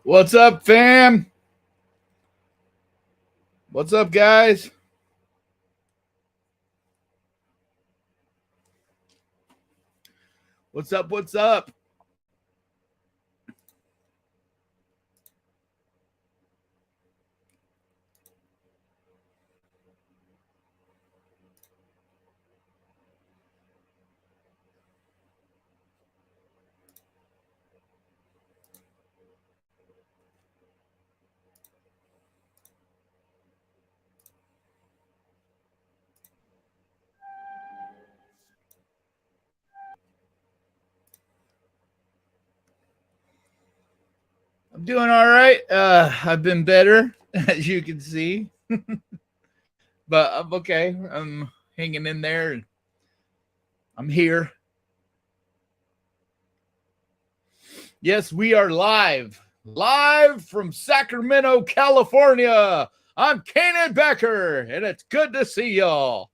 What's up, fam? What's up, guys? What's up? What's up? I'm doing all right. I've been better, as you can see, but I'm okay. I'm hanging in there, and I'm here. Yes, we are live from Sacramento, California. I'm Kanan Becker, and it's good to see y'all.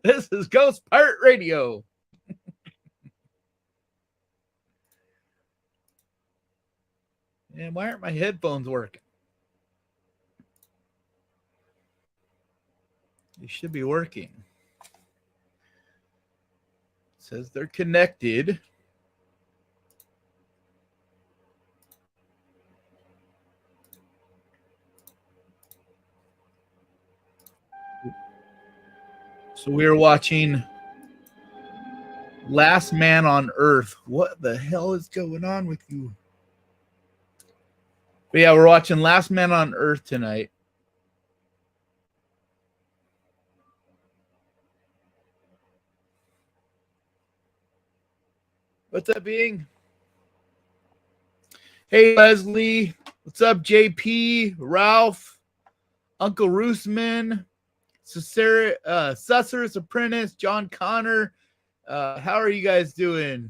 This is Ghost Pirate Radio. And why aren't my headphones working? They should be working. It says they're connected. So we are watching Last Man on Earth. What the hell is going on with you? But yeah, we're watching Last Man on Earth tonight. What's up, Being? Hey, Leslie. What's up, JP, Ralph, Uncle Roosman, Sussur's Apprentice, John Connor. How are you guys doing?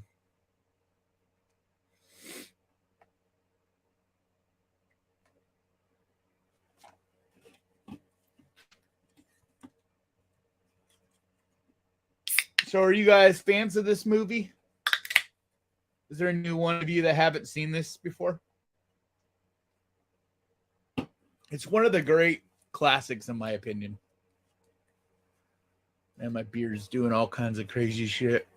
So are you guys fans of this movie? Is there a new one of you that haven't seen this before? It's one of the great classics, in my opinion. And my beard's doing all kinds of crazy shit.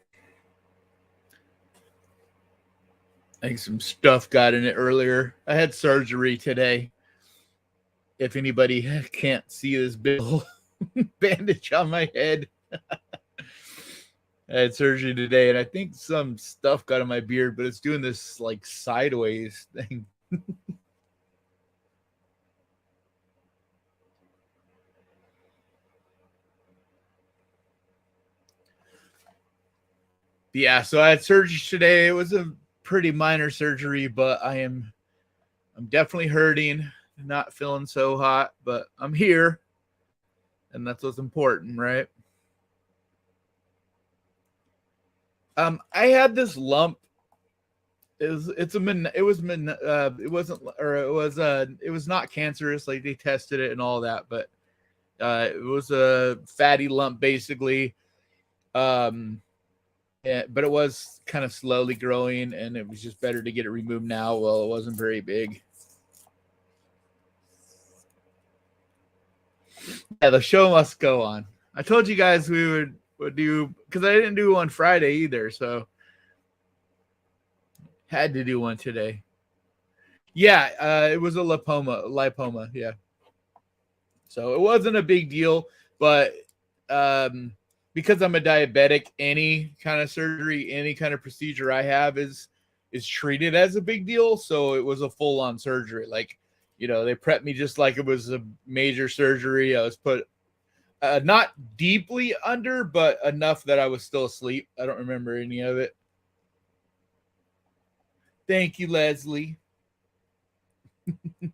I think some stuff got in it earlier. I had surgery today. If anybody can't see this big bandage on my head, I had surgery today, and I think some stuff got in my beard, but it's doing this like sideways thing. Yeah, so I had surgery today. It was a pretty minor surgery, but I'm definitely hurting, not feeling so hot, but I'm here, and that's what's important, right? I had this lump. It was not cancerous. Like they tested it and all that, but it was a fatty lump basically. Yeah, but it was kind of slowly growing, and it was just better to get it removed now. Well, it wasn't very big. Yeah, the show must go on. I told you guys we would do, because I didn't do one Friday either, so had to do one today. Yeah, it was a lipoma. Yeah, so it wasn't a big deal, but because I'm a diabetic, any kind of surgery, any kind of procedure I have is treated as a big deal. So it was a full on surgery. Like, they prepped me just like it was a major surgery. I was put not deeply under, but enough that I was still asleep. I don't remember any of it. Thank you, Leslie.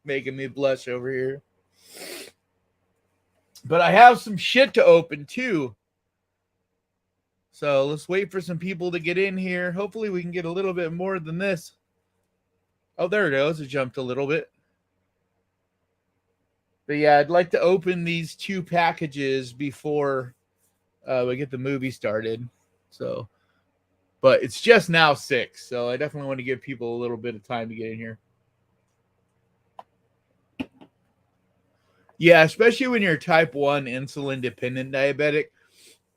Making me blush over here. But I have some shit to open too. So let's wait for some people to get in here. Hopefully we can get a little bit more than this. Oh, there it goes. It jumped a little bit. But yeah, I'd like to open these two packages before we get the movie started. So, but it's just now 6. So I definitely want to give people a little bit of time to get in here. Yeah, especially when you're type 1 insulin dependent diabetic,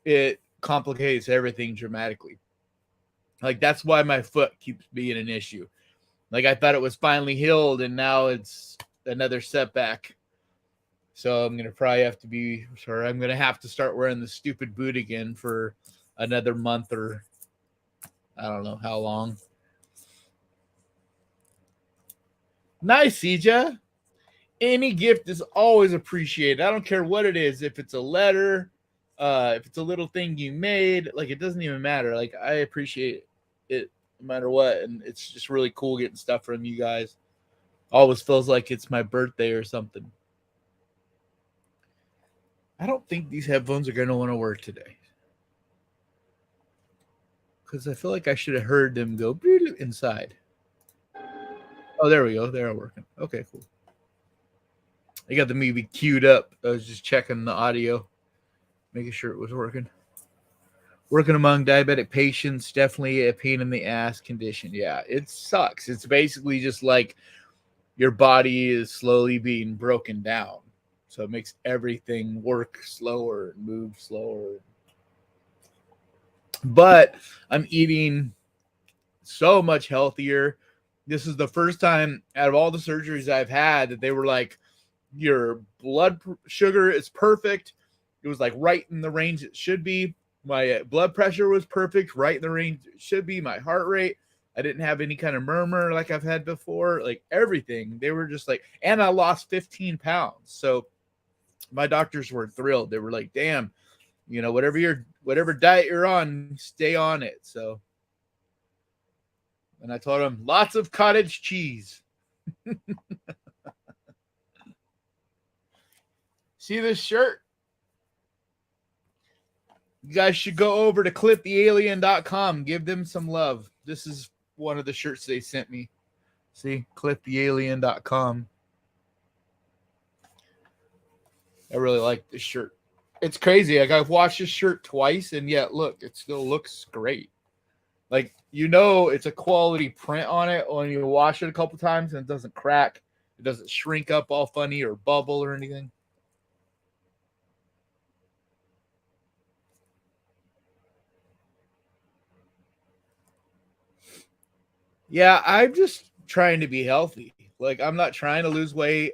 it complicates everything dramatically. Like that's why my foot keeps being an issue. Like I thought it was finally healed and now it's another setback. So I'm gonna probably have to be sorry, I'm gonna have to start wearing the stupid boot again for another month or I don't know how long. Nice, Sija. Any gift is always appreciated. I don't care what it is. If it's a letter, if it's a little thing you made, like it doesn't even matter. Like I appreciate it no matter what. And it's just really cool getting stuff from you guys. Always feels like it's my birthday or something. I don't think these headphones are going to want to work today. Because I feel like I should have heard them go inside. Oh, there we go. They're working. Okay, cool. I got the movie queued up. I was just checking the audio, making sure it was working. Working among diabetic patients, definitely a pain in the ass condition. Yeah, it sucks. It's basically just like your body is slowly being broken down. So it makes everything work slower and move slower. But I'm eating so much healthier. This is the first time out of all the surgeries I've had that they were like, your blood sugar is perfect. It was like right in the range it should be. My blood pressure was perfect, right in the range it should be. My heart rate, I didn't have any kind of murmur like I've had before. Like everything, they were just like, and I lost 15 pounds. So my doctors were thrilled. They were like, damn, whatever diet you're on, stay on it. So, and I told them lots of cottage cheese. See this shirt? You guys should go over to clipthealien.com. Give them some love. This is one of the shirts they sent me. See, clipthealien.com. I really like this shirt. It's crazy. Like I've washed this shirt twice, and yet look, it still looks great. Like it's a quality print on it when you wash it a couple times, and it doesn't crack. It doesn't shrink up all funny or bubble or anything. Yeah, I'm just trying to be healthy. Like I'm not trying to lose weight.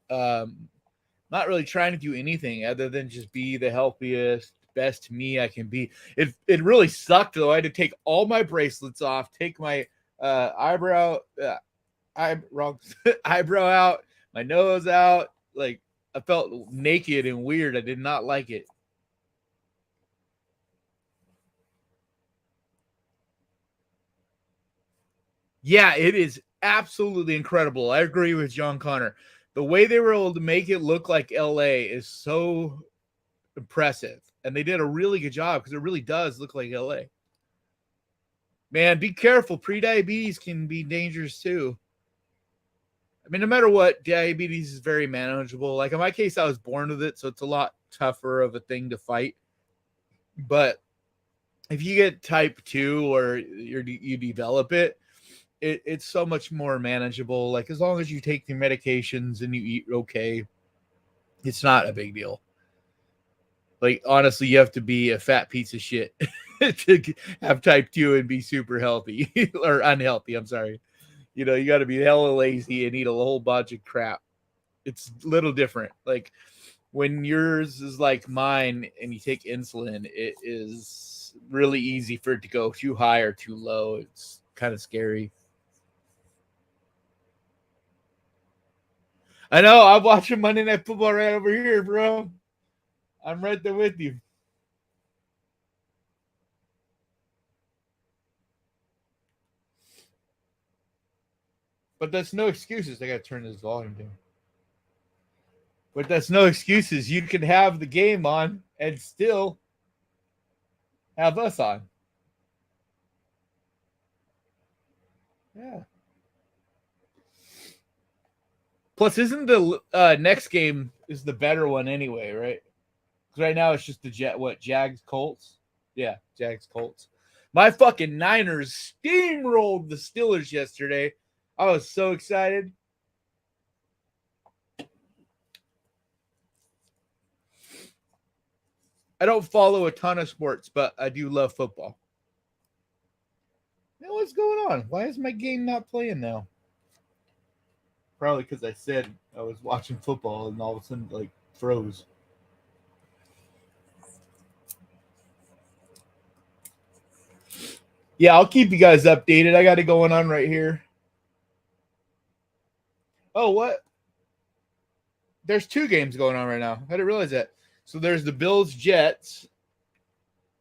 Not really trying to do anything other than just be the healthiest, best me I can be. It really sucked though. I had to take all my bracelets off, take my eyebrow eyebrow out, my nose out. Like I felt naked and weird. I did not like it. Yeah, it is absolutely incredible. I agree with John Connor. The way they were able to make it look like LA is so impressive. And they did a really good job because it really does look like LA. Man, be careful. Prediabetes can be dangerous too. I mean, no matter what, diabetes is very manageable. Like in my case, I was born with it, so it's a lot tougher of a thing to fight. But if you get type 2 or you develop it's so much more manageable. Like as long as you take the medications and you eat okay, it's not a big deal. Like honestly, you have to be a fat piece of shit to have type 2 and be super healthy or unhealthy. I'm sorry. You got to be hella lazy and eat a whole bunch of crap. It's a little different. Like when yours is like mine and you take insulin, it is really easy for it to go too high or too low. It's kind of scary. I know. I'm watching Monday Night Football right over here, bro. I'm right there with you. But that's no excuses. I got to turn this volume down. But that's no excuses. You can have the game on and still have us on. Yeah. Plus, isn't the next game is the better one anyway, right? Because right now it's just the Jags Colts? Yeah, Jags Colts. My fucking Niners steamrolled the Steelers yesterday. I was so excited. I don't follow a ton of sports, but I do love football. Now, what's going on? Why is my game not playing now? Probably because I said I was watching football and all of a sudden, like, froze. Yeah, I'll keep you guys updated. I got it going on right here. Oh, what? There's 2 games going on right now. I didn't realize that. So there's the Bills Jets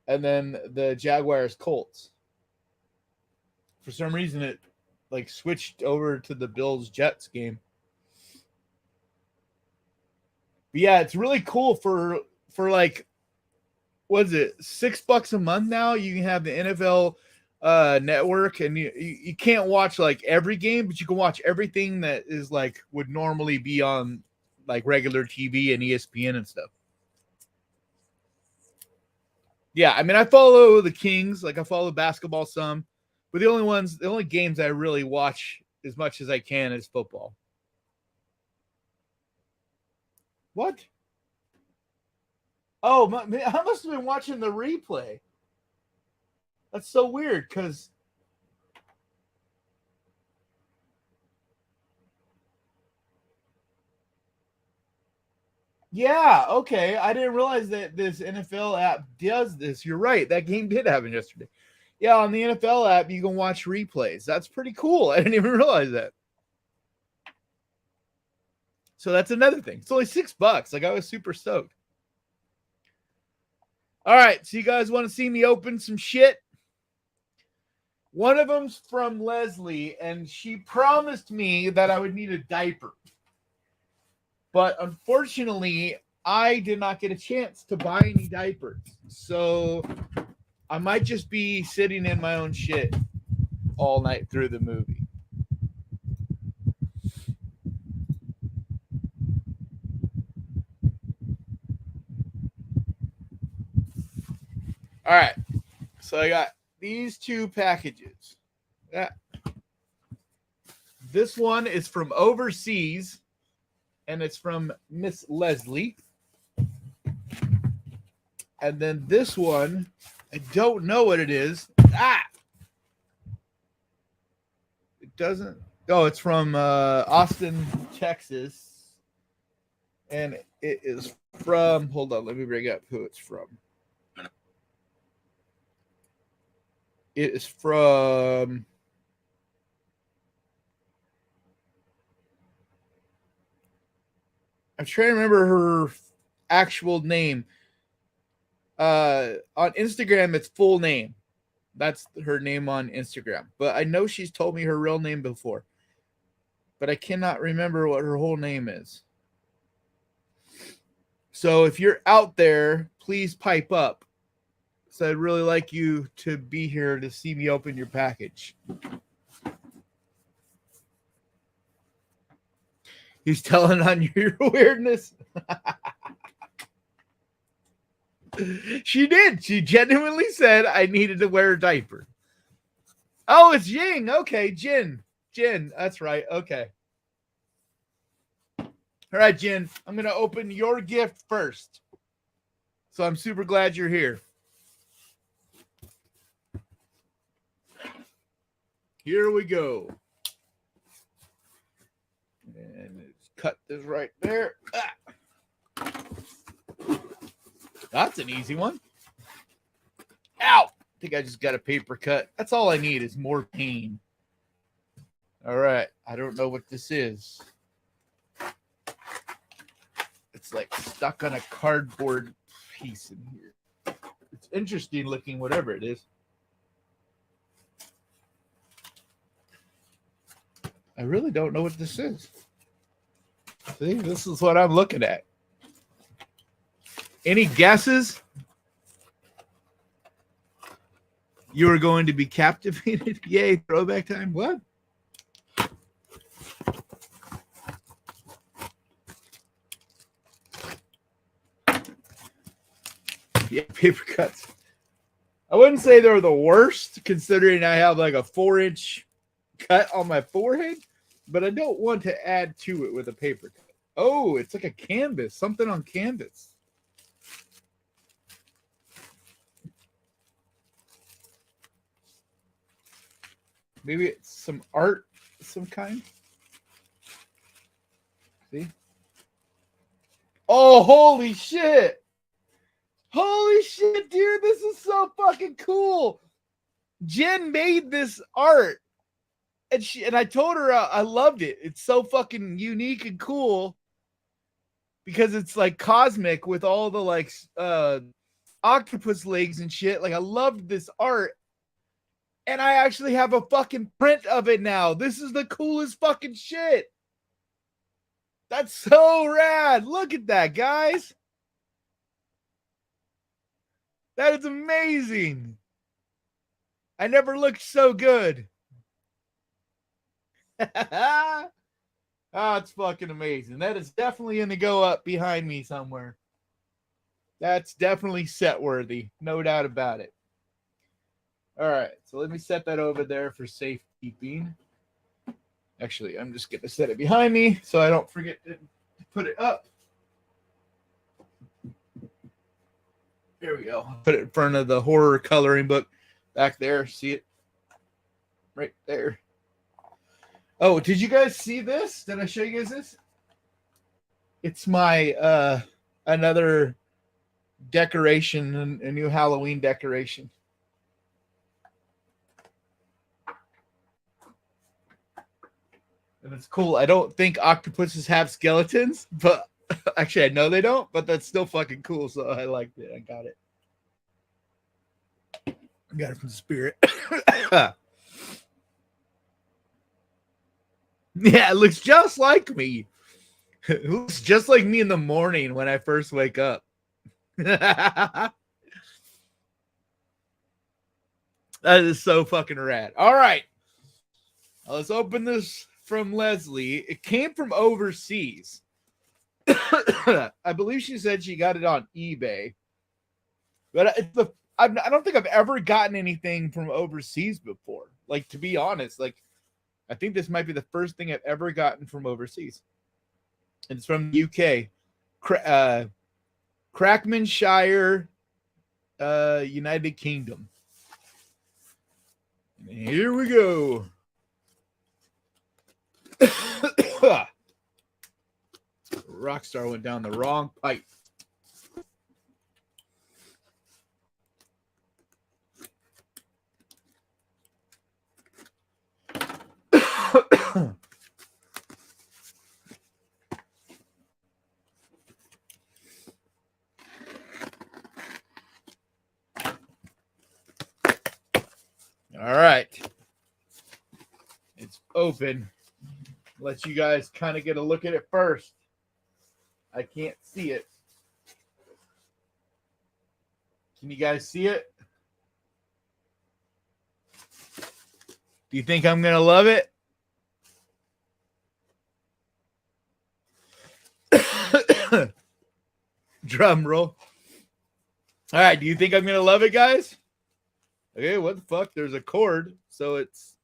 and then the Jaguars Colts. For some reason it like switched over to the Bills Jets game. But yeah, it's really cool for like, what is it, $6 a month now? You can have the NFL network, and you can't watch like every game, but you can watch everything that is like would normally be on like regular TV and ESPN and stuff. Yeah, I mean, I follow the Kings, like I follow basketball some, but the only games I really watch as much as I can is football. What? Oh, I must have been watching the replay. That's so weird because yeah, okay. I didn't realize that this NFL app does this. You're right. That game did happen yesterday. Yeah, on the NFL app, you can watch replays. That's pretty cool. I didn't even realize that. So that's another thing. It's only $6. Like, I was super stoked. All right. So you guys want to see me open some shit? One of them's from Leslie, and she promised me that I would need a diaper. But unfortunately, I did not get a chance to buy any diapers. So I might just be sitting in my own shit all night through the movie. All right. So I got these 2 packages. Yeah. This one is from overseas, and it's from Miss Leslie. And then this one, I don't know what it is. It doesn't. Oh, it's from Austin, Texas. And it is from, hold on, let me bring up who it's from. It is from I'm trying to remember her actual name. On Instagram, it's full name. That's her name on Instagram. But I know she's told me her real name before. But I cannot remember what her whole name is. So if you're out there, please pipe up. So I'd really like you to be here to see me open your package. He's telling on your weirdness. She did. She genuinely said I needed to wear a diaper. Oh, it's Ying. Okay, Jin. That's right. Okay. All right, Jin. I'm going to open your gift first. So I'm super glad you're here. Here we go. And let's cut this right there. That's an easy one. Ow! I think I just got a paper cut. That's all I need is more pain. All right. I don't know what this is. It's like stuck on a cardboard piece in here. It's interesting looking, whatever it is. I really don't know what this is. See, this is what I'm looking at. Any guesses? You are going to be captivated? Yay, throwback time. What? Yeah, paper cuts. I wouldn't say they're the worst, considering I have like a 4-inch cut on my forehead, but I don't want to add to it with a paper cut. Oh, it's like a canvas, something on canvas. Maybe it's some art of some kind. See? Oh, holy shit! Holy shit, dude! This is so fucking cool. Jen made this art, and I told her I loved it. It's so fucking unique and cool because it's like cosmic with all the like octopus legs and shit. Like I loved this art. And I actually have a fucking print of it now. This is the coolest fucking shit. That's so rad. Look at that, guys. That is amazing. I never looked so good. Oh, it's fucking amazing. That is definitely going to go up behind me somewhere. That's definitely set worthy. No doubt about it. All right, so let me set that over there for safekeeping. Actually, I'm just going to set it behind me so I don't forget to put it up. There we go. Put it in front of the horror coloring book back there. See it? Right there. Oh, did you guys see this? Did I show you guys this? It's my another decoration, a new Halloween decoration. And it's cool. I don't think octopuses have skeletons, but actually I know they don't, but that's still fucking cool. So I liked it. I got it. I got it from the Spirit. Yeah, it looks just like me. It looks just like me in the morning when I first wake up. That is so fucking rad. All right. Let's open this from Leslie. It came from overseas. I believe she said she got it on eBay. But I don't think I've ever gotten anything from overseas before. Like, to be honest, like, I think this might be the first thing I've ever gotten from overseas. And it's from the UK. Crackmanshire, United Kingdom. And here we go. Rockstar went down the wrong pipe. All right. It's open. Let you guys kind of get a look at it first. I can't see it. Can you guys see it? Do you think I'm going to love it? Drum roll. All right. Do you think I'm going to love it, guys? Okay. What the fuck? There's a cord. So it's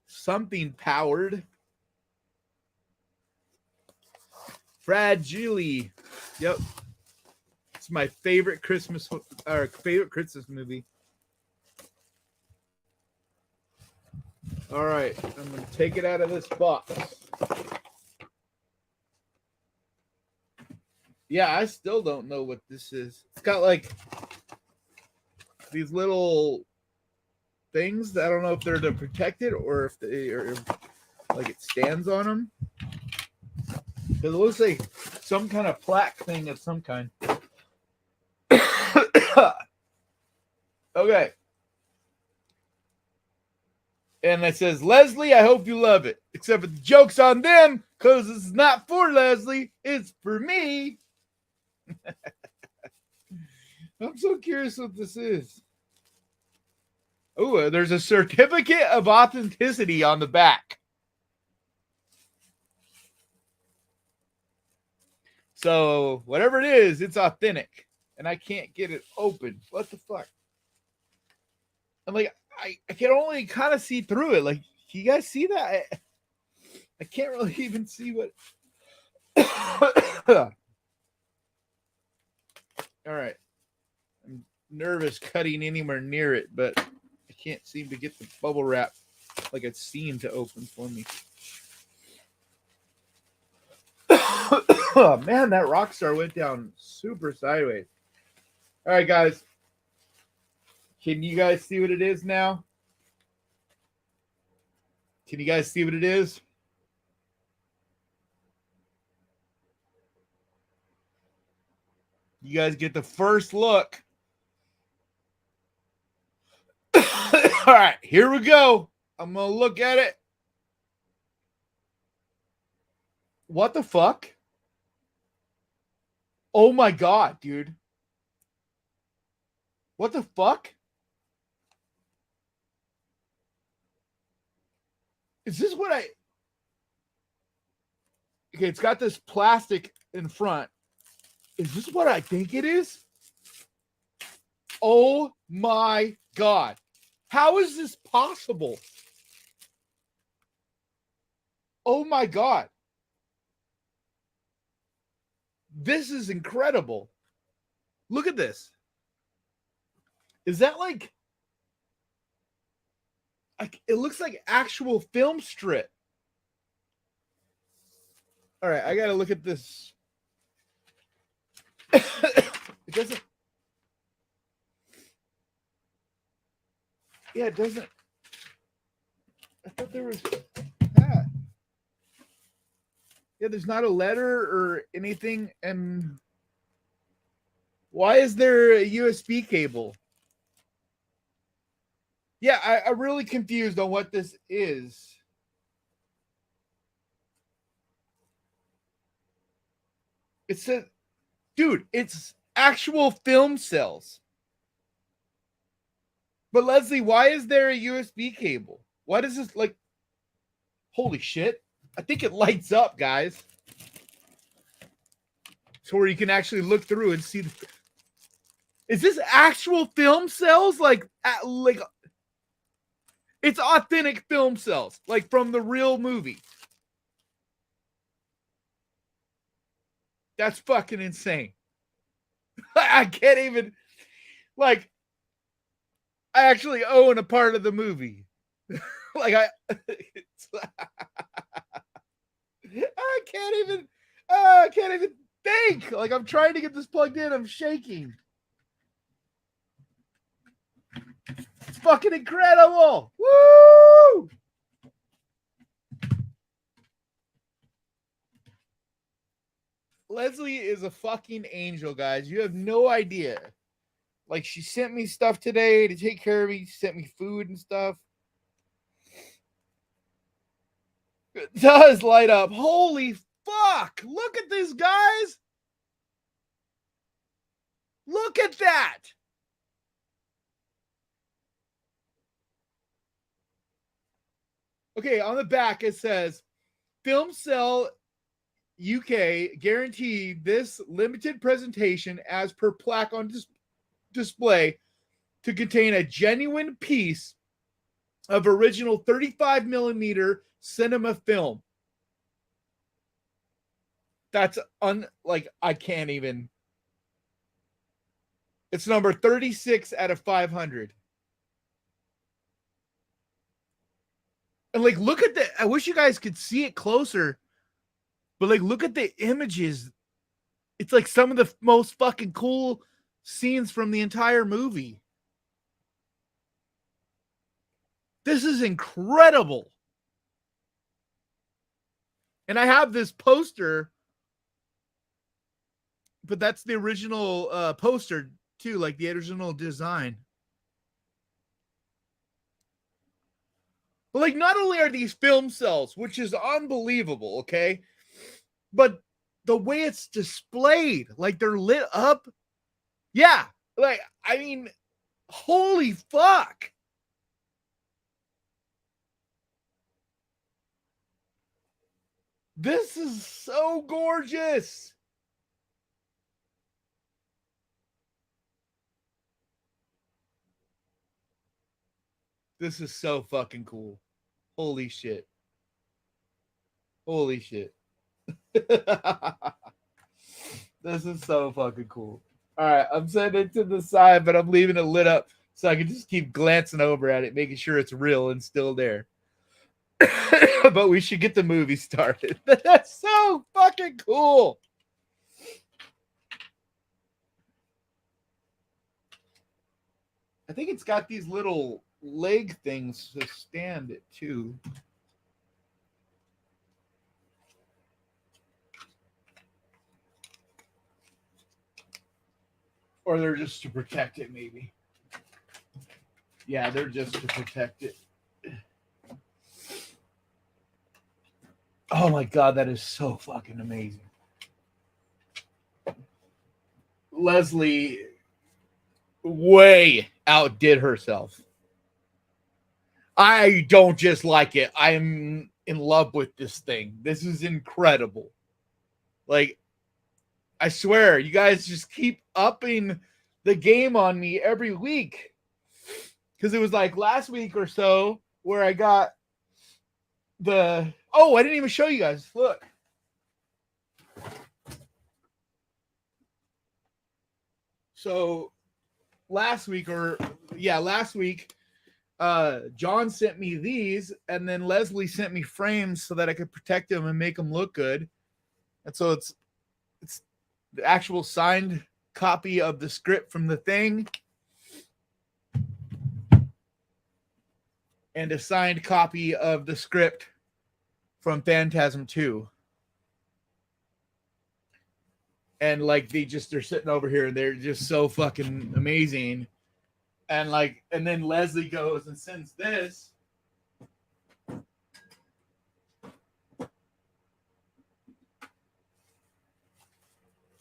something powered. Fragile. Yep. It's my favorite Christmas movie. All right. I'm going to take it out of this box. Yeah, I still don't know what this is. It's got like these little things. I don't know if they're to protect it or if they are like it stands on them. Because it looks like some kind of plaque thing of some kind. Okay. And it says, Leslie, I hope you love it. Except for the joke's on them, because it's not for Leslie, it's for me. I'm so curious what this is. Oh, there's a certificate of authenticity on the back. So whatever it is, it's authentic. And I can't get it open. What the fuck? I'm like, I can only kind of see through it. Like, can you guys see that? I can't really even see what. All right. I'm nervous cutting anywhere near it, but I can't seem to get the bubble wrap like a scene to open for me. Oh, man, that Rockstar went down super sideways. All right, guys. Can you guys see what it is now? Can you guys see what it is? You guys get the first look. All right, here we go. I'm going to look at it. What the fuck? Oh my God, dude. What the fuck? Is this what I... Okay, it's got this plastic in front. Is this what I think it is? Oh my God. How is this possible? Oh my God. This is incredible. Look at this. Is that like it looks like actual film strip. All right, I got to look at this. It doesn't. Yeah, it doesn't. I thought there was that. Yeah, there's not a letter or anything. And why is there a USB cable? Yeah, I'm really confused on what this is. It says, dude, it's actual film cells. But Leslie, why is there a USB cable? Why does this like, holy shit. I think it lights up, guys. So where you can actually look through and see. Is this actual film cells? Like it's authentic film cells, like from the real movie. That's fucking insane. I can't even, like, I actually own a part of the movie. Like I can't even think. Like I'm trying to get this plugged in. I'm shaking. It's fucking incredible. Woo! Leslie is a fucking angel, guys. You have no idea. Like, she sent me stuff today to take care of me. She sent me food and stuff. It does light up. Holy fuck. Look at this, guys. Look at that. Okay, on the back it says, Film Cell UK guarantee this limited presentation as per plaque on display to contain a genuine piece of original 35 millimeter cinema film. That's I can't even. It's number 36 out of 500. And like, look at I wish you guys could see it closer, but like, look at the images. It's like some of the most fucking cool scenes from the entire movie. This is incredible. And I have this poster, but that's the original poster too, like the original design. But like, not only are these film cells, which is unbelievable, okay, but the way it's displayed, like they're lit up. Yeah, like, I mean, holy fuck. This is so gorgeous. This is so fucking cool. Holy shit. Holy shit. This is so fucking cool. All right, I'm setting it to the side, but I'm leaving it lit up so I can just keep glancing over at it, making sure it's real and still there. But we should get the movie started. That's so fucking cool. I think it's got these little leg things to stand it too. Or they're just to protect it, maybe. Yeah, they're just to protect it. Oh my god, that is so fucking amazing. Leslie way outdid herself. I don't just like it. I'm in love with this thing. This is incredible. Like, I swear, you guys just keep upping the game on me every week. Because it was like last week or so where I got the... Oh, I didn't even show you guys. Look. So last week, John sent me these, and then Leslie sent me frames so that I could protect them and make them look good. And so it's the actual signed copy of the script from The Thing and a signed copy of the script from Phantasm 2. And like they're sitting over here and they're just so fucking amazing. And then Leslie goes and sends this.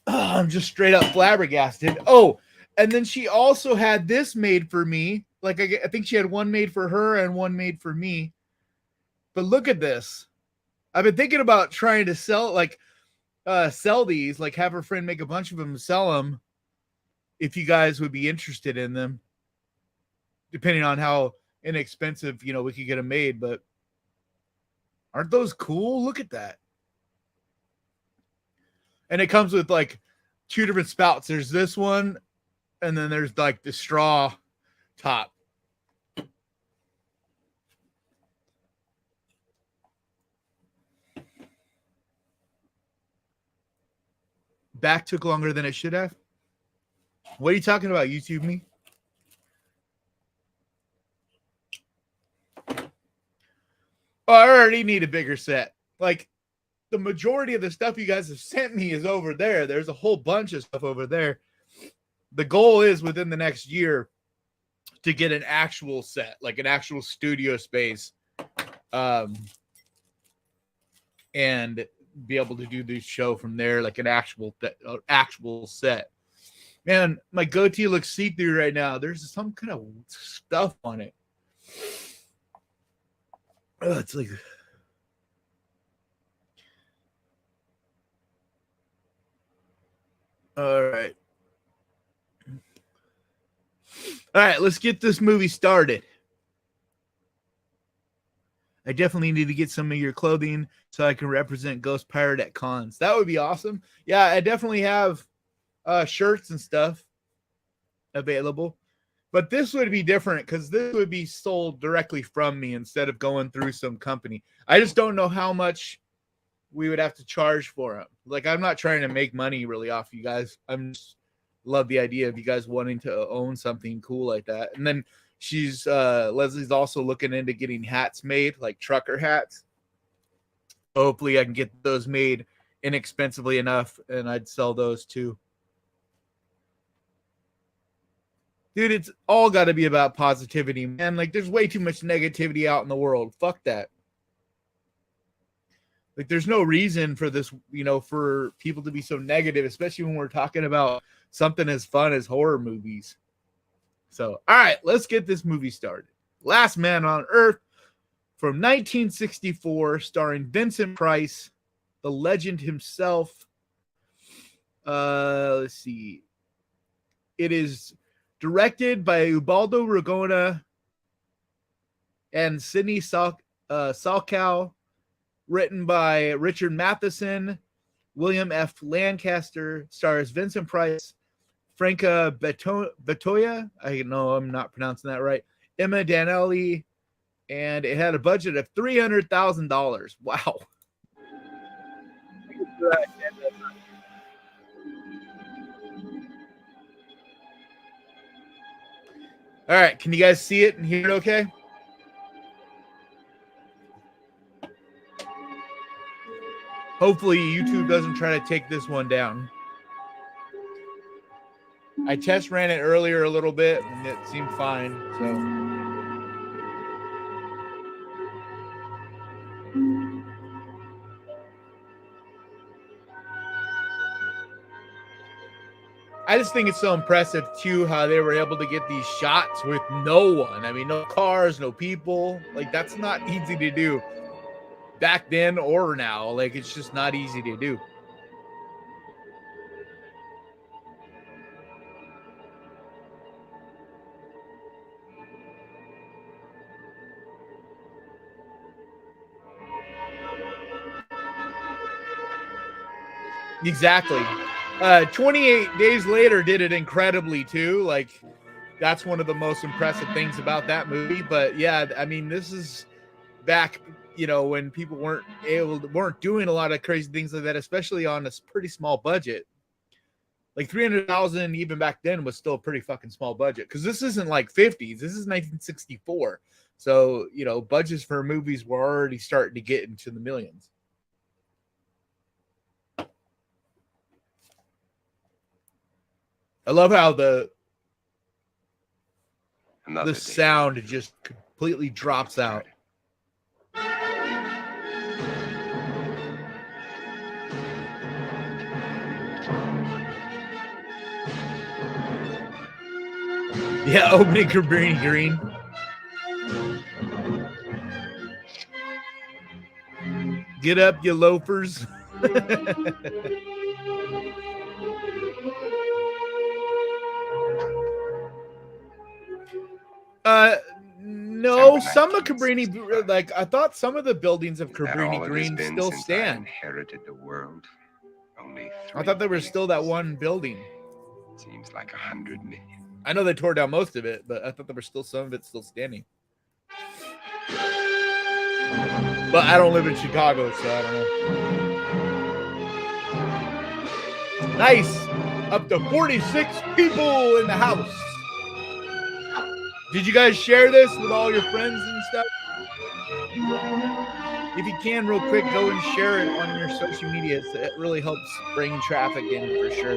I'm just straight up flabbergasted. Oh, and then she also had this made for me. Like I think she had one made for her and one made for me. But look at this. I've been thinking about trying to sell these, like have her friend make a bunch of them and sell them if you guys would be interested in them, depending on how inexpensive, we could get them made. But aren't those cool? Look at that. And it comes with like 2 different spouts. There's this one, and then there's like the straw top. Back took longer than it should have. What are you talking about, YouTube me? Oh, I already need a bigger set. Like, the majority of the stuff you guys have sent me is over there. There's a whole bunch of stuff over there. The goal is within the next year to get an actual set, like an actual studio space, and be able to do this show from there, like an actual set. Man, my goatee looks see-through right now. There's some kind of stuff on it. Oh, it's like... All right. All right, let's get this movie started. I definitely need to get some of your clothing so I can represent Ghost Pirate at cons. That would be awesome. Yeah, I definitely have shirts and stuff available. But this would be different because this would be sold directly from me instead of going through some company. I just don't know how much we would have to charge for them. Like, I'm not trying to make money really off you guys. I'm just love the idea of you guys wanting to own something cool like that. And then Leslie's also looking into getting hats made, like trucker hats. Hopefully I can get those made inexpensively enough and I'd sell those too. Dude, it's all got to be about positivity, man. Like, there's way too much negativity out in the world. Fuck that. Like, there's no reason for this, for people to be so negative, especially when we're talking about something as fun as horror movies. So, all right, let's get this movie started. Last Man on Earth from 1964, starring Vincent Price, the legend himself. Let's see. It is directed by Ubaldo Ragona and Sidney Salkow. Written by Richard Matheson, William F. Lancaster, stars Vincent Price, Franca Bettoia, I know I'm not pronouncing that right, Emma Danelli, and it had a budget of $300,000. Wow. All right, can you guys see it and hear it okay? Hopefully YouTube doesn't try to take this one down. I test ran it earlier a little bit and it seemed fine. So I just think it's so impressive too how they were able to get these shots with no one. I mean, no cars, no people. Like that's not easy to do back then or now. Like it's just not easy to do. Exactly. 28 days later did it incredibly too. Like that's one of the most impressive things about that movie. But yeah, I mean, this is back, when people weren't doing a lot of crazy things like that, especially on a pretty small budget. Like 300,000 even back then was still a pretty fucking small budget because this isn't like 50s. This is 1964. So, budgets for movies were already starting to get into the millions. I love how the sound just completely drops out. Yeah, opening Cabrini Green. Get up, you loafers. No, some of Cabrini, like I thought some of the buildings of Cabrini Green still stand. Inherited the world. Only I thought there was still that one building. Seems like 100 million. I know they tore down most of it, but I thought there was still some of it still standing. But I don't live in Chicago, so I don't know. Nice. Up to 46 people in the house. Did you guys share this with all your friends and stuff? If you can, real quick, go and share it on your social media. It really helps bring traffic in for sure.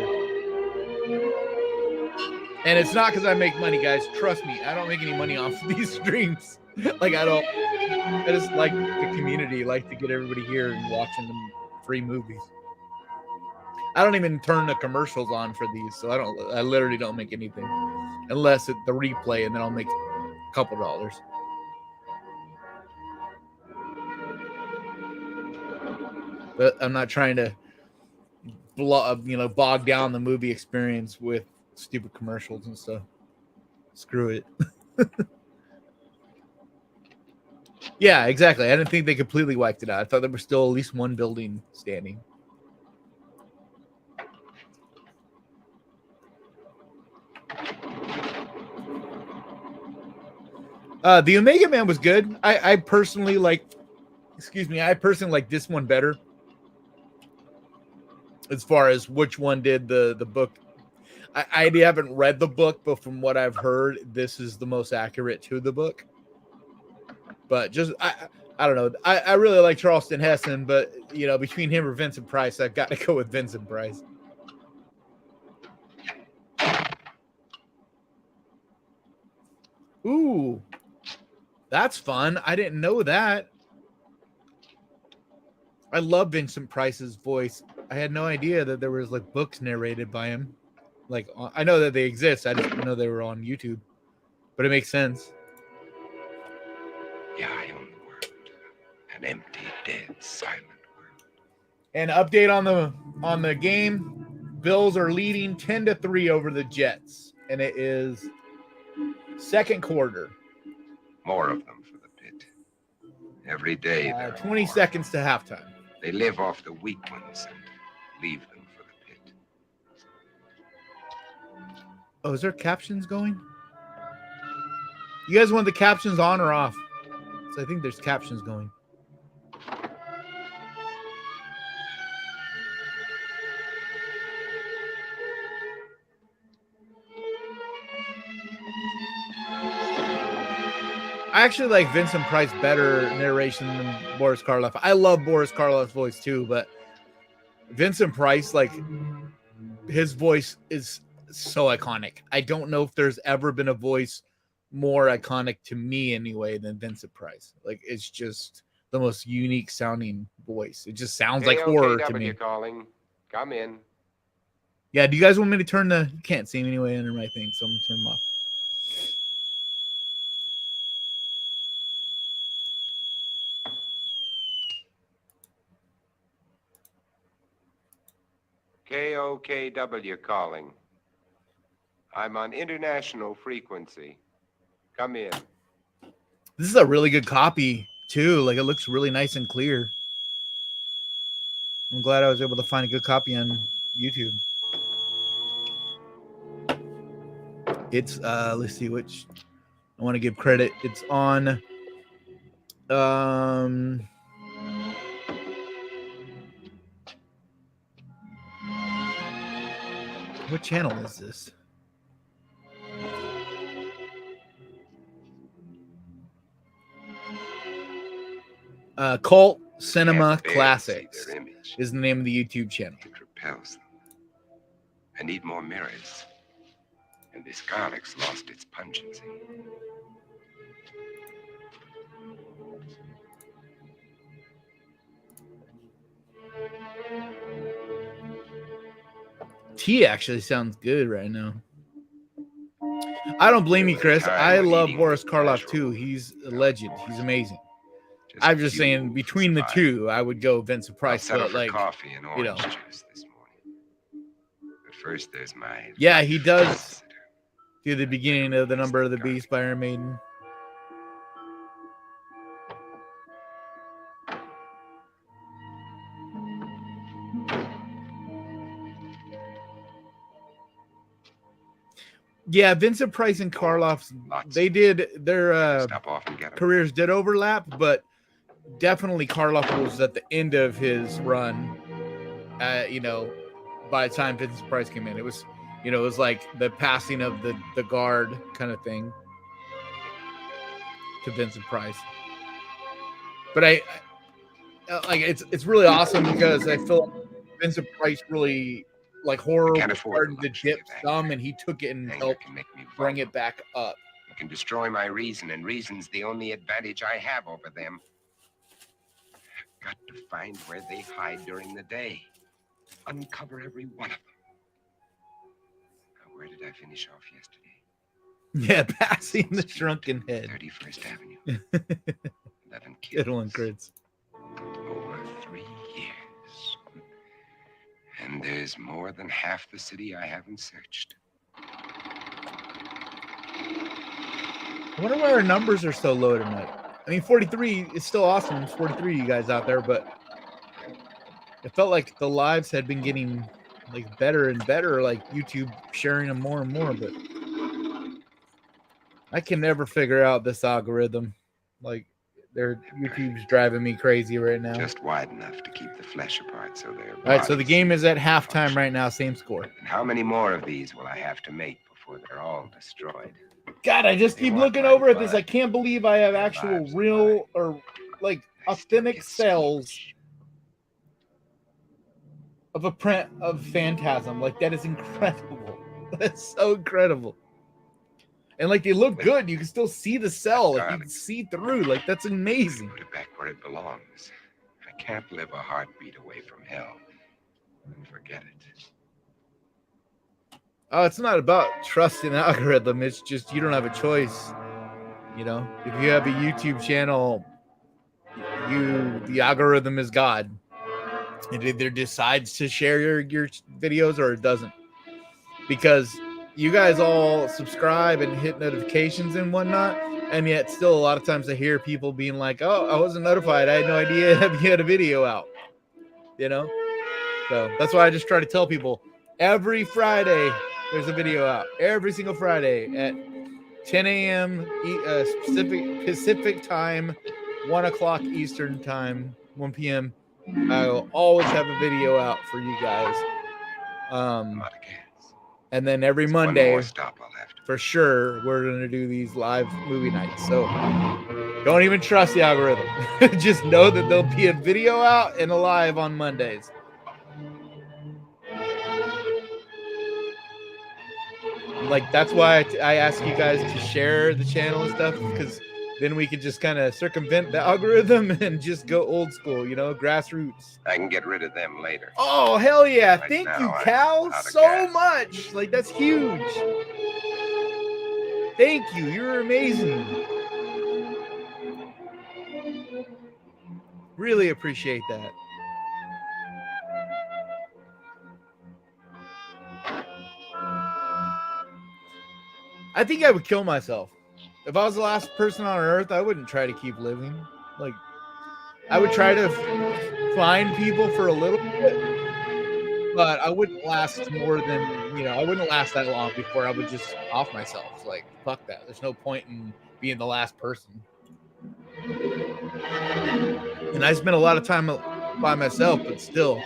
And it's not because I make money, guys. Trust me, I don't make any money off of these streams. Like, I don't. I just like the community, like to get everybody here and watching them free movies. I don't even turn the commercials on for these, so I literally don't make anything unless it's the replay, and then I'll make a couple dollars. But I'm not trying to bog down the movie experience with stupid commercials and stuff. Screw it. Yeah, exactly. I didn't think they completely wiped it out. I thought there was still at least one building standing. The Omega Man was good. I personally like this one better. As far as which one did the book. I haven't read the book, but from what I've heard, this is the most accurate to the book. But just I don't know. I really like Charlton Heston, but between him or Vincent Price, I've got to go with Vincent Price. Ooh, that's fun. I didn't know that. I love Vincent Price's voice. I had no idea that there was like books narrated by him. Like, I know that they exist. I just didn't know they were on YouTube, but it makes sense. Yeah, I own the world. An empty, dead, silent world. And update on the game. Bills are leading 10-3 over the Jets, and it is second quarter. More of them for the pit. Every day. 20 seconds to halftime. They live off the weak ones and leave them for the pit. Oh, is there captions going? You guys want the captions on or off? So I think there's captions going. I actually like Vincent Price better narration than Boris Karloff. I love Boris Karloff's voice too, but Vincent Price, like, his voice is so iconic. I don't know if there's ever been a voice more iconic to me anyway than Vincent Price. Like, it's just the most unique sounding voice. It just sounds like horror to me. Calling. Come in. Yeah, do you guys want me to turn the... You can't see me anyway under my thing, so I'm going to turn them off. KOKW calling. I'm on international frequency. Come in. This is a really good copy, too. Like, it looks really nice and clear. I'm glad I was able to find a good copy on YouTube. It's, let's see which... I want to give credit. It's on... What channel is this? Cult Cinema Classics is the name of the YouTube channel. It repels them. I need more mirrors. And this garlic's lost its pungency. Tea actually sounds good right now. I don't blame you, Chris. I love Boris Karloff too. He's a legend. He's amazing. I'm just saying, between the two, I would go Vincent Price. But like, coffee and orange juice this morning. But first, there's my... Yeah, he does do the beginning of The Number of the Beast by Iron Maiden. Yeah, Vincent Price and Karloff, they did their careers did overlap, but definitely Karloff was at the end of his run. You know, by the time Vincent Price came in, it was, you know, it was like the passing of the guard kind of thing to Vincent Price. But I like it's really awesome because I feel like Vincent Price really, like, horror was starting to dip some, and he took it and helped bring it back up. You can destroy my reason, and reason's the only advantage I have over them. I've got to find where they hide during the day. Uncover every one of them. Now, where did I finish off yesterday? Yeah, passing the shrunken head. 31st Avenue. 11 kills. Good one, Chris. Over 3 years. And there's more than half the city I haven't searched. I wonder why our numbers are so low tonight. I mean, 43 is still awesome. It's 43 you guys out there, but it felt like the lives had been getting, like, better and better, like YouTube sharing them more and more, but I can never figure out this algorithm. Like, YouTube's driving me crazy right now. Just wide enough to keep the flesh apart, so they're... All right, so the game is at halftime right now, same score. And how many more of these will I have to make before they're all destroyed? God, I just keep looking over at this. I can't believe I have actual real or, like, authentic cells of a print of Phantasm. Like, that is incredible. That's so incredible. And, like, they look good. You can still see the cell. Like, you can see through. Like, that's amazing. Put it back where it belongs. I can't live a heartbeat away from hell. Forget it. Oh, it's not about trusting the algorithm. It's just you don't have a choice. You know, if you have a YouTube channel, the algorithm is God. It either decides to share your videos or it doesn't. Because you guys all subscribe and hit notifications and whatnot, and yet still a lot of times I hear people being like, oh, I wasn't notified. I had no idea you had a video out. You know? So that's why I just try to tell people every Friday there's a video out. Every single Friday at 10 a.m. Pacific time, 1 o'clock Eastern time, 1 p.m. I'll always have a video out for you guys. Not again. And then every One Monday, more stop I'll have to. for sure, we're going to do these live movie nights. So don't even trust the algorithm. Just know that there'll be a video out and a live on Mondays. Like, that's why I ask you guys to share the channel and stuff, because then we could just kind of circumvent the algorithm and just go old school, you know, grassroots. I can get rid of them later. Oh, hell yeah. Right Thank now, you, I'm Cal, out of so gas. much. Like, that's huge. Thank you. You're amazing. Really appreciate that. I think I would kill myself. If I was the last person on Earth, I wouldn't try to keep living. Like, I would try to find people for a little bit, but I wouldn't last more than, you know, I wouldn't last that long before I would just off myself. Like, fuck that. There's no point in being the last person. And I spent a lot of time by myself, but still.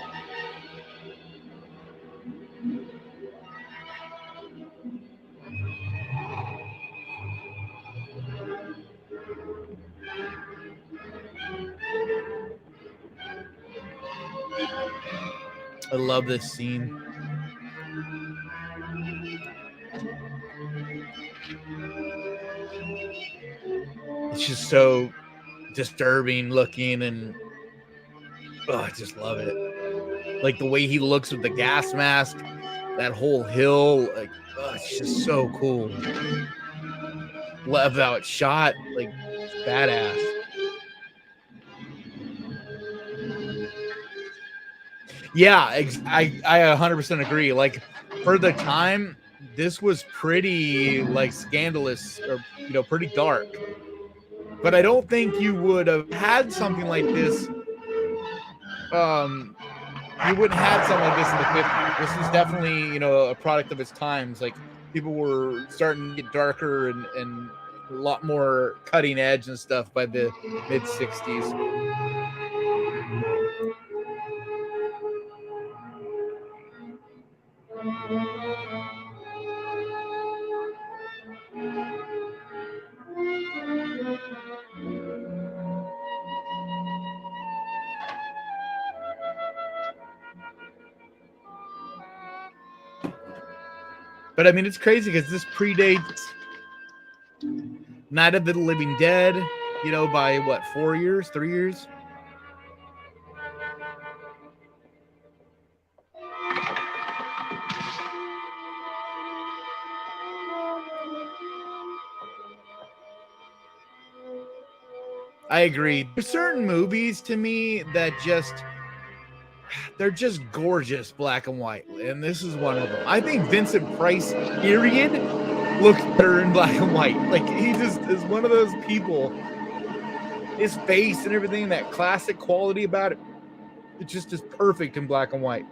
I love this scene. It's just so disturbing looking, and oh, I just love it. Like the way he looks with the gas mask, that whole hill, like, oh, it's just so cool. Love how it's shot, like, it's badass. Yeah, I 100% agree. Like, for the time, this was pretty, like, scandalous, or, you know, pretty dark. But I don't think you would have had something like this. You wouldn't have something like this in the 50s. This was definitely, you know, a product of its times. Like, people were starting to get darker and a lot more cutting edge and stuff by the mid 60s. But I mean, it's crazy because this predates Night of the Living Dead, you know, by what, 4 years, 3 years? I agree. There's certain movies to me that they're just gorgeous black and white, and this is one of them. I think Vincent Price, period, looks better in black and white. Like, he just is one of those people. His face and everything, that classic quality about it, it just is perfect in black and white.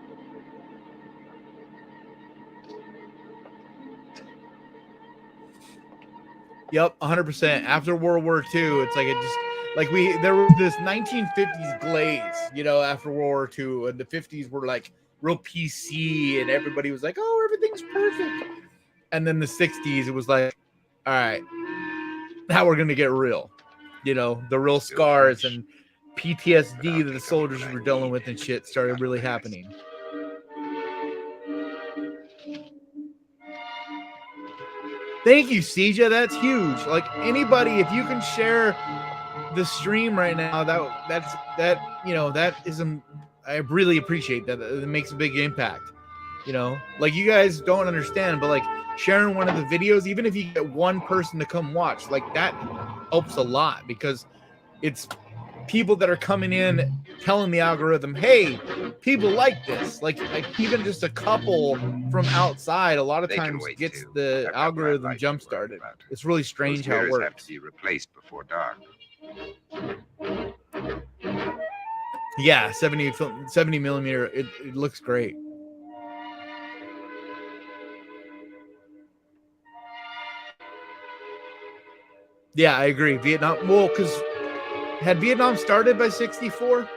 Yep, 100%. After World War II, it's like it just, like, there was this 1950s glaze, you know, after World War II, and the 50s were like real PC, and everybody was like, oh, everything's perfect. And then the 60s, it was like, all right, now we're gonna get real, you know, the real scars and PTSD that the soldiers were dealing with and shit started really happening. Thank you, Sija. That's huge. Like, anybody, if you can share the stream right now, that you know, that is I really appreciate that. It makes a big impact. You know, like, you guys don't understand, but like sharing one of the videos, even if you get one person to come watch, like, that helps a lot, because it's people that are coming in telling the algorithm, hey, people like this. Like even just a couple from outside a lot of times gets the algorithm jump started. It's really strange how it works. Have to be replaced before dark. Yeah, 70 millimeter. It looks great. Yeah, I agree. Vietnam. Well, because Had Vietnam started by 64?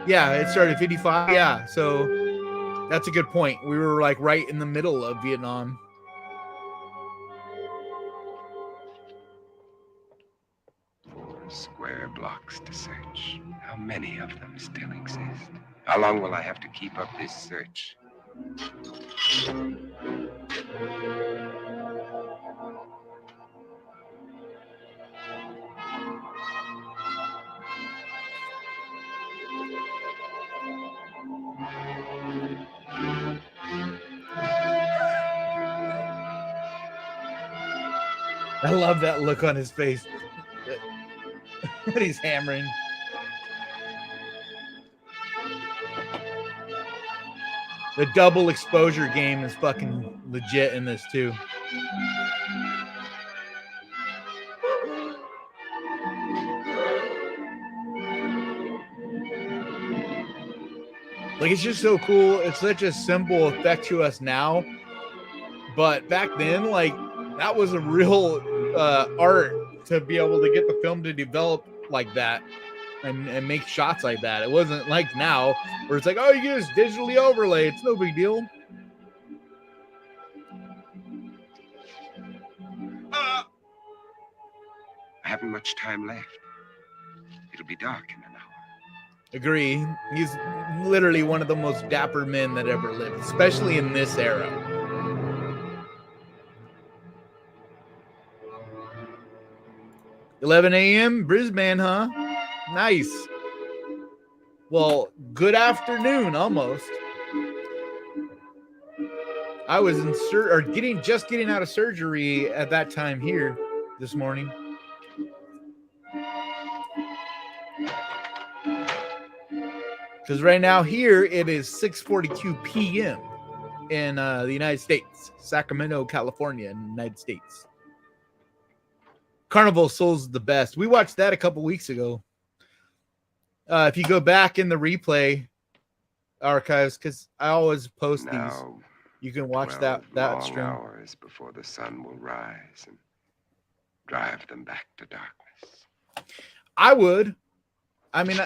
Yeah, it started 55. Yeah, so that's a good point. We were like right in the middle of Vietnam. Square blocks to search. How many of them still exist? How long will I have to keep up this search? I love that look on his face. But he's hammering. The double exposure game is fucking legit in this too. Like, it's just so cool. It's such a simple effect to us now, but back then, like, that was a real art to be able to get the film to develop like that and make shots like that. It wasn't like now where it's like, oh, you can just digitally overlay. It's no big deal. I haven't much time left. It'll be dark in an hour. Agree. He's literally one of the most dapper men that ever lived, especially in this era. $11 a.m. Brisbane, huh? Nice. Well, good afternoon, almost. I was just getting out of surgery at that time here this morning. Because right now here it is 6:42 p.m. in the United States, Sacramento, California, in the United States. Carnival Souls is the best. We watched that a couple weeks ago. If you go back in the replay archives, because I always post these, you can watch that stream. Hours before the sun will rise and drive them back to darkness. I would. I mean,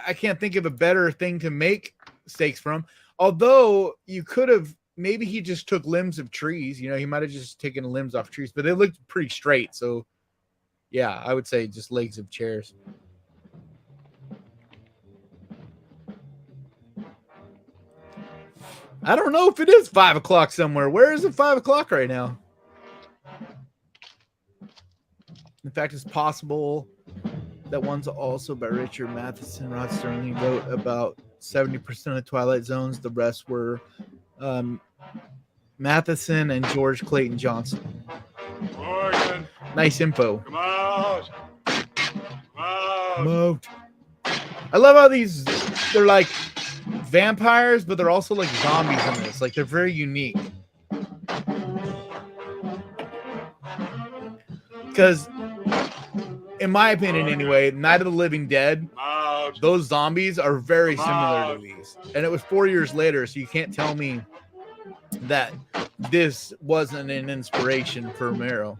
I can't think of a better thing to make steaks from. Although you could have, maybe he just took limbs of trees. You know, he might have just taken limbs off trees, but they looked pretty straight. So, yeah, I would say just legs of chairs. I don't know if it is 5 o'clock somewhere. Where is it 5 o'clock right now? In fact, it's possible that one's also by Richard Matheson. Rod Sterling wrote about 70% of Twilight Zones. The rest were Matheson and George Clayton Johnson. Morgan. Nice info. Come out. Come out. Moved. I love how they're like vampires, but they're also like zombies in this. Like, they're very unique. Because, in my opinion anyway, Night of the Living Dead, those zombies are very similar to these. And it was 4 years later, so you can't tell me that this wasn't an inspiration for Romero.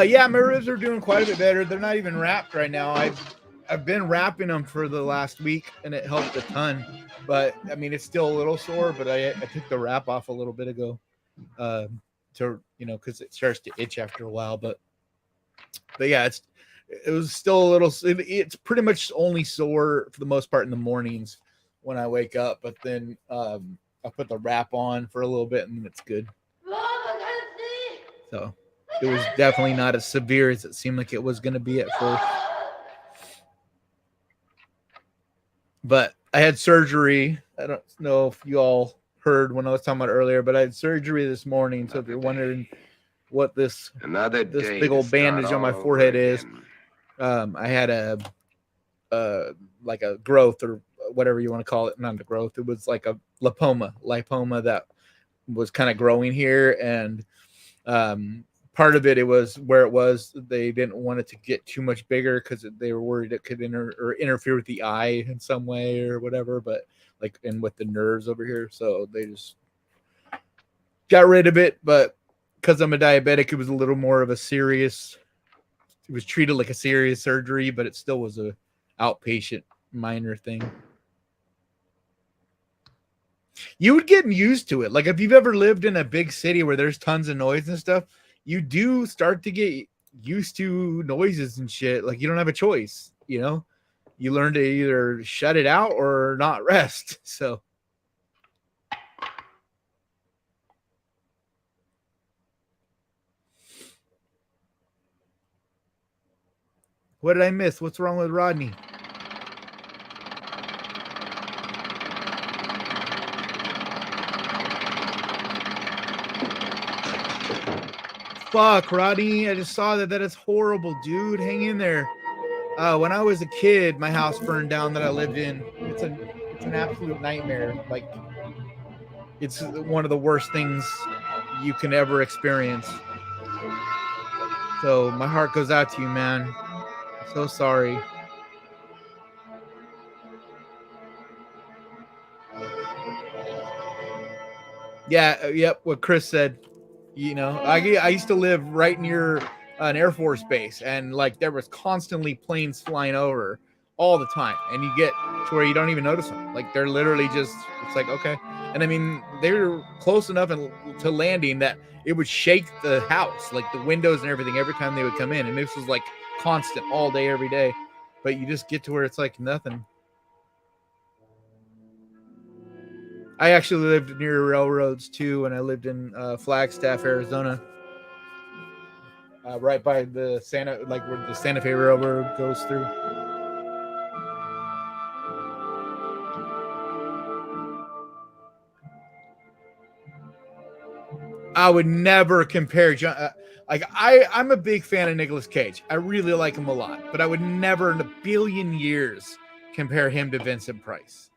Yeah, my ribs are doing quite a bit better. They're not even wrapped right now. I've been wrapping them for the last week, and it helped a ton. But I mean, it's still a little sore. But I took the wrap off a little bit ago, because it starts to itch after a while. But yeah, it was still a little. It's pretty much only sore for the most part in the mornings when I wake up. But then I put the wrap on for a little bit, and then it's good. So it was definitely not as severe as it seemed like it was going to be at first. But I had surgery. I don't know if you all heard when I was talking about earlier, but I had surgery this morning. So if you're wondering what this big old bandage on my forehead is, I had a growth or whatever you want to call it. Not a growth. It was like a lipoma that was kind of growing here. And part of it was where it was. They didn't want it to get too much bigger because they were worried it could interfere with the eye in some way or whatever. But like, and with the nerves over here, so they just got rid of it. But because I'm a diabetic, it was a little more of a serious. It was treated like a serious surgery, but it still was a outpatient minor thing. You would get used to it. Like if you've ever lived in a big city where there's tons of noise and stuff, you do start to get used to noises and shit. Like you don't have a choice, you know? You learn to either shut it out or not rest. So what did I miss? What's wrong with Rodney? Fuck, Rodney. I just saw that. That is horrible, dude. Hang in there. When I was a kid, my house burned down that I lived in. It's an absolute nightmare. Like, it's one of the worst things you can ever experience. So my heart goes out to you, man. So sorry. Yeah, yep, what Chris said. You know, I used to live right near an Air Force base, and like there was constantly planes flying over all the time, and you get to where you don't even notice them. Like they're literally just, it's like, okay. And I mean, they're close enough to landing that it would shake the house, like the windows and everything, every time they would come in. And this was like constant all day, every day. But you just get to where it's like nothing. I actually lived near railroads too, and I lived in Flagstaff, Arizona, right by the where the Santa Fe Railroad goes through. I would never compare John. I'm a big fan of Nicolas Cage. I really like him a lot, but I would never in a billion years compare him to Vincent Price.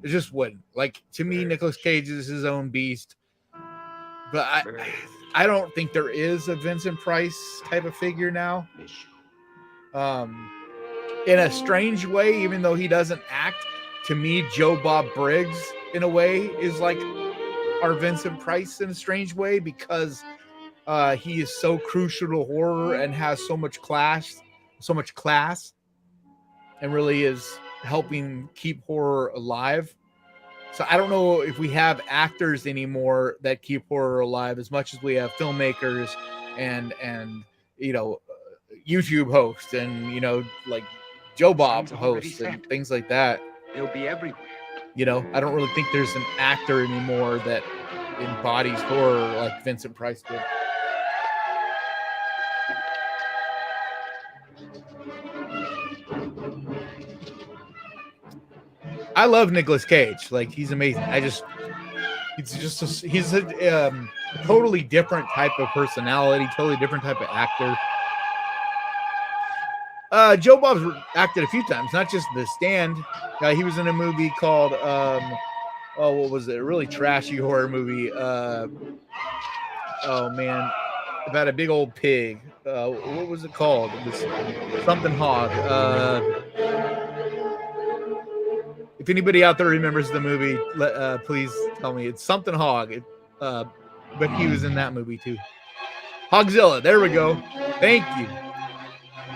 It just wouldn't. Like, to me, Nicolas Cage is his own beast. But I don't think there is a Vincent Price type of figure now. In a strange way, even though he doesn't act, to me, Joe Bob Briggs, in a way, is like our Vincent Price in a strange way, because he is so crucial to horror and has so much class, and really is helping keep horror alive. So I don't know if we have actors anymore that keep horror alive as much as we have filmmakers and you know, YouTube hosts and, you know, like Joe Bob hosts and things like that. They'll be everywhere. You know, I don't really think there's an actor anymore that embodies horror like Vincent Price did. I love Nicolas Cage. Like, he's amazing. He's a totally different type of personality, totally different type of actor. Joe Bob's acted a few times, not just The Stand. He was in a movie called, what was it? A really trashy horror movie. Oh man, about a big old pig. What was it called? It was something hog. If anybody out there remembers the movie, please tell me. It's something hog. But he was in that movie too. Hogzilla. There we go. Thank you.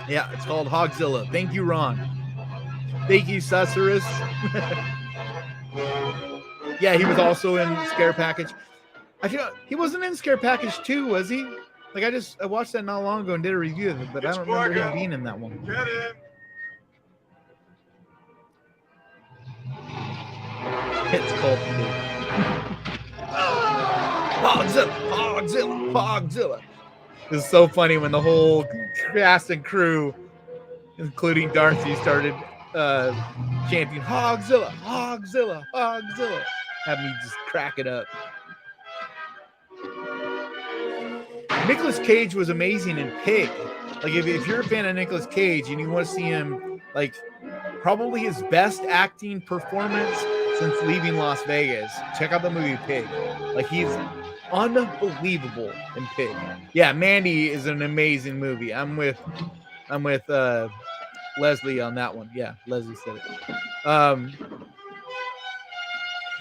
Yeah, it's called Hogzilla. Thank you, Ron. Thank you, Susurrus. Yeah, he was also in Scare Package. I feel he wasn't in Scare Package 2, was he? Like, I watched that not long ago and did a review of it, but I don't remember him being in that one. Get in. It's called Hogzilla. It's so funny when the whole cast and crew, including Darcy, started chanting Hogzilla. Had me just crack it up. Nicolas Cage was amazing in Pig. Like, if you're a fan of Nicolas Cage and you want to see him, like, probably his best acting performance since leaving Las Vegas, check out the movie Pig. Like, he's unbelievable in Pig. Yeah, Mandy is an amazing movie. I'm with Leslie on that one. Yeah, Leslie said it.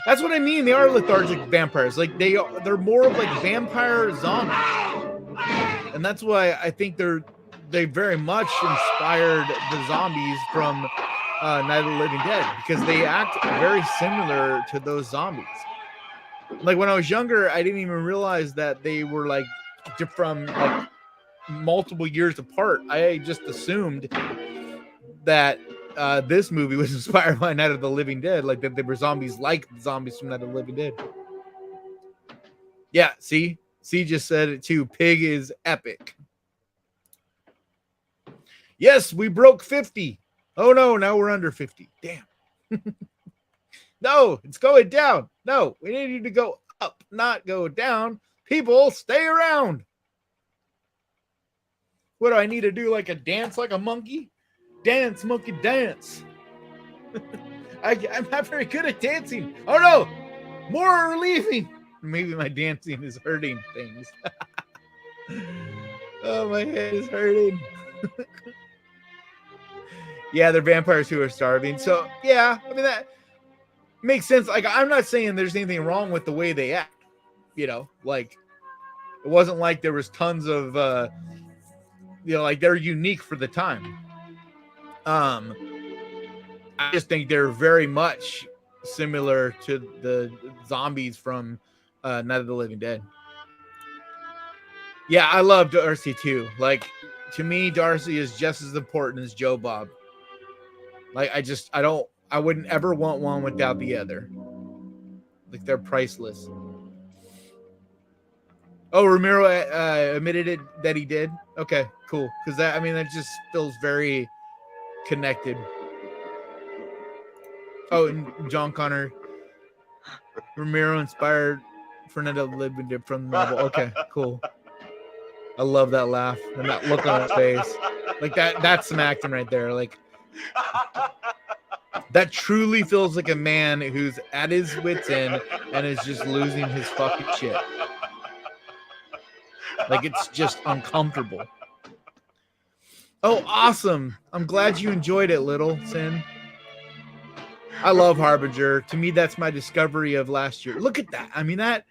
That's what I mean. They are lethargic vampires. Like they're more of like vampire zombies, and that's why I think they very much inspired the zombies from Night of the Living Dead, because they act very similar to those zombies. Like when I was younger, I didn't even realize that they were like from like multiple years apart. I just assumed that this movie was inspired by Night of the Living Dead, like that they were zombies like the zombies from Night of the Living Dead. Yeah, see just said it too. Pig is epic. Yes, we broke 50. Oh no, now we're under 50. Damn. No, it's going down. No, we need you to go up, not go down. People, stay around. What do I need to do? Like a dance like a monkey? Dance, monkey, dance. I'm not very good at dancing. Oh no, more are leaving. Maybe my dancing is hurting things. Oh, my head is hurting. Yeah, they're vampires who are starving. So yeah, I mean that makes sense. Like I'm not saying there's anything wrong with the way they act. You know, like it wasn't like there was tons of like they're unique for the time. I just think they're very much similar to the zombies from Night of the Living Dead. Yeah, I love Darcy too. Like to me, Darcy is just as important as Joe Bob. Like I wouldn't ever want one without the other. Like they're priceless. Oh, Ramiro admitted it that he did. Okay, cool. Because that just feels very connected. Oh, and John Connor, Ramiro inspired Fernando Living from the novel. Okay, cool. I love that laugh and that look on his face. Like that's some acting right there. Like that truly feels like a man who's at his wit's end and is just losing his fucking shit. Like it's just uncomfortable. Oh, awesome. I'm glad you enjoyed it, Little Sin. I love Harbinger. To me, that's my discovery of last year. Look at that. I mean, that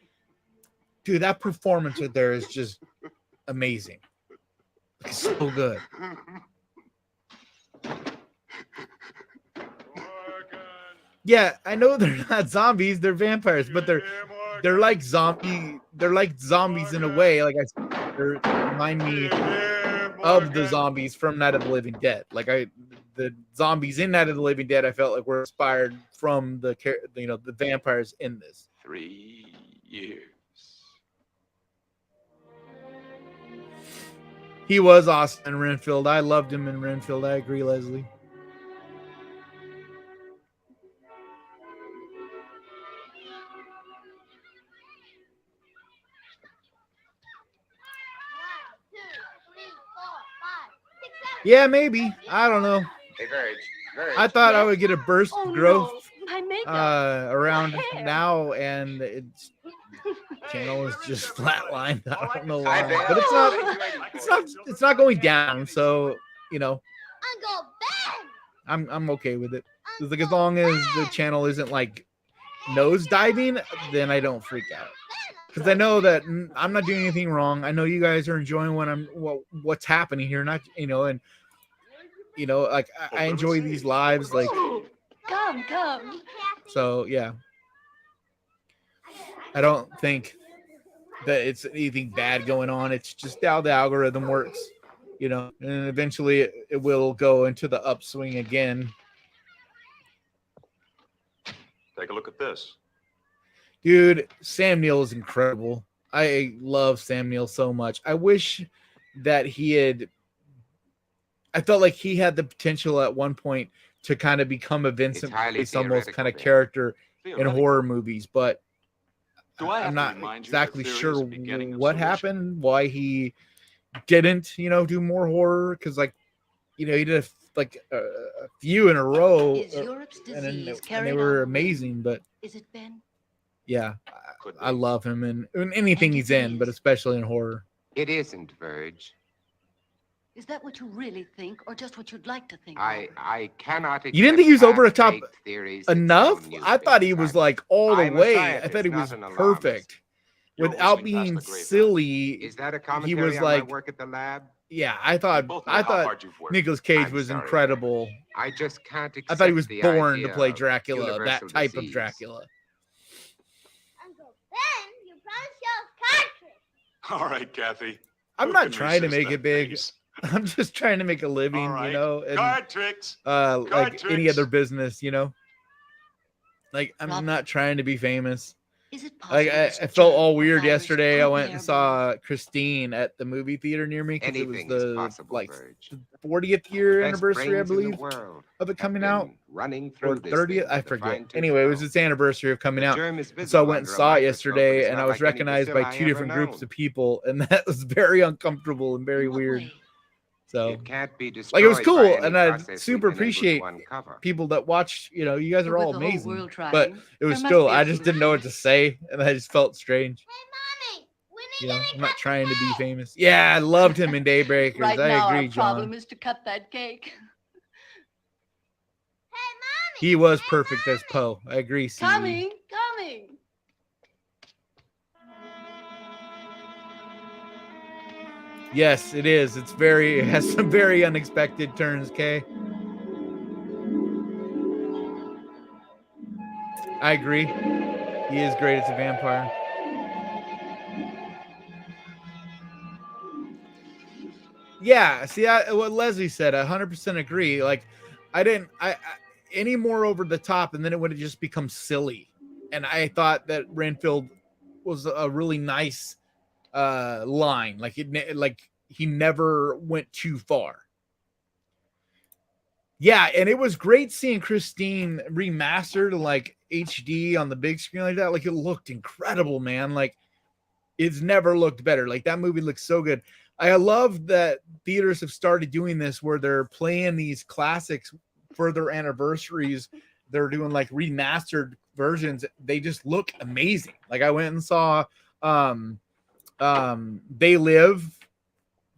performance right there is just amazing. It's so good. Yeah, I know they're not zombies, they're vampires, but they're like zombies in a way. Like they remind me of the zombies from Night of the Living Dead. Like the zombies in Night of the Living Dead, I felt like were inspired from the vampires in this. 3 years. He was awesome in Renfield. I loved him in Renfield. I agree, Leslie. Yeah, maybe. I don't know. Hey, Verge. I thought I would get a burst of growth around hair. now, and its channel is just flatlined. I don't know Hi, why, Bill. but it's not going down. So Uncle Ben. I'm okay with it. It's like as long as the channel isn't like nose diving, then I don't freak out. Because I know that I'm not doing anything wrong. I know you guys are enjoying what's happening here. Not and like I enjoy these lives. Like Come. so, yeah. I don't think that it's anything bad going on. It's just how the algorithm works, and eventually it will go into the upswing again. Take a look at this. Dude, Sam Neill is incredible. I love Sam Neill so much. I wish that I felt like he had the potential at one point to kind of become a Vincent Price almost kind of character in horror movies, but I'm not exactly sure what happened, why he didn't, do more horror, because he did a few in a row, Is Europe's and disease they were amazing, but Is it Ben? Yeah, Could I be. love him in anything And he's it in, but is. especially in horror. It isn't, Verge. Is that what you really think, or just what you'd like to think? I cannot. You didn't think he was over the top half-baked theories that enough? sound I thought he newspapers was argue. like all the I'm a way. I scientist, thought he not was an alarmist. perfect You're without whistling past being the graveyard. silly. Is that a He commentary was on like, my work at the lab? yeah, We both know I how thought hard you've worked. Nicolas Cage I'm was sorry, incredible. I just can't accept I thought he was the born to idea play of Dracula, that universal type of disease. Dracula. Uncle Ben, you promised your cartridge. All right, Kathy. I'm Who not can trying to resist make that it big. face? I'm just trying to make a living, All right. you know, and Card tricks. like any tricks. other business, you know. Like I'm Robert. not trying to be famous. Is it possible? Like I Mr. felt Joe all or weird Iris yesterday. I could went be and our saw Christine at the movie theater near me because it was Anything is the possible, like Verge. 40th year Best anniversary, I brains in the believe, world of it have coming been out, running or through this 30th. thing I with a forget. fine-tooth Anyway, it was comb. its anniversary of coming The out. germ is So I visible went and under a saw it microscope, yesterday, it's and not I was like any recognized by bacilli two ever different groups known. of people, and that was very uncomfortable and very In what weird. way? So It can't be like it was destroyed by cool, any and I process super we've been able to appreciate uncover. people that watch. You know, you guys are With all the whole amazing, world but trying, it was there must still be a I just didn't know what to solution. say, and I just felt strange. Hey, Mommy, we You need know, to I'm not cut the trying to be cake. famous. Yeah, I loved him in Daybreakers. Right I now, agree, our problem John. is to cut that cake. Hey, Mommy. He was Hey, perfect as Mommy. Poe. I agree, CE. Coming. Yes, it is. It has some very unexpected turns, Kay. I agree. He is great as a vampire. Yeah, see, what Leslie said, I 100% agree. Like, I any more over the top, and then it would have just become silly. And I thought that Renfield was a really nice line. Like he never went too far. Yeah, and it was great seeing Christine remastered like HD on the big screen like that. Like it looked incredible, man. Like it's never looked better. Like that movie looks so good. I love that theaters have started doing this where they're playing these classics for their anniversaries. They're doing like remastered versions. They just look amazing. Like I went and saw They Live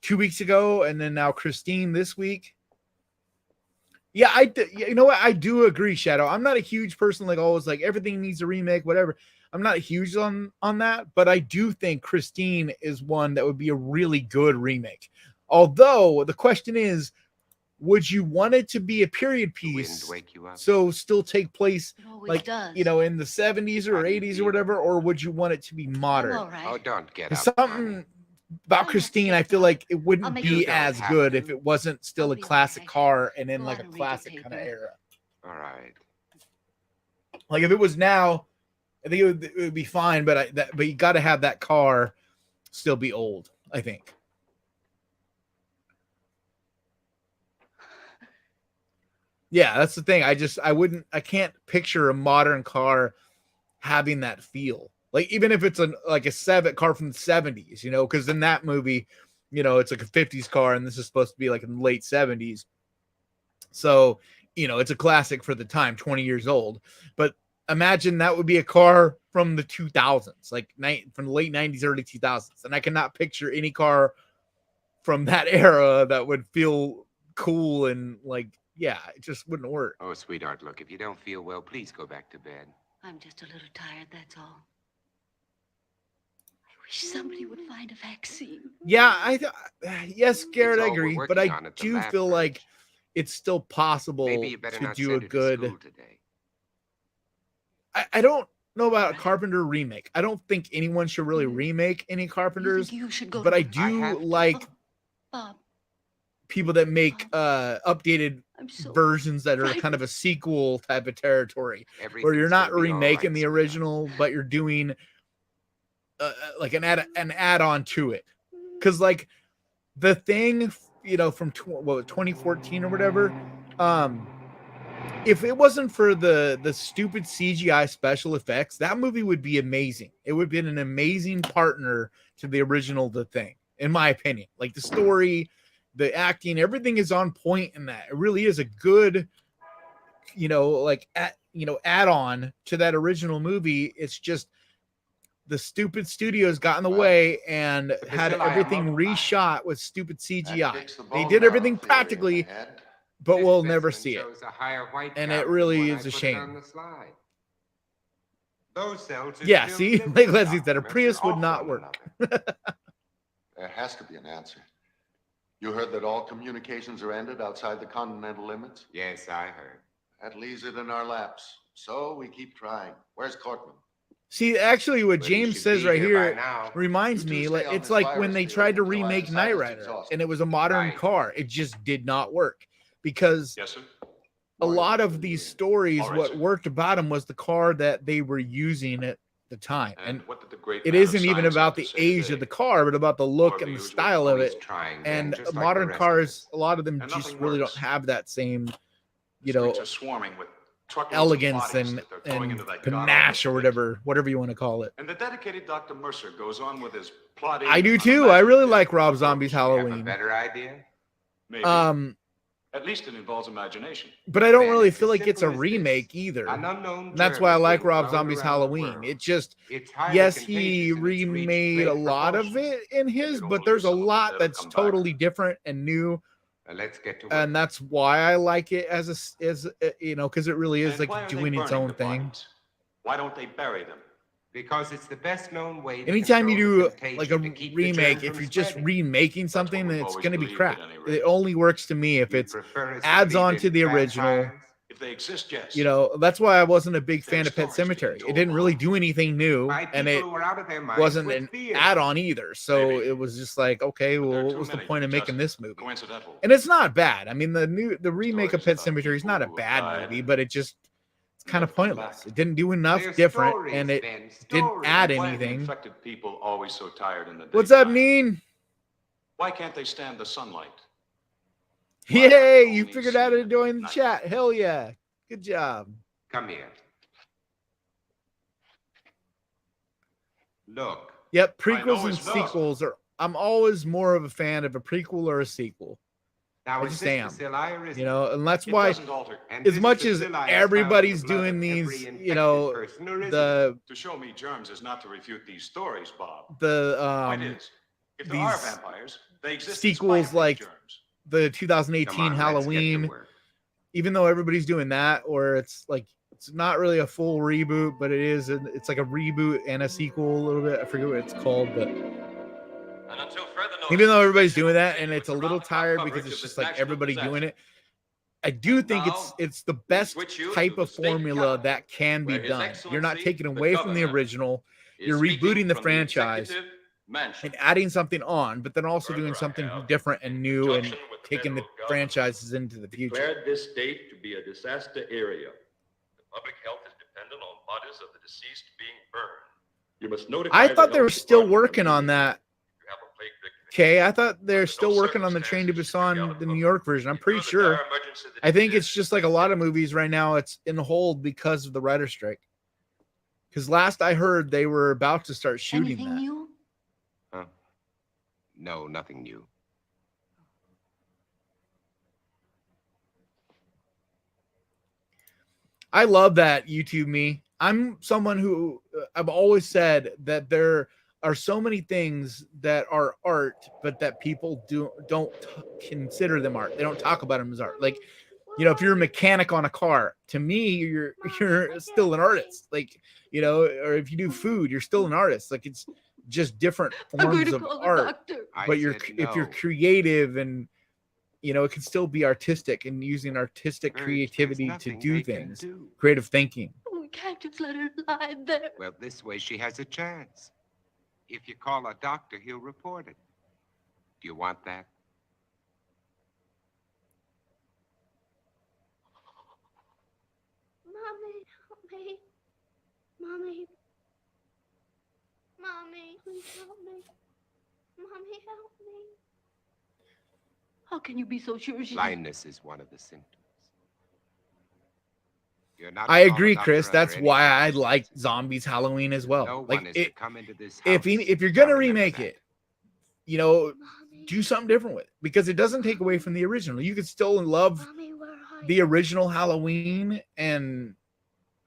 2 weeks ago, and then now Christine this week. Yeah, you know what? I do agree, Shadow. I'm not a huge person like always like everything needs a remake, whatever. I'm not huge on that, but I do think Christine is one that would be a really good remake. Although the question is, would you want it to be a period The wind piece, wake you up? so still take place It always like does. you know in the 70s or How do you 80s or feel? whatever, or would you want it to be I'm modern? all right. Oh, don't get There's up. something honey. about Christine, I feel like it I'll wouldn't make be sure. as You don't good have if to. it wasn't still I'll a be all classic right. car and in Go like on a and read your classic kind of paper. era. All right. Like if it was now, I think it would be fine, but but you got to have that car still be old, I think. Yeah, that's the thing. I can't picture a modern car having that feel. Like even if it's a car from the 70s, you know, because in that movie, you know, it's like a 50s car and this is supposed to be like in the late 70s. So, you know, it's a classic for the time, 20 years old. But imagine that would be a car from the 2000s, like from the late 90s, early 2000s. And I cannot picture any car from that era that would feel cool and like, yeah, it just wouldn't work. Oh, sweetheart, look, if you don't feel well, please go back to bed. I'm just a little tired, that's all. I wish somebody would find a vaccine. Yeah, yes, Garrett, I all we're agree, but working I on at the do lab, feel Verge. like it's still possible Maybe you better to not do send a her to good. school today. I don't know about a Carpenter remake. I don't think anyone should really remake any You Carpenters, think you should go but to I work? do have to. like Bob, people that make updated I'm so versions that are frightened. kind of a sequel type of territory, where Everything's you're not gonna be all remaking right, the sweetheart. original, but you're doing like an add-on to it. Because like the thing, you know, from 2014 or whatever, if it wasn't for the stupid CGI special effects, that movie would be amazing. It would have been an amazing partner to the original The Thing, in my opinion. Like the story, the acting, everything is on point in that. It really is a good, you know, like add on to that original movie. It's just the stupid studios got in the way and had Priscilla, I am everything occupied. reshot with stupid That CGI. kicks the They bone did marrow everything theory in the practically, head. but This we'll never specimen see it. shows a higher white And count it than really when I is a put it shame. on the slide. Those cells are Yeah, still see, living, like Leslie said, a Dr. Prius Mercer. would not work. There has to be an answer. You heard that all communications are ended outside the continental limits? Yes, I heard. That leaves it in our laps. So we keep trying. Where's Cortman? See, actually, what But he James should says be right by here now. reminds You two me, stay like on it's this like when virus they theory tried to until I remake decide Knight it's Rider, exhausted. and it was a modern Right. car. It just did not work because Yes, sir. a lot of these stories, All right, what sir. worked about them was the car that they were using at the time, And and what did the great it man of isn't even science about have to the say age today? of the car, but about the look More of and the the usual style of He's it. trying, Ben, And just like the modern rest of cars, us. a lot of them And just nothing really works. don't have that same, you The know, streets are swarming with truckloads of elegance bodies and that they're throwing into that panache or god-awful whatever you want to call it. And the dedicated Dr. Mercer goes on with his plotting. I do too. I really like Rob unimaginative Zombie's approach. You have a Halloween. better idea? Maybe. At least it involves imagination. But I don't Ben, really it's feel as like it's a simple as this. remake either. An unknown And that's why I germ is like being Rob flown Zombie's around the Halloween. world. It just, It's highly yes, he contagious and it's reached remade great a lot of proportions. it in his, Maybe but only there's a some of them lot that'll that's come back. totally different and new, Now let's get to work. and that's why I like it as you know, because it really is And why like are they doing its burning own the thing. bodies? Why don't they bury them? Because it's the best known way to Anytime you control do the contagion like a to keep the remake, germ if from you're just spreading. remaking something, we've then it's always going to be believed crap. at any rate. It only works to me if You it's prefer us to adds believe on to in the original. vampires? If they exist, yes. You know, that's why I wasn't a big fan Their of Pet stories to be Cemetery. It told. didn't really do anything new, By and people it who are out of their minds wasn't with an fear. add-on either. So Maybe. it was just like, okay, But there well, are what too was the many point to of be making just this movie? coincidental. And it's not bad. I mean, the remake of Stories Pet about Cemetery is not a people who have bad died movie, but it's kind of never come pointless. back. It didn't do enough They're different, stories, and it Ben, didn't stories. add Why are the anything. infected people always so tired in the What's up, daytime? Neen? Why can't they stand the sunlight? Why Yay! are they You only figured out how seen to join the at chat. night? Hell yeah! Good job. Come here. Look. Yep, I know prequels and it's not. sequels are. I'm always more of a fan of a prequel or a sequel. Now, I is just this am. Bacilli or is You know, and that's It why, doesn't alter. And as this much as bacilli is found in everybody's the blood doing of these, every you infected know, person, or is it? the To show me germs is not to refute these stories, Bob. the Point is, if there are these vampires, they exist sequels in spite of like these germs. the Come 2018 on, let's get to Halloween, work. even though everybody's doing that, or it's like it's not really a full reboot, but it is. It's like a reboot and a sequel a little bit. I forget what it's called, but And until further notice, even though everybody's this doing will that, and continue it's a its little around-the-clock tired coverage because it's of just this like national everybody doing disaster. it. I do And think now, it's the best switch you type to of the state formula capitol, that can be where His done. You're not Excellency, taking the away from the Governor, original, is you're speaking rebooting the from franchise Executive Mansion. and adding something on, but then also Further, doing I something have, different and in new and conjunction with the taking the federal government, franchises into the future. declared this state to be a disaster area. The public health is dependent on bodies of the deceased being burned. You must notify I the thought they were health still department working on immediately that. if you have a plague victim. Okay, I thought they're Under still no working on the Train to circumstances should Busan, the we New allow York version. I'm Endure pretty the sure. dire emergency that I think it's exists just like a lot of movies right now. It's in hold because of the writer strike. Because last I heard, they were about to start shooting Anything that. new? Huh? No, nothing new. I love that YouTube me. I'm someone who I've always said that there are so many things that are art, but that people don't consider them art. They don't talk about them as art. Like, you know, if you're a mechanic on a car, to me, you're still an artist. Like, you know, or if you do food, you're still an artist. Like, it's just different I'm going forms to of call the art. doctor. I But said if you're no. creative and you know, it can still be artistic and using artistic There's creativity to nothing do they can things, do. creative thinking. We can't just let her lie there. Well, this way she has a chance. If you call a doctor, he'll report it. Do you want that? Mommy, help me. Mommy. Mommy, please help me. Mommy, help me. How can you be so sure she's... Blindness is one of the symptoms. You're not I to call a agree, doctor Chris. under That's any why I circumstances. like Zombies Halloween as well. No Like one is to it, come into this if house if you're gonna without an remake consent. it, you know, Mommy. do something different with it because it doesn't take away from the original. You could still love Mommy, where are the you? original Halloween, and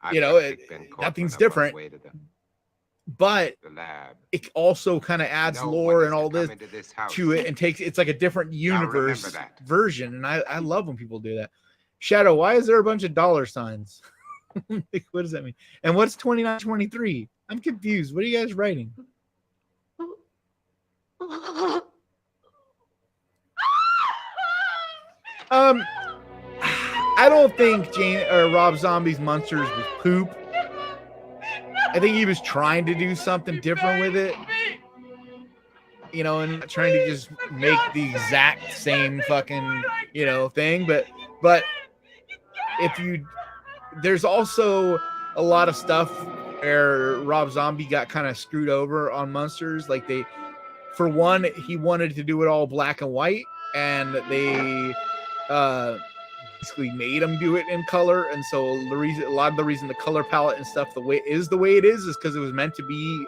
I've you got know, to pick Ben Cortlandt nothing's up on the different. way to the- but The lab. it also kind of adds No lore one and is to all come this into this house. to it, and takes it's like a different universe that. version. And I love when people do that. Shadow, why is there a bunch of dollar signs? Like, what does that mean? And what's 2923? I'm confused. What are you guys writing? I don't think Rob Zombie's Monsters was poop. I think he was trying to do something different with it, you know, and trying to just make the exact same fucking, you know, thing. But there's also a lot of stuff where Rob Zombie got kind of screwed over on Monsters. Like for one, he wanted to do it all black and white, and they basically made him do it in color. And so a lot of the reason the color palette and stuff the way it is because it was meant to be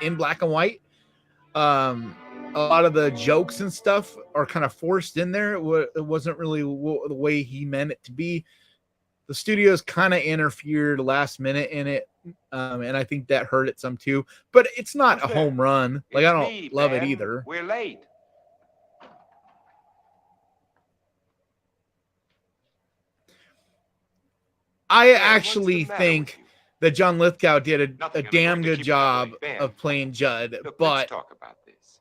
in black and white. A lot of the jokes and stuff are kind of forced in there. It wasn't really the way he meant it to be. The studios kind of interfered last minute in it, and I think that hurt it some too. But it's not a home run. Like, I don't love it either. We're late. I what's actually the matter think with you? that John Lithgow did a Nothing, and I'm damn going to good keep job it that way. of playing Judd, Look, but let's talk about this.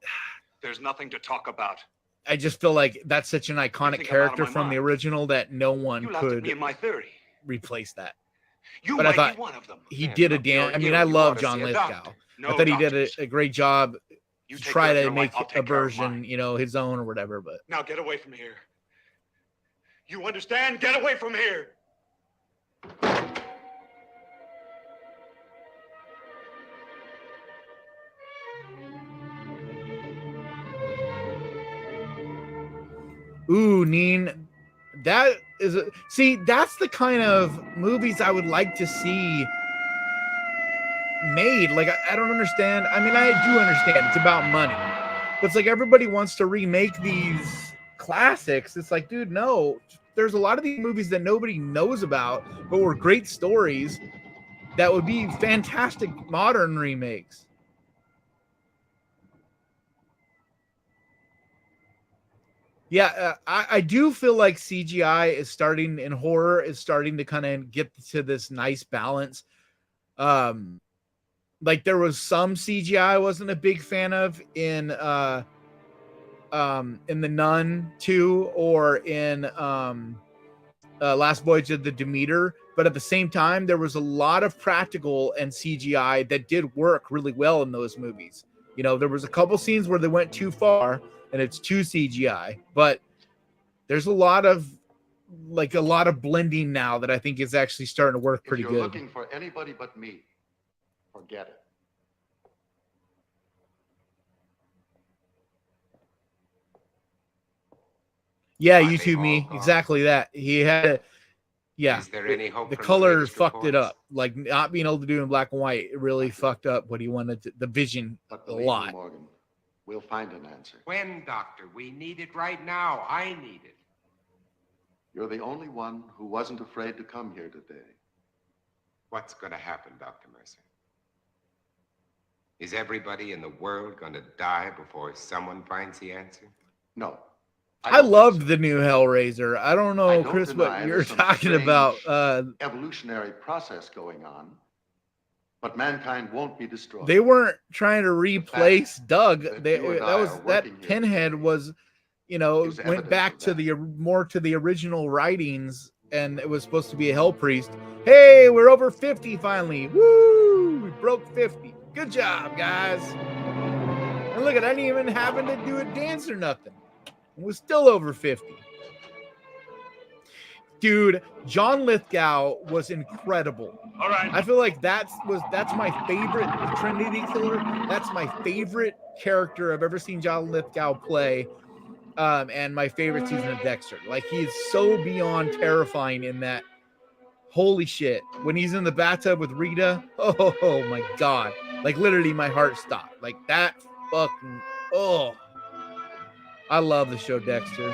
There's nothing to talk about. I just feel like that's such an iconic think I'm out of character my from the mind. original that no one You laughed at me could in my theory. replace that. You But I might thought be one of them. He Man, did a look, you're damn. a I mean, hero. I You love ought to John see a Lithgow. doctor. I No thought he did doctors. a great job. You To take try care of to your make life, I'll a take care of version, mine. you know, his own or whatever. But Now get away from here. You understand? Get away from here. ooh, Neen, that is see, that's the kind of movies I would like to see made. Like, I don't understand. I mean, I do understand it's about money, but it's like everybody wants to remake these classics. It's like, dude, no. There's a lot of these movies that nobody knows about, but were great stories that would be fantastic modern remakes. Yeah, I do feel like CGI is starting in horror is starting to kind of get to this nice balance. Like there was some CGI I wasn't a big fan of in The Nun 2 or in Last Voyage of the Demeter, but at the same time there was a lot of practical and CGI that did work really well in those movies. You know, there was a couple scenes where they went too far and it's too CGI, but there's a lot of blending now that I think is actually starting to work pretty If you're good. looking for anybody but me, forget it. Yeah, Are they YouTube all me. gone? Exactly that. He had yeah. Is there any hope The from color latest fucked it reports? up. Like not being able to do it in black and white, it really fucked up what he wanted to, the vision But a believe me, lot. Morgan, we'll find an answer. When, Doctor? We need it right now. I need it. You're the only one who wasn't afraid to come here today. What's going to happen, Dr. Mercer? Is everybody in the world going to die before someone finds the answer? No. I don't think loved so. the new Hellraiser. I don't know, I don't Chris, deny what you're there's some talking strange about. Evolutionary process going on, but mankind won't be destroyed. They weren't trying to replace Doug. that They you and that I was are that working here Pinhead today was, you know, is went evidence back of to that. the more to the original writings, and it was supposed to be a hell priest. Hey, we're over 50 finally. Woo! We broke 50. Good job, guys. And look at, I didn't even happen to do a dance or nothing. We're still over 50. Dude, John Lithgow was incredible. All right. I feel like that's my favorite Trinity Killer. That's my favorite character I've ever seen John Lithgow play. And my favorite season of Dexter. Like, he is so beyond terrifying in that. Holy shit. When he's in the bathtub with Rita, oh my God. Like, literally my heart stopped. Like, that fucking, oh. I love the show Dexter.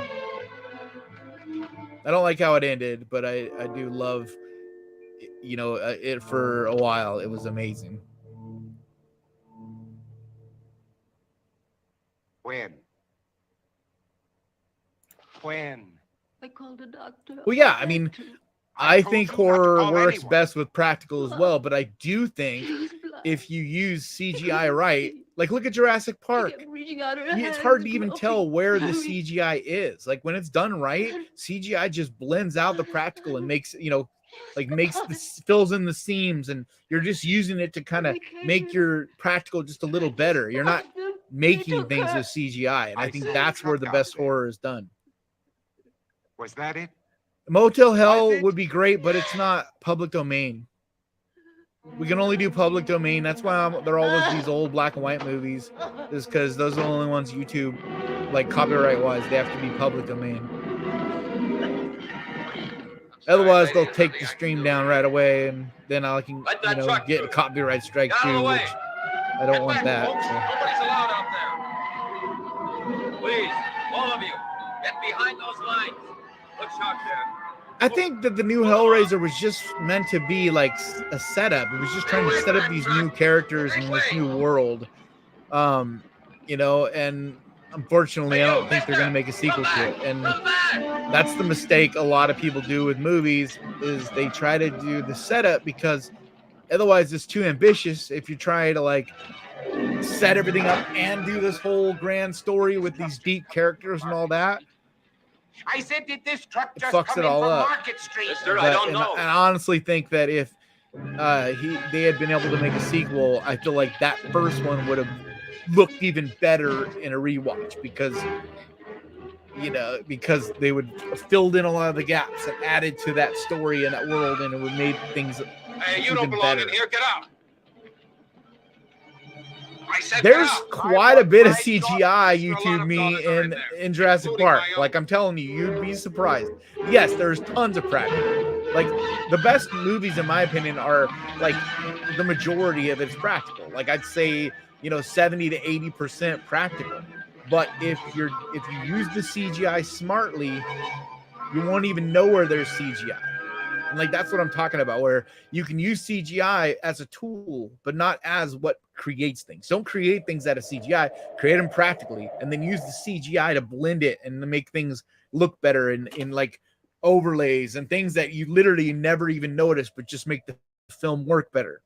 I don't like how it ended, but I do love, you know, it for a while. It was amazing. Well, yeah, I mean, I told think you not to horror call works anyone. best with practical as well, but I do think if you use CGI right, like look at Jurassic Park. It's hard to even tell where the CGI is. Like when it's done right, CGI just blends out the practical and makes, fills in the seams, and you're just using it to kind of make your practical just a little better. You're not making things with CGI, and I think that's where the best horror is done. Was that it? Motel Hell Was it? would be great, but it's not public domain. We can only do public domain. That's why they're always these old black and white movies, is because those are the only ones YouTube, like copyright wise, they have to be public domain. Otherwise, they'll take the stream down right away, and then I can, get a copyright strike too, which I don't want that. Nobody's allowed out there. Please, all of you, get behind those lines. Look sharp there. I think that the new Hellraiser was just meant to be like a setup. It was just trying to set up these new characters in this new world. And unfortunately, I don't think they're going to make a sequel to it. And that's the mistake a lot of people do with movies, is they try to do the setup because otherwise it's too ambitious. If you try to set everything up and do this whole grand story with these deep characters and all that, I said, did this truck just fucks come it in all from up. Market Street? Mister, I don't know. And I honestly think that if they had been able to make a sequel, I feel like that first one would have looked even better in a rewatch because they would have filled in a lot of the gaps and added to that story and that world, and it would have made things Hey, you even don't belong better. in here. Get out. I said There's get out. quite a bit of I CGI saw- YouTube me a lot of dollars in are in there, Jurassic including Park. my own. Like I'm telling you, you'd be surprised. Yes, there's tons of practical. Like the best movies, in my opinion, are like the majority of it's practical. Like I'd say, 70 to 80% practical. But if you use the CGI smartly, you won't even know where there's CGI. And that's what I'm talking about, where you can use CGI as a tool, but not as what creates things. Don't create things out of CGI, create them practically, and then use the CGI to blend it and to make things look better in overlays and things that you literally never even notice, but just make the film work better.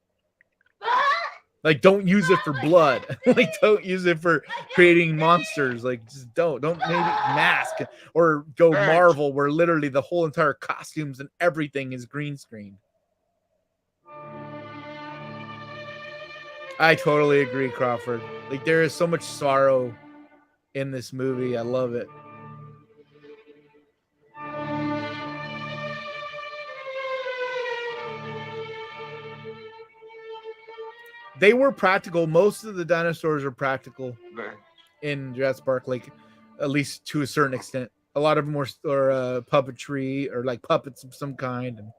Don't use it for blood. Don't use it for creating monsters. Just don't maybe Mask or go Marvel, where literally the whole entire costumes and everything is green screen. I totally agree, Crawford. There is so much sorrow in this movie. I love it. They were practical. Most of the dinosaurs are practical in Jurassic Park, at least to a certain extent. A lot of them were puppetry or puppets of some kind. And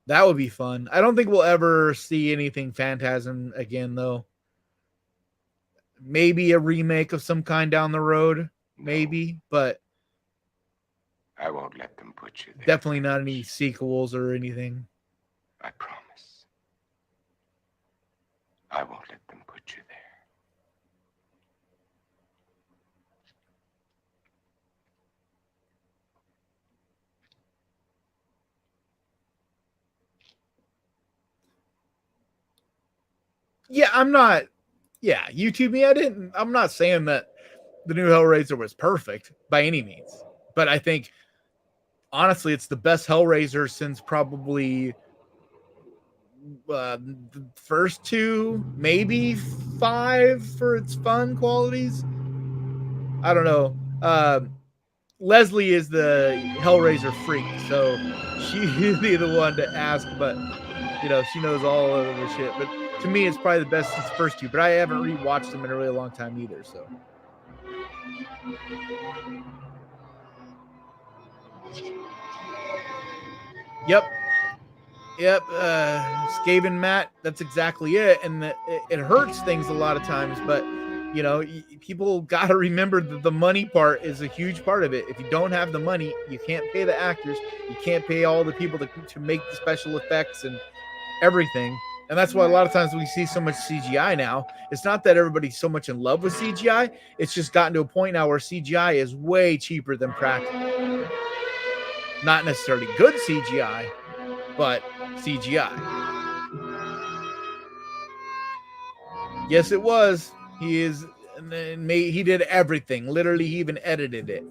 that would be fun. I don't think we'll ever see anything Phantasm again, though. Maybe a remake of some kind down the road, maybe, but I won't let them put you there. definitely not any sequels or anything. I promise. I won't let them put you there. YouTube me. I'm not saying that the new Hellraiser was perfect by any means, but I think honestly, it's the best Hellraiser since probably the first two, maybe 5 for its fun qualities. I don't know. Leslie is the Hellraiser freak, so she'd be the one to ask, but she knows all of the shit. But to me, it's probably the best since the first two, but I haven't rewatched them in a really long time either, so. Yep. Skaven Matt, that's exactly it. And it hurts things a lot of times, but people got to remember that the money part is a huge part of it. If you don't have the money, you can't pay the actors, you can't pay all the people to make the special effects and everything. And that's why a lot of times we see so much CGI now. It's not that everybody's so much in love with CGI. It's just gotten to a point now where CGI is way cheaper than practical. Not necessarily good CGI, but CGI. Yes, it was. He did everything. Literally, he even edited it.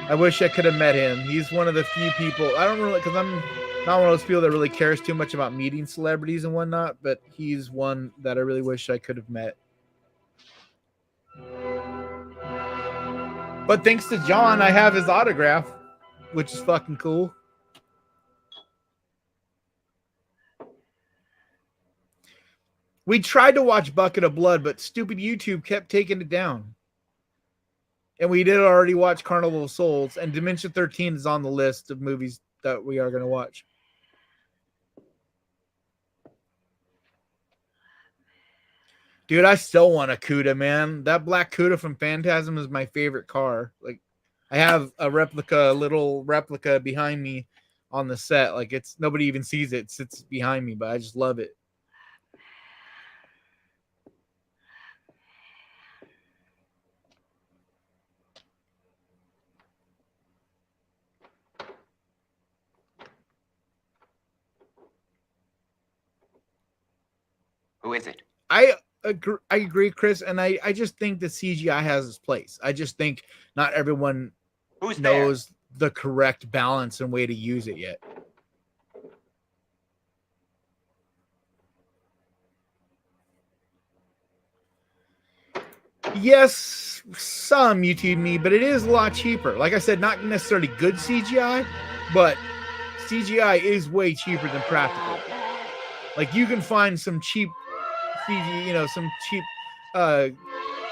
I wish I could have met him. He's one of the few people. I don't really, because I'm not one of those people that really cares too much about meeting celebrities and whatnot, but he's one that I really wish I could have met. But thanks to John, I have his autograph, which is fucking cool. We tried to watch Bucket of Blood, but stupid YouTube kept taking it down. And we did already watch Carnival of Souls, and Dementia 13 is on the list of movies that we are going to watch. Dude, I still want a Cuda, man. That black Cuda from Phantasm is my favorite car. Like, I have a little replica behind me on the set. Like, it's nobody even sees it. It sits behind me, but I just love it. Who is it? I agree, Chris, and I just think that CGI has its place. I just think not everyone Who's there? knows the correct balance and way to use it yet. Yes, some YouTube me, but it is a lot cheaper. Like I said, not necessarily good CGI, but CGI is way cheaper than practical. Like, you can find some cheap CG, some cheap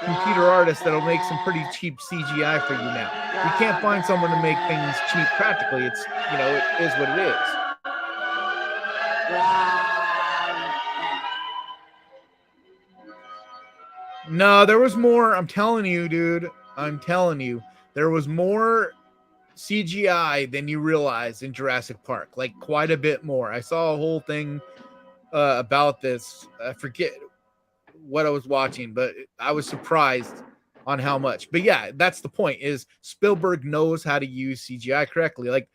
computer artists that'll make some pretty cheap CGI for you now. You can't find someone to make things cheap practically. It's, it is what it is. No, there was more. I'm telling you, dude. I'm telling you. There was more CGI than you realize in Jurassic Park. Like, quite a bit more. I saw a whole thing about this. I forget what I was watching, but I was surprised on how much. But yeah, that's the point, is Spielberg knows how to use CGI correctly. Like,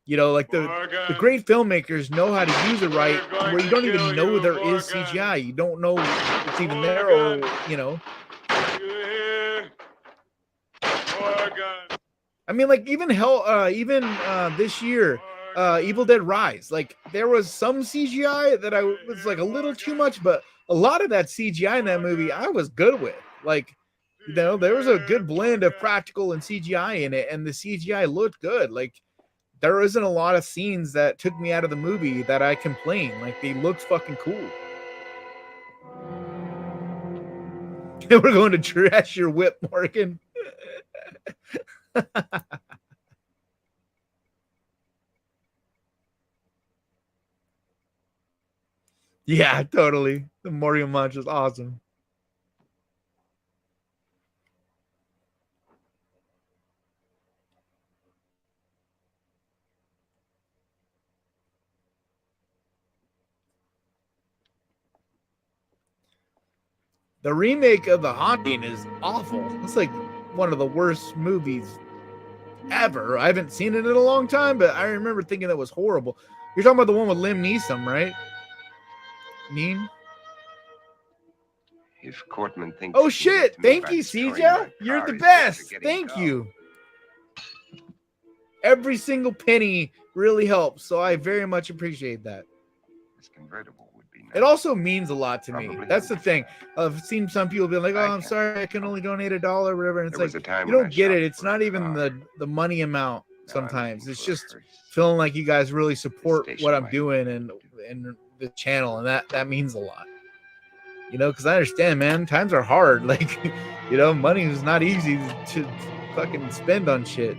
the great filmmakers know how to use it right, where you don't even know there is CGI. You don't know it's even there, or I mean, like, even this year, Evil Dead Rise, like, there was some CGI that I was like a little too much, but a lot of that CGI in that movie I was good with. Like, there was a good blend of practical and CGI in it, and the CGI looked good. Like, there isn't a lot of scenes that took me out of the movie that I complain. Like, they looked fucking cool. We're going to trash your whip, Morgan. Yeah, totally. The Mario Munch is awesome. The remake of The Haunting is awful. It's like one of the worst movies ever. I haven't seen it in a long time, but I remember thinking that was horrible. You're talking about the one with Liam Neeson, right? If Cortman thinks. Oh shit! Thank you, CJ. You're the best. Thank you. Every single penny really helps, so I very much appreciate that. This convertible would be nice. It also means a lot to me. Probably That's the thing. I've seen some people be like, "Oh, I'm sorry, I can only donate $1 or whatever." And it's like, you don't get it. It's not even the money amount. Sometimes it's just feeling like you guys really support what I'm doing and the channel, and that means a lot. Because I understand, man, times are hard. Like, money is not easy to fucking spend on shit.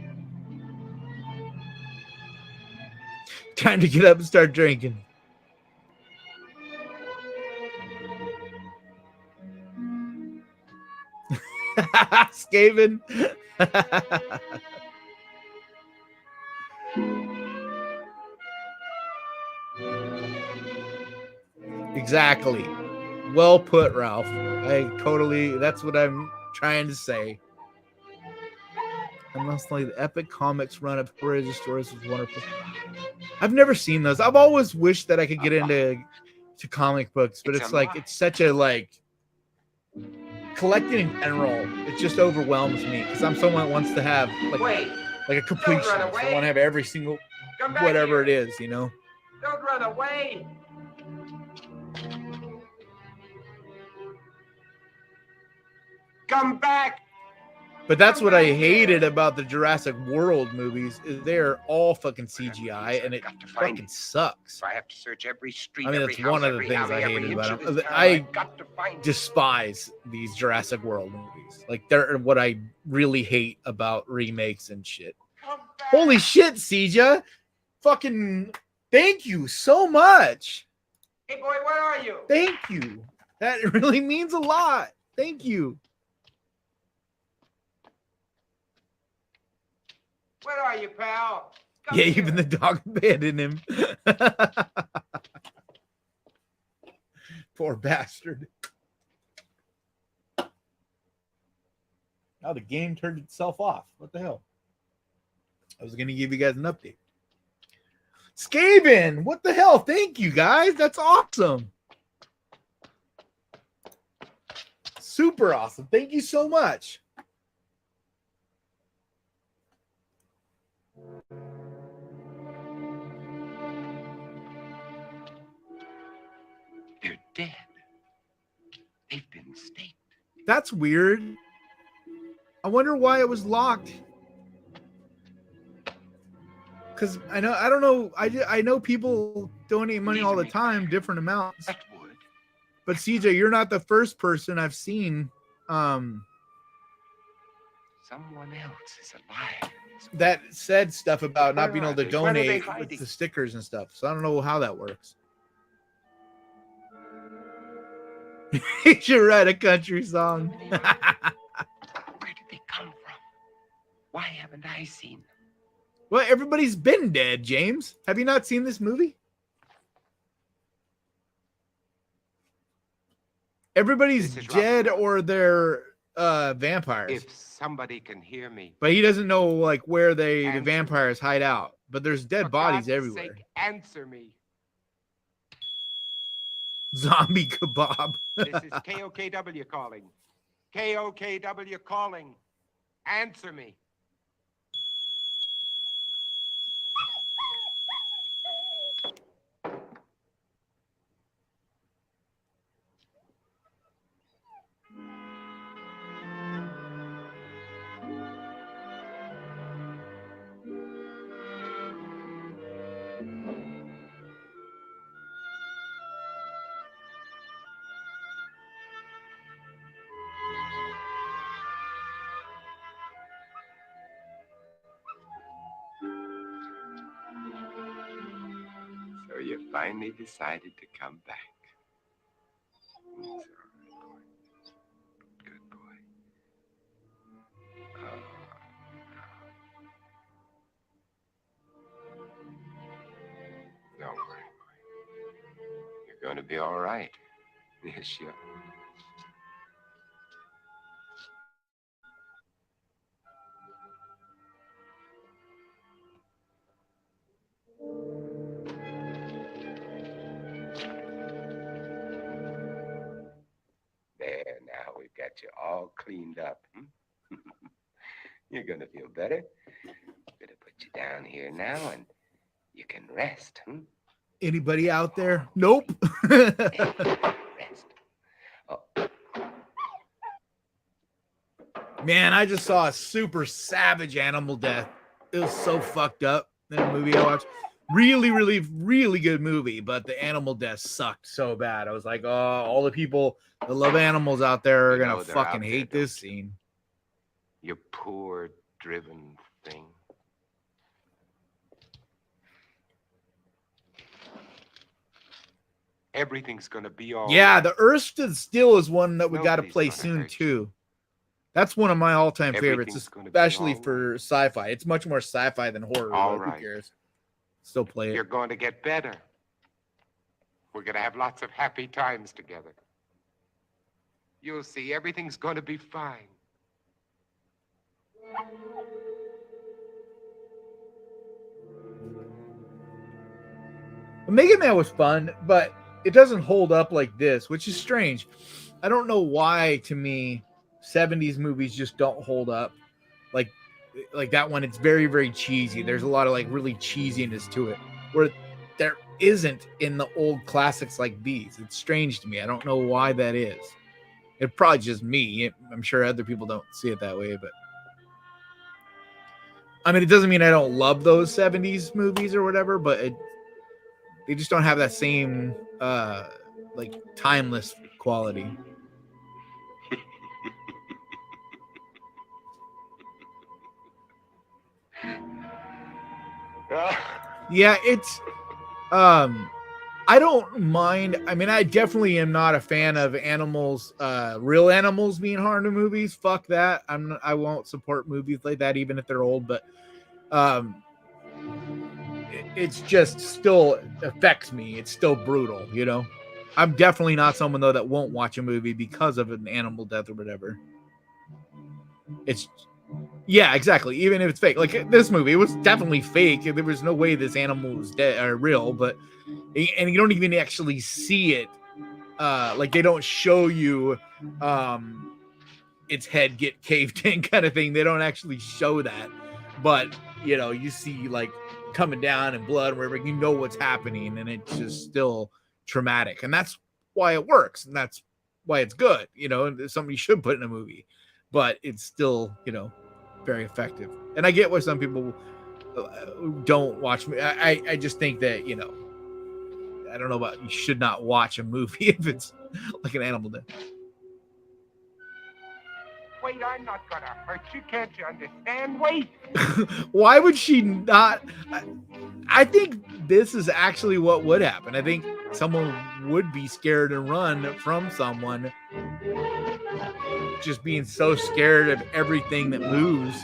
Time to get up and start drinking. Skaven. Exactly. Well put, Ralph. That's what I'm trying to say. Unless like the Epic Comics run of Courageous Stories was wonderful. I've never seen those. I've always wished that I could get into comic books, but it's like it's such a like collecting in general. It just overwhelms me because I'm someone that wants to have like a completion. So I want to have every single whatever it is, you know. Don't run away. Come back. But that's what I hated about the Jurassic World movies is they're all fucking CGI and it fucking sucks. If I have to search every street, I mean, every that's house, one of the every things alley, I every hated inch about of them. this town, I I've got to find it. despise these Jurassic World movies. Like they're what I really hate about remakes and shit. Come back. Holy shit, Seja. Fucking thank you so much. Hey boy, where are you? Thank you. That really means a lot. Thank you. Where are you, pal? Come Yeah, here. even the dog abandoned him. Poor bastard. Now the game turned itself off. What the hell? I was going to give you guys an update. Skaven, what the hell? Thank you, guys. That's awesome. Super awesome. Thank you so much. They're dead. They've been staked. That's weird. I wonder why it was locked. Because I don't know. I know people donate money all the time, different amounts. That would. But CJ, you're not the first person I've seen Someone else is alive. that said stuff about not Where being are able to they? When are they donate with hiding? the stickers and stuff. So I don't know how that works. You should write a country song. Where did they come from? Why haven't I seen them? Well, everybody's been dead, James. Have you not seen this movie? Everybody's This is dead Rockwell. or they're vampires. If somebody can hear me, But he doesn't know like where the Answer. vampires hide out. But there's dead for bodies God's everywhere. sake, answer me. Zombie kebab. This is KOKW calling. KOKW calling. Answer me. So you finally decided to come back. It's all right, boy. Good boy. Oh, no. Don't worry, boy. You're going to be all right. Yes, you are. There, now we've got you all cleaned up. You're gonna feel better. Better put you down here now and you can rest. Anybody out there? Nope. Rest. Oh, Man, I just saw a super savage animal death. It was so fucked up in a movie I watched. Really, really, really good movie, but the animal death sucked so bad. I was like, oh, all the people that love animals out there are You know gonna they're fucking out there, hate don't this you? scene. you poor, driven thing. Everything's gonna be all Yeah, right. the Earth Stood Still is one that we got to Nobody's play gonna soon hurt you. too. That's one of my all-time favorites, Everything's gonna be especially all for sci-fi. It's much more sci-fi than horror. All but who right. cares? Still play it. You're going to get better. We're going to have lots of happy times together. You'll see, everything's going to be fine. Mega Man was fun, but it doesn't hold up like this, which is strange. I don't know why, to me, 70s movies just don't hold up. Like that one, it's very, very cheesy. There's a lot of like really cheesiness to it, where there isn't in the old classics like these. It's strange to me. I don't know why that is. It's probably just me. I'm sure other people don't see it that way, but I mean, it doesn't mean I don't love those 70s movies or whatever, but they just don't have that same like timeless quality. Yeah, it's I don't mind. I mean, I definitely am not a fan of animals, real animals being harmed in movies. Fuck that. I won't support movies like that, even if they're old, but it's just still affects me. It's still brutal, you know. I'm definitely not someone though that won't watch a movie because of an animal death or whatever. It's yeah, exactly. Even if it's fake, like this movie, it was definitely fake. There was no way this animal was dead or real, but and you don't even actually see it. Like they don't show you its head get caved in kind of thing. They don't actually show that, but you know, you see like coming down and blood, wherever you know what's happening, and it's just still traumatic, and that's why it works, and that's why it's good. You know, and somebody should put in a movie, but it's still, you know, very effective. And I get why some people don't watch me. I just think that, you know, I don't know about, you should not watch a movie if it's like an animal death. Wait, I'm not gonna hurt you. Can't you understand? Wait. Why would she not? I think this is actually what would happen. I think someone would be scared and run from someone, just being so scared of everything that moves.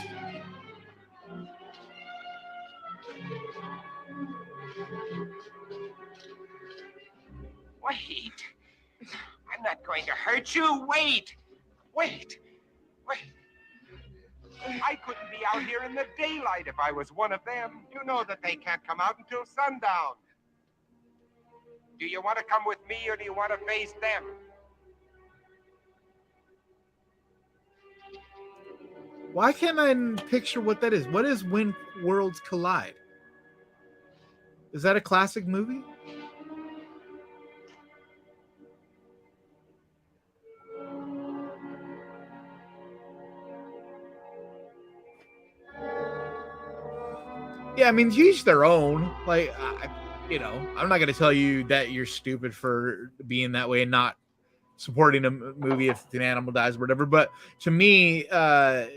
Wait. I'm not going to hurt you. Wait. Wait. Wait. I couldn't be out here in the daylight if I was one of them. You know that they can't come out until sundown. Do you want to come with me or do you want to face them? Why can't I picture what that is? What is When Worlds Collide? Is that a classic movie? Yeah, I mean, each their own. Like, you know, I'm not going to tell you that you're stupid for being that way and not supporting a movie if an animal dies or whatever. But to me, I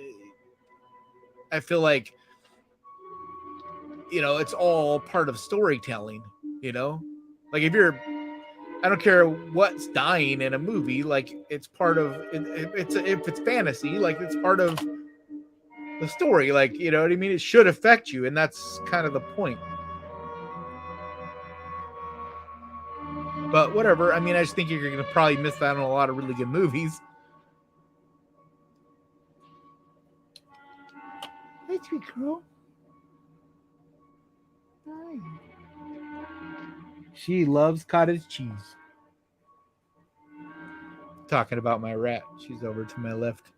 feel like, you know, it's all part of storytelling, you know? Like if you're, I don't care what's dying in a movie, like it's part of, if it's fantasy, like it's part of the story, like, you know what I mean? It should affect you, and that's kind of the point. But whatever. I mean, I just think you're going to probably miss out on a lot of really good movies. Hey, sweet girl. Hi. She loves cottage cheese. Talking about my rat. She's over to my left.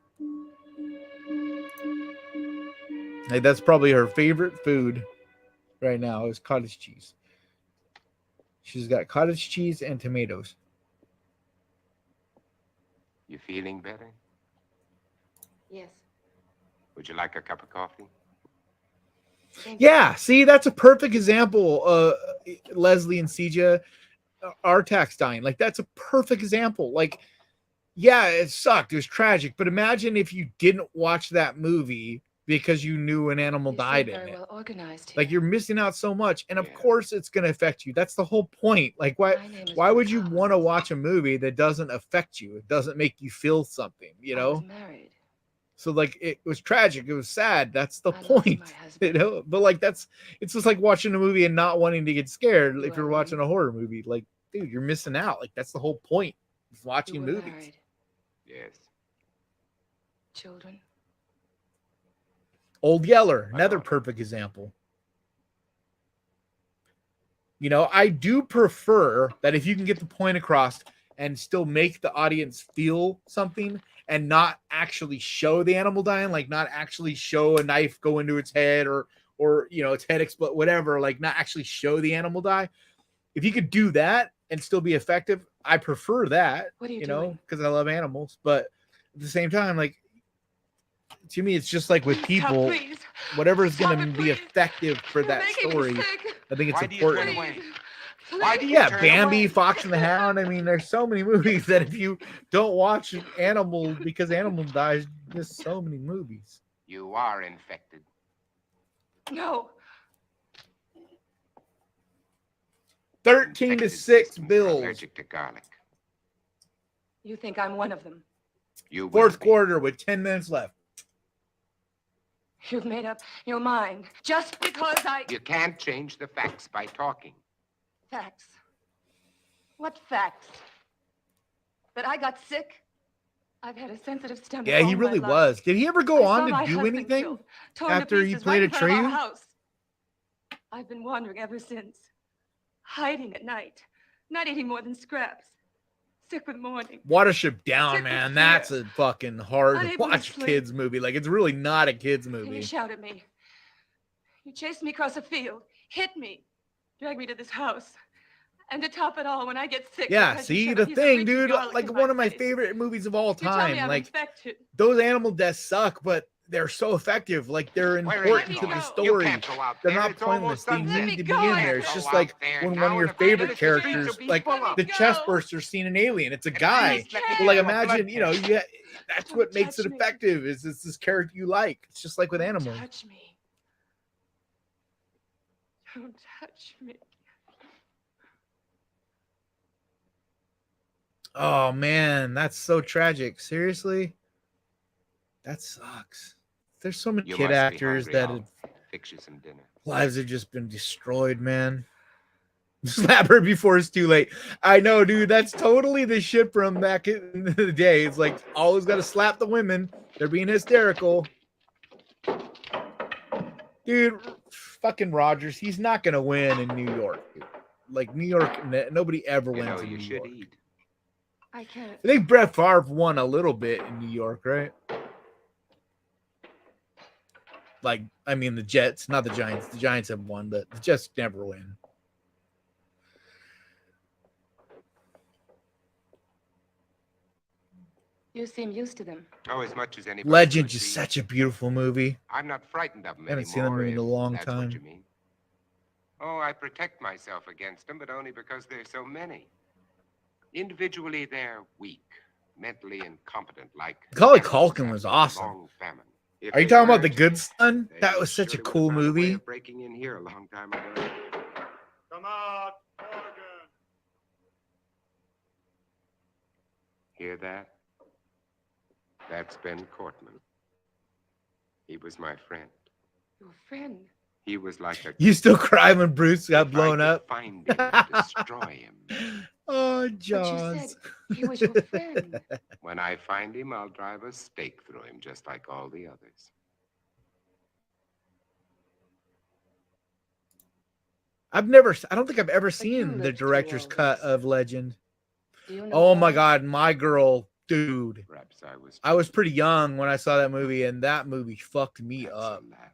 Like, that's probably her favorite food right now is cottage cheese. She's got cottage cheese and tomatoes. You feeling better? Yes. Would you like a cup of coffee? Yeah, see, that's a perfect example. Leslie and Sija, Artax dying. Like, that's a perfect example. Like, yeah, it sucked. It was tragic. But imagine if you didn't watch that movie because you knew an animal died in it. Well organized. Like, you're missing out so much. And of course it's going to affect you. That's the whole point. Like, why would you want to watch a movie that doesn't affect you? It doesn't make you feel something, you know? I was married. So like it was tragic. It was sad. That's the point, you know. But like it's just like watching a movie and not wanting to get scared if you're watching a horror movie. Like dude, you're missing out. Like that's the whole point of You watching were movies. married. Yes. Children. Old Yeller, My another daughter. perfect example. You know, I do prefer that if you can get the point across and still make the audience feel something and not actually show the animal dying, like not actually show a knife go into its head or you know, its head explode, whatever, like not actually show the animal die. If you could do that and still be effective, I prefer that, What are you know, doing? because I love animals. But at the same time, like to me, it's just like with Stop, people, please. whatever is going Stop to it, be please. effective for You're that making me story. sick. I think it's Why do you turn important. away? Please. Why do you Yeah, turn Bambi, away? Fox and the Hound. I mean, there's so many movies that if you don't watch Animal because Animal dies, there's so many movies. You are infected. No. 13 to Infected 6 systems are Bills. allergic to garlic. You think I'm one of them. You will Fourth be. quarter with 10 minutes left. You've made up your mind just because I... You can't change the facts by talking. Facts. What facts? That I got sick? I've had a sensitive stomach. Yeah, he all really my life. was. Did he ever go I saw on my to do husband anything? killed, torn to after he pieces played right in front of our Atreyu? house. I've been wandering ever since. Hiding at night. Not eating more than scraps. Sick with mourning. Watership Down, Sick with man. fear. That's a fucking hard to Unable to watch sleep. kids movie. Like it's really not a kids And you movie. shout at me. You chased me across a field, hit me, dragged me to this house. And to top it all, when I get sick... Yeah, because you see shove a the piece of thing, leaky dude. garlic Like in one of my face. favorite movies of all You tell me time. I'm Like infected. those animal deaths suck, but they're so effective. Like they're Where important is to it? the go. story. You can't go out They're there. not It's pointless. almost They sunset. need to be Let me in go. there. It's Go just out like there when now one of your and the planet favorite is the streets characters, will be like full of the them. chest Go. burster scene in Alien. It's a And guy. please let me But give like you a blood imagine, you know, test. that's Don't what makes it touch me. effective. Is it's this character you like. It's just like with Don't animals. touch me. Don't touch me. Oh man, that's so tragic. Seriously, that sucks. There's so many You kid must be actors hungry. that I'll have, fix you some dinner. lives have just been destroyed, man. Slap her before it's too late. I know, dude. That's totally the shit from back in the day. It's like always got to slap the women. They're being hysterical. Dude, fucking Rogers. He's not gonna win in New York. Dude. Like New York, nobody ever You wins know, in you New should York. eat. I can't. I think Brett Favre won a little bit in New York, right? Like, I mean, the Jets, not the Giants. The Giants have won, but the Jets never win. You seem used to them. Oh, as much as anybody. Legend could is be. such a beautiful movie. I'm not frightened of them Haven't seen that anymore. movie in a if long that's time. What you mean. Oh, I protect myself against them, but only because there's so many. Individually, they're weak, mentally incompetent, like. Macaulay animals Culkin was after a awesome. long famine. If Are you they talking about The weren't, Good Son? they That was such a surely would cool have found a way movie. of breaking in here a long time ago. Come out, Morgan. Hear that? That's Ben Cortman. He was my friend. Your friend. He was like a. You still cry when Bruce got If I blown could up? Find him and destroy him. Oh, But you Jaws. said he was your friend. When I find him, I'll drive a stake through him, just like all the others. I don't think I've ever you seen the lived through director's all cut this. of Legend. Do you know Oh my why? God, My Girl, dude. Perhaps I was. I was pretty young when I saw that movie, and that movie fucked me That's up. a laugh.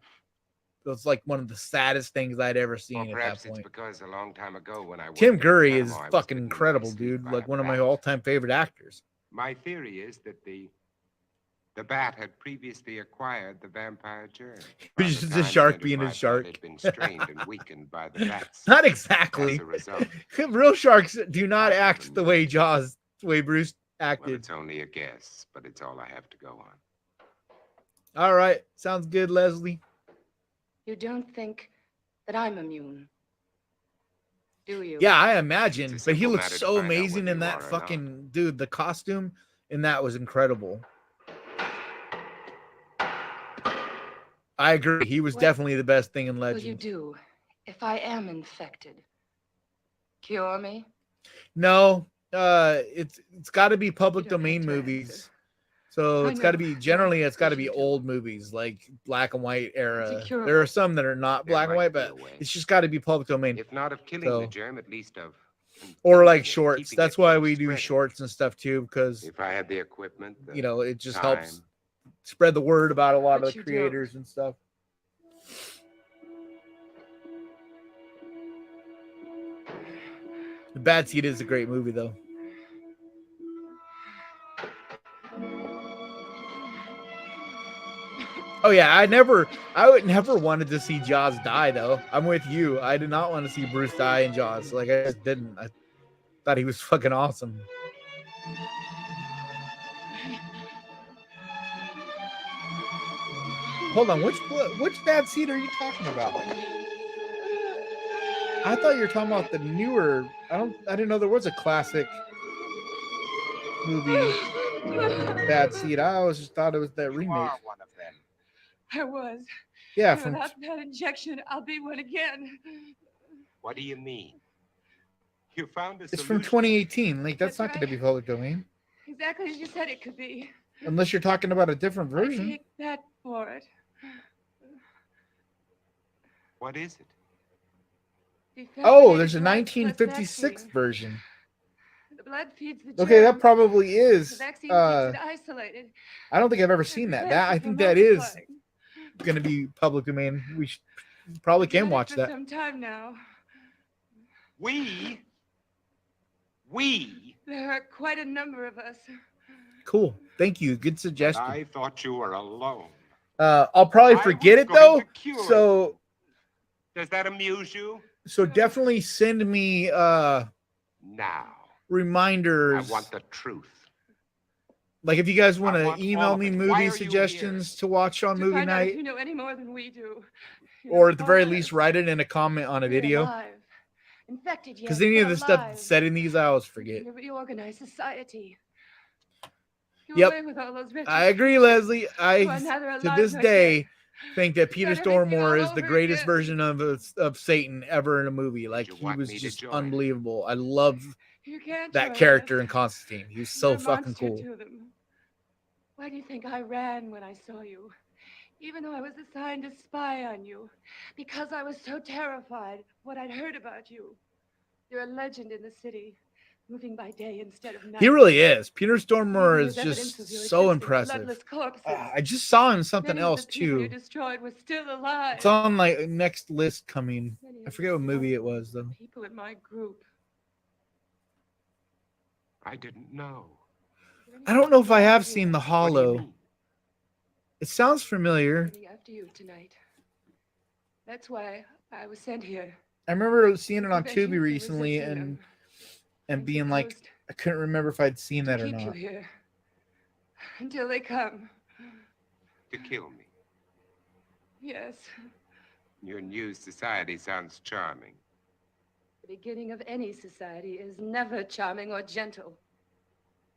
It was like one of the saddest things I'd ever Or seen at perhaps that it's point. because a long time ago when I Tim worked in Curry Panama, is I was fucking bitten in my incredible, sleep dude. by Like a one of my bat. all-time favorite actors. My theory is that the bat had previously acquired the vampire germ. It was just a shark being a shark. Had been strained and weakened by the bats. Not As exactly. a result, Real sharks do not act the way Jaws, the way Bruce well, acted. it's only a guess, but it's all I have to go on. All right, sounds good, Leslie. You don't think that I'm immune, do you? Yeah, I imagine, It's a but he simple looks matter to so find out amazing whether in you that are or not. fucking dude. The costume in that was incredible. I agree. He was What definitely the best thing in Will you Legend. do if I am infected? Cure me? No, it's got to be public You don't have domain to movies. answer. So I it's got to know. be No, generally it's got to be you do. old movies like black and white era. incurable. There are some that are not There black and might white, be but a way. it's just got to be public domain. If not of killing So- the germ, at least of Or like containing it, shorts. keeping That's it why from we do spreading. shorts and stuff too, because If I had the equipment, the you know it just time, helps spread the word about a lot But of the you creators and stuff. The Bad Seed is a great movie though. Oh yeah, I would never wanted to see Jaws die though. I'm with you. I did not want to see Bruce die in Jaws. Like I just didn't. I thought he was fucking awesome. Hold on, which Bad Seed are you talking about? I thought you were talking about the newer. I didn't know there was a classic movie Bad Seed. I always just thought it was that you remake. are one of them. I was. Yeah, And from without that injection, I'll be one again. What do you mean? You found a it's from solution? 2018. Like that's not That's going to be public domain Exactly as you said it could be. unless you're talking about a different I version. take that for it. What is it? Oh, there's a Defibrillated blood plus 1956 vaccine. version. The blood feeds the Okay, that germ. probably The is. vaccine Uh, keeps it isolated. I don't think I've ever It seen that. prevents That I it think from that is multiplying. going to be public domain. We probably We've been can at it watch for that. some time now. We? There are quite a number of us. Cool. Thank you. Good suggestion. I thought you were alone. I'll probably I forget was it going though. to cure So you. Does that amuse you? definitely send me Now, reminders. I want the truth. Like if you guys want I to want all email of me it. Why movie are you suggestions to watch on To movie find out if night, you know any more than we do. You or know, at the very all least us. write it in a comment on a We're video. alive. Infected, yes, Because any but of the stuff alive. said in these, I always forget. To reorganize society. Do Yep. away with all those rich I agree, Leslie. who are I neither to alive this nor day dead. think that Peter Start everything Stormare all is the over greatest again. version of Satan ever in a movie. Like you he want was me to just join? unbelievable. I love You can't that join character us. in Constantine. He was You're so a fucking monster cool. to them. Why do you think I ran when I saw you? Even though I was assigned to spy on you. Because I was so terrified of what I'd heard about you. You're a legend in the city. Moving by day instead of night. He really is. Peter Even Stormare is there's evidence just of your so existence, impressive. bloodless corpses. I just saw him in something Many of else the people you too. destroyed were still alive. It's on like next list coming. Many I of forget the what movie it small was though. People in my group. I didn't know. I don't know if I have seen The What do you Hollow. mean? It sounds familiar. Coming after you tonight. That's why I was sent here. I remember seeing it on Prevent you Tubi from recently resisting and them. being like, supposed I couldn't remember if I'd seen to that or keep you not. here until they come. To kill me. Yes, Your new society sounds charming. the beginning of any society is never charming or gentle.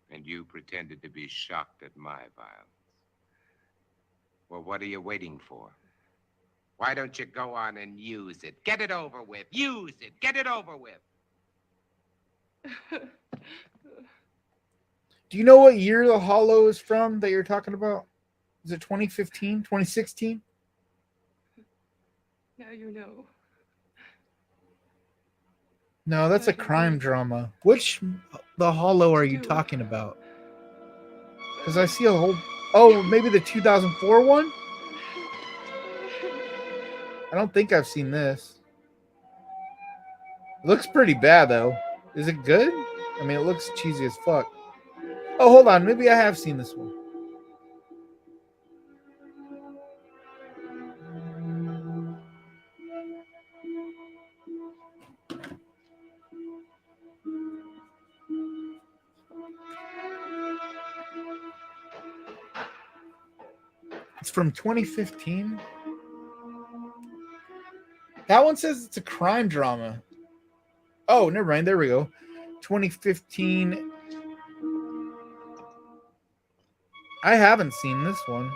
And you pretended to be shocked at my violence. Well, what are you waiting for? Why don't you go on and use it? Get it over with. Use it. Get it over with. Do you know what year The Hollow is from that you're talking about? Is it 2015, 2016? Now you know. No, that's a crime drama. Which The Hollow are you talking about? Because I see a whole... Oh, maybe the 2004 one? I don't think I've seen this. It looks pretty bad, though. Is it good? I mean, it looks cheesy as fuck. Oh, hold on. Maybe I have seen this one. It's from 2015. That one says it's a crime drama. Oh, never mind. There we go. 2015. I haven't seen this one.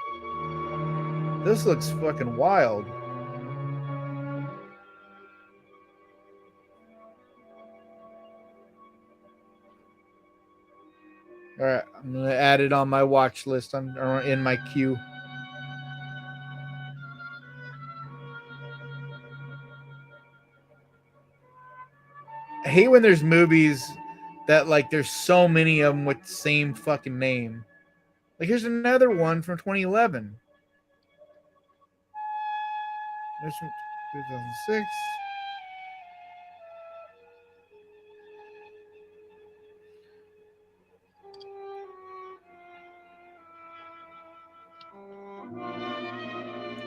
This looks fucking wild. All right, I'm gonna add it on my watch list or in my queue. I hate when there's movies that like there's so many of them with the same fucking name. Like here's another one from 2011. There's from 2006.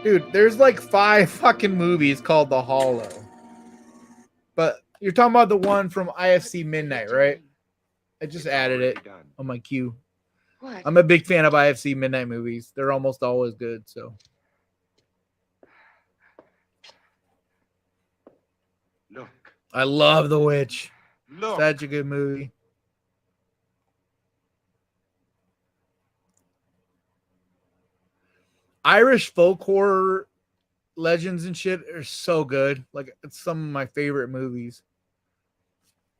Dude, there's like 5 fucking movies called The Hollow. But you're talking about the one from IFC Midnight, right? I just added it on my queue. What? I'm a big fan of IFC Midnight movies. They're almost always good, so. Look, I love The Witch. look. Such a good movie. Irish folk horror legends and shit are so good. Like it's some of my favorite movies.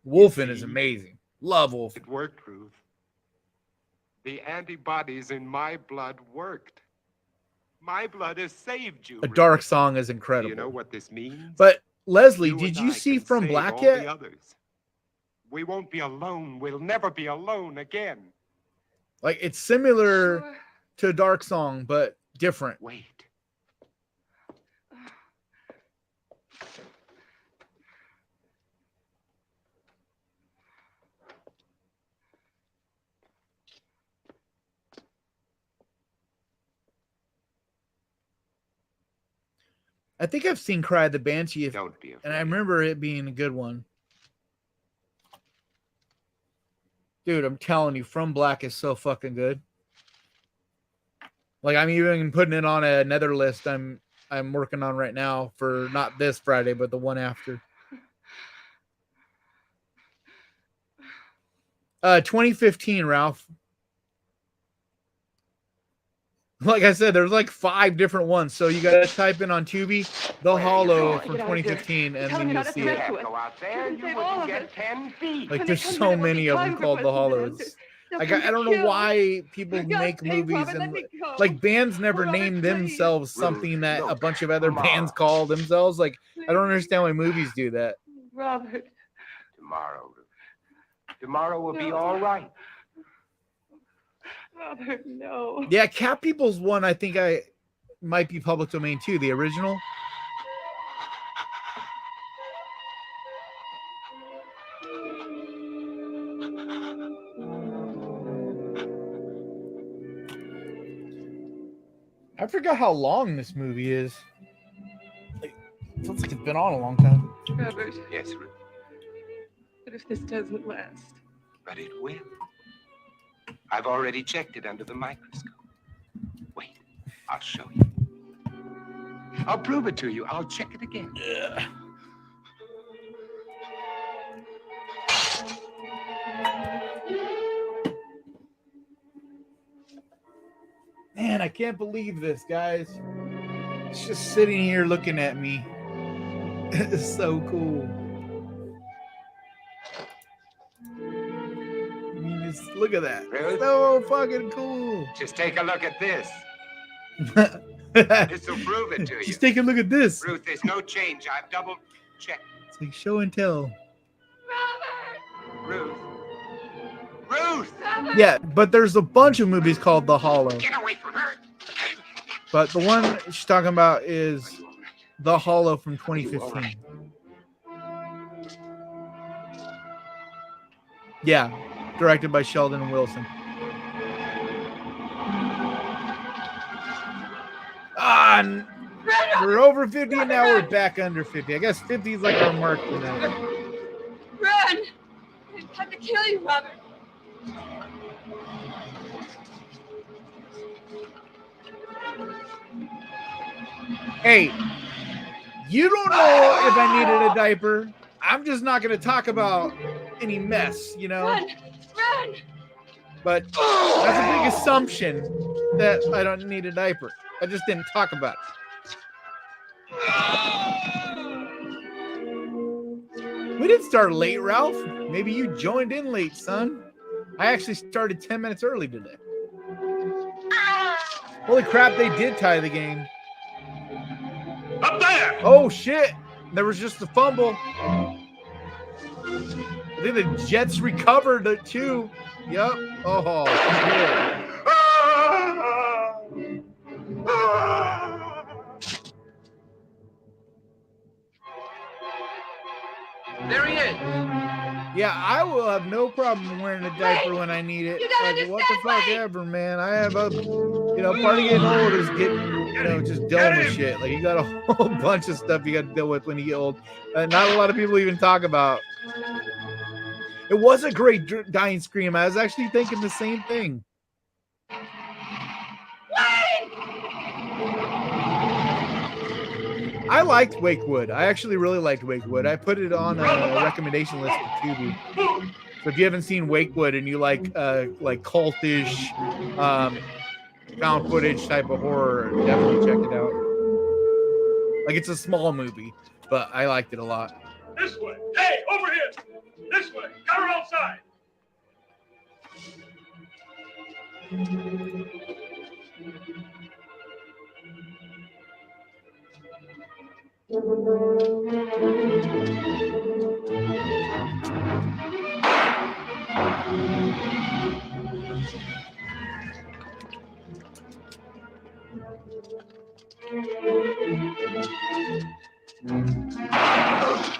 Wolfen is amazing. Love Wolfen. It worked, Ruth. The antibodies in my blood worked. My blood has saved you. A Ruth. Dark Song is Do incredible. you know what this means? But Leslie, You did and you I see can From save Black all yet? the others. We won't be alone. We'll never be alone again. Like it's similar Sure. to Dark Song, but different. Wait. I think I've seen Cry of the Banshee, Don't be afraid. and I remember it being a good one. Dude, I'm telling you, From Black is so fucking good. Like I'm even putting it on another list I'm working on right now for not this Friday, but the one after. 2015, Ralph. Like I said, there's like 5 different ones. So you gotta type in on Tubi The Where are you Hollow going? from Get out of here. 2015, and Tell then me you'll not to see You it. threaten can't go out there. Couldn't You save all wouldn't of get us. 10 feet. Like When there's they come so in, it won't many be of them time for called The questions and Hollows. answers. They'll Like come I don't know to kill. why people For God's make sake, movies Robert, let and me go. like bands never Robert, name please. themselves Ruth, something that a look, bunch of other tomorrow. bands call themselves. Like I don't Please. understand why movies do that. Robert. Tomorrow, Ruth. Tomorrow will be No. all right. Robert, no. Yeah, Cat People's one I think I might be public domain too, the original. I forgot how long this movie is. Like, it feels like it's been on a long time. Robert, Yes, Ruth. what if this doesn't last? But it will. I've already checked it under the microscope. Wait, I'll show you. I'll prove it to you. I'll check it again. Yeah. Man, I can't believe this, guys. It's just sitting here looking at me. It's so cool. I mean, just look at that. Really? So fucking cool. Just take a look at this. Just This will prove it to you. take a look at this. Ruth, there's no change. I've double checked. It's like show and tell. Robert! Ruth. Ruth! Robert! Yeah, but there's a bunch of movies called The Hollow. Get away from her. But the one she's talking about is The Hollow from 2015. Yeah, directed by Sheldon Wilson. We're over 50 and now we're back under 50. I guess 50 is like our mark tonight. Run! They've come to kill you, Robert. Hey, you don't know if I needed a diaper. I'm just not going to talk about any mess, you know? Run! Run! But that's a big assumption that I don't need a diaper. I just didn't talk about it. We didn't start late, Ralph. Maybe you joined in late, son. I actually started 10 minutes early today. Holy crap, they did tie the game. Up there! Oh, shit. There was just a fumble. I think the Jets recovered it, too. Yep. Oh, shit. There he is. Yeah, I will have no problem wearing a diaper when I need it. You gotta Like, what the understand, fuck Wade. ever, man. I have a, part of getting old is getting, just dealing with shit. Like, you got a whole bunch of stuff you got to deal with when you get old. Not a lot of people even talk about. It was a great dying scream. I was actually thinking the same thing. I liked Wakewood. I actually really liked Wakewood. I put it on a recommendation list for Tubi. So if you haven't seen Wakewood and you like cultish, found footage type of horror, definitely check it out. Like, it's a small movie, but I liked it a lot. This way! Hey, over here! This way! Got her outside!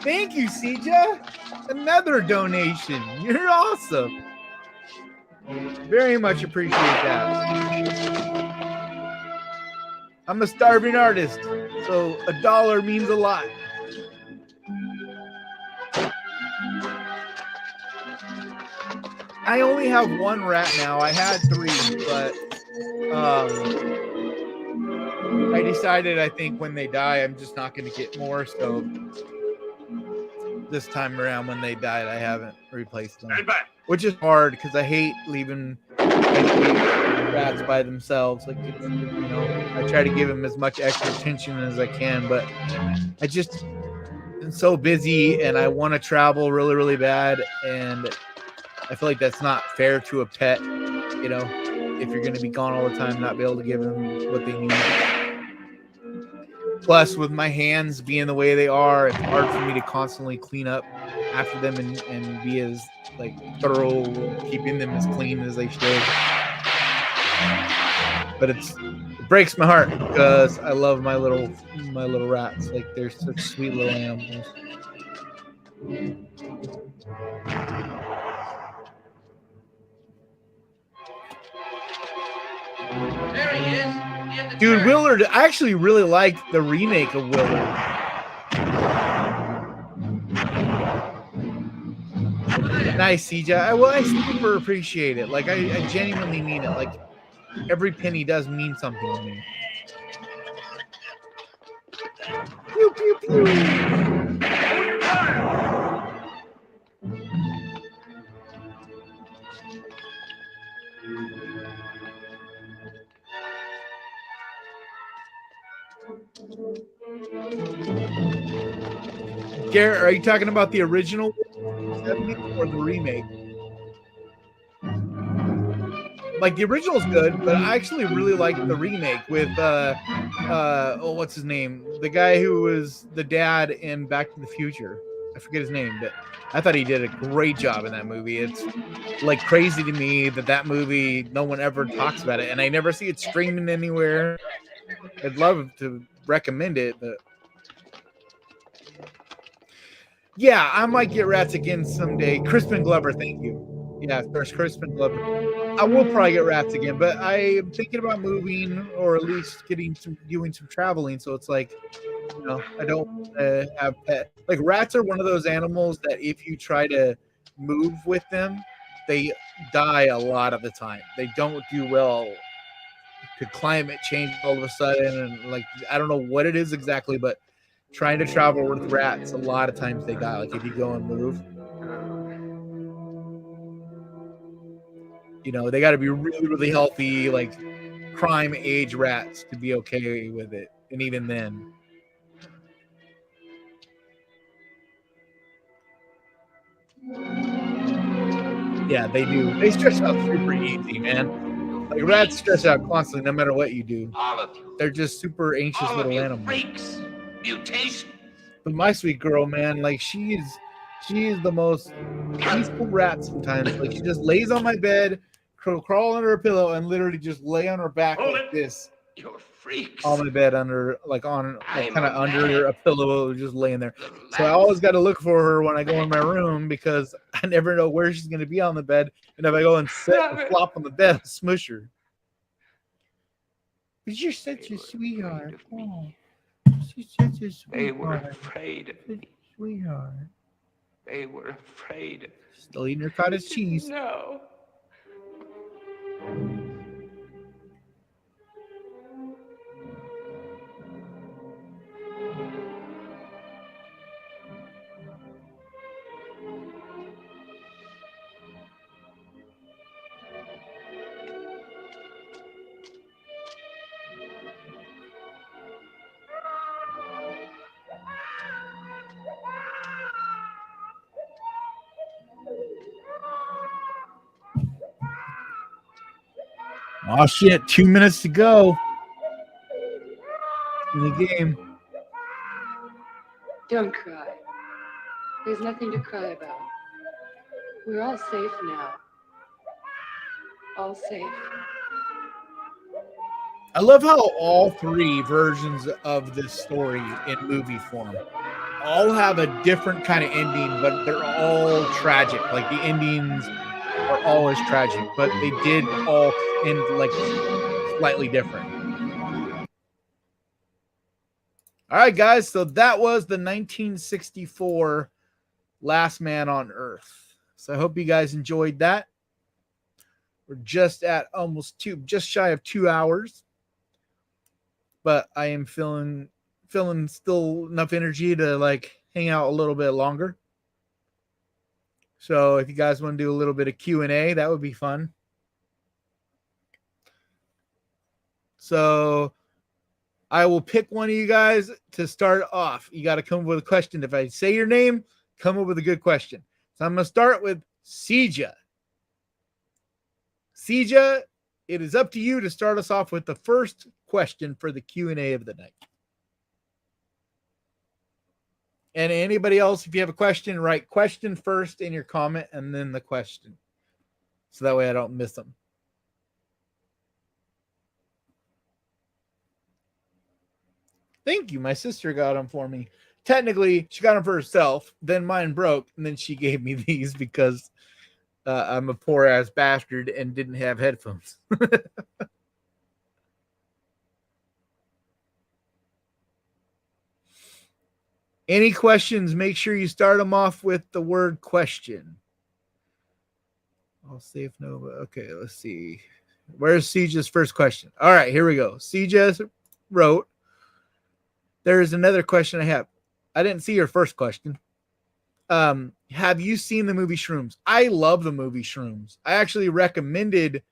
Thank you, Sija. Another donation. You're awesome. Very much appreciate that. I'm a starving artist, so $1 means a lot. I only have one rat now. I had 3, but I decided, I think when they die, I'm just not going to get more. So this time around when they died, I haven't replaced them. Stand back! Which is hard because I hate leaving rats by themselves. Like, I try to give them as much extra attention as I can, but I just am so busy and I want to travel really, really bad. And I feel like that's not fair to a pet, if you're going to be gone all the time, not be able to give them what they need. Plus, with my hands being the way they are, it's hard for me to constantly clean up after them and be as thorough, keeping them as clean as they should. But it breaks my heart because I love my little rats. Like, they're such sweet little animals. There he is. In the Dude, turn. Willard, I actually really liked the remake of Willard. Nice, CJ. I super appreciate it. Like, I genuinely mean it. Like, every penny does mean something to me. Pew, pew, pew. Garrett, are you talking about the original or the remake? Like, the original's good, but I actually really like the remake with what's his name? The guy who was the dad in Back to the Future. I forget his name, but I thought he did a great job in that movie. It's like crazy to me that movie, no one ever talks about it, and I never see it streaming anywhere. I'd love to recommend it, but yeah, I might get rats again someday. Crispin Glover, thank you. Yeah, there's Crispin Glover. I will probably get rats again, but I'm thinking about moving or at least doing some traveling. So it's like, I don't have pet. Like, rats are one of those animals that if you try to move with them, they die a lot of the time. They don't do well to climate change all of a sudden, and like, I don't know what it is exactly, but trying to travel with rats, a lot of times they die. Like, if you go and move, they got to be really, really healthy, like prime age rats to be okay with it. And even then, Yeah, they do. They stress out super easy, man. Like rats stress out constantly, no matter what you do. All of you. They're just super anxious All of little you animals. freaks. Mutation. But my sweet girl, man, like she is the most peaceful rat sometimes. Like she just lays on my bed, crawl under her pillow, and literally just lay on her back Hold like it. this You're freaks. on my bed, under like on I'm kind of a under man. a pillow, just laying there. The So I last always got to look for her when I go in my room because I never know where she's going to be on the bed. And if I go and sit and Robert. flop on the bed, I'll smush her. But you're such They a were sweetheart. afraid of me. Oh, she's such a They were sweetheart. afraid of Such me. a sweetheart. They were afraid of me. Still eating her cottage cheese. No. Oh shit! 2 minutes to go in the game. Don't cry. There's nothing to cry about. We're all safe now. All safe. I love how all three versions of this story in movie form all have a different kind of ending, but they're all tragic. Like the endings are always tragic, but they did all end like slightly different. All right, guys. So that was the 1964 Last Man on Earth. So I hope you guys enjoyed that. We're just at just shy of 2 hours. But I am feeling still enough energy to like hang out a little bit longer. So if you guys want to do a little bit of Q&A, that would be fun. So I will pick one of you guys to start off. You got to come up with a question. If I say your name, come up with a good question. So I'm going to start with Sija. Sija, it is up to you to start us off with the first question for the Q&A of the night. And anybody else, if you have a question, write question first in your comment and then the question. So that way I don't miss them. Thank you. My sister got them for me. Technically, she got them for herself. Then mine broke. And then she gave me these because I'm a poor ass bastard and didn't have headphones. Any questions? Make sure you start them off with the word question. I'll see if no. Okay, let's see. Where's Siege's first question? All right, here we go. Siege wrote, there is another question I have. I didn't see your first question. Have you seen the movie Shrooms? I love the movie Shrooms. I actually recommended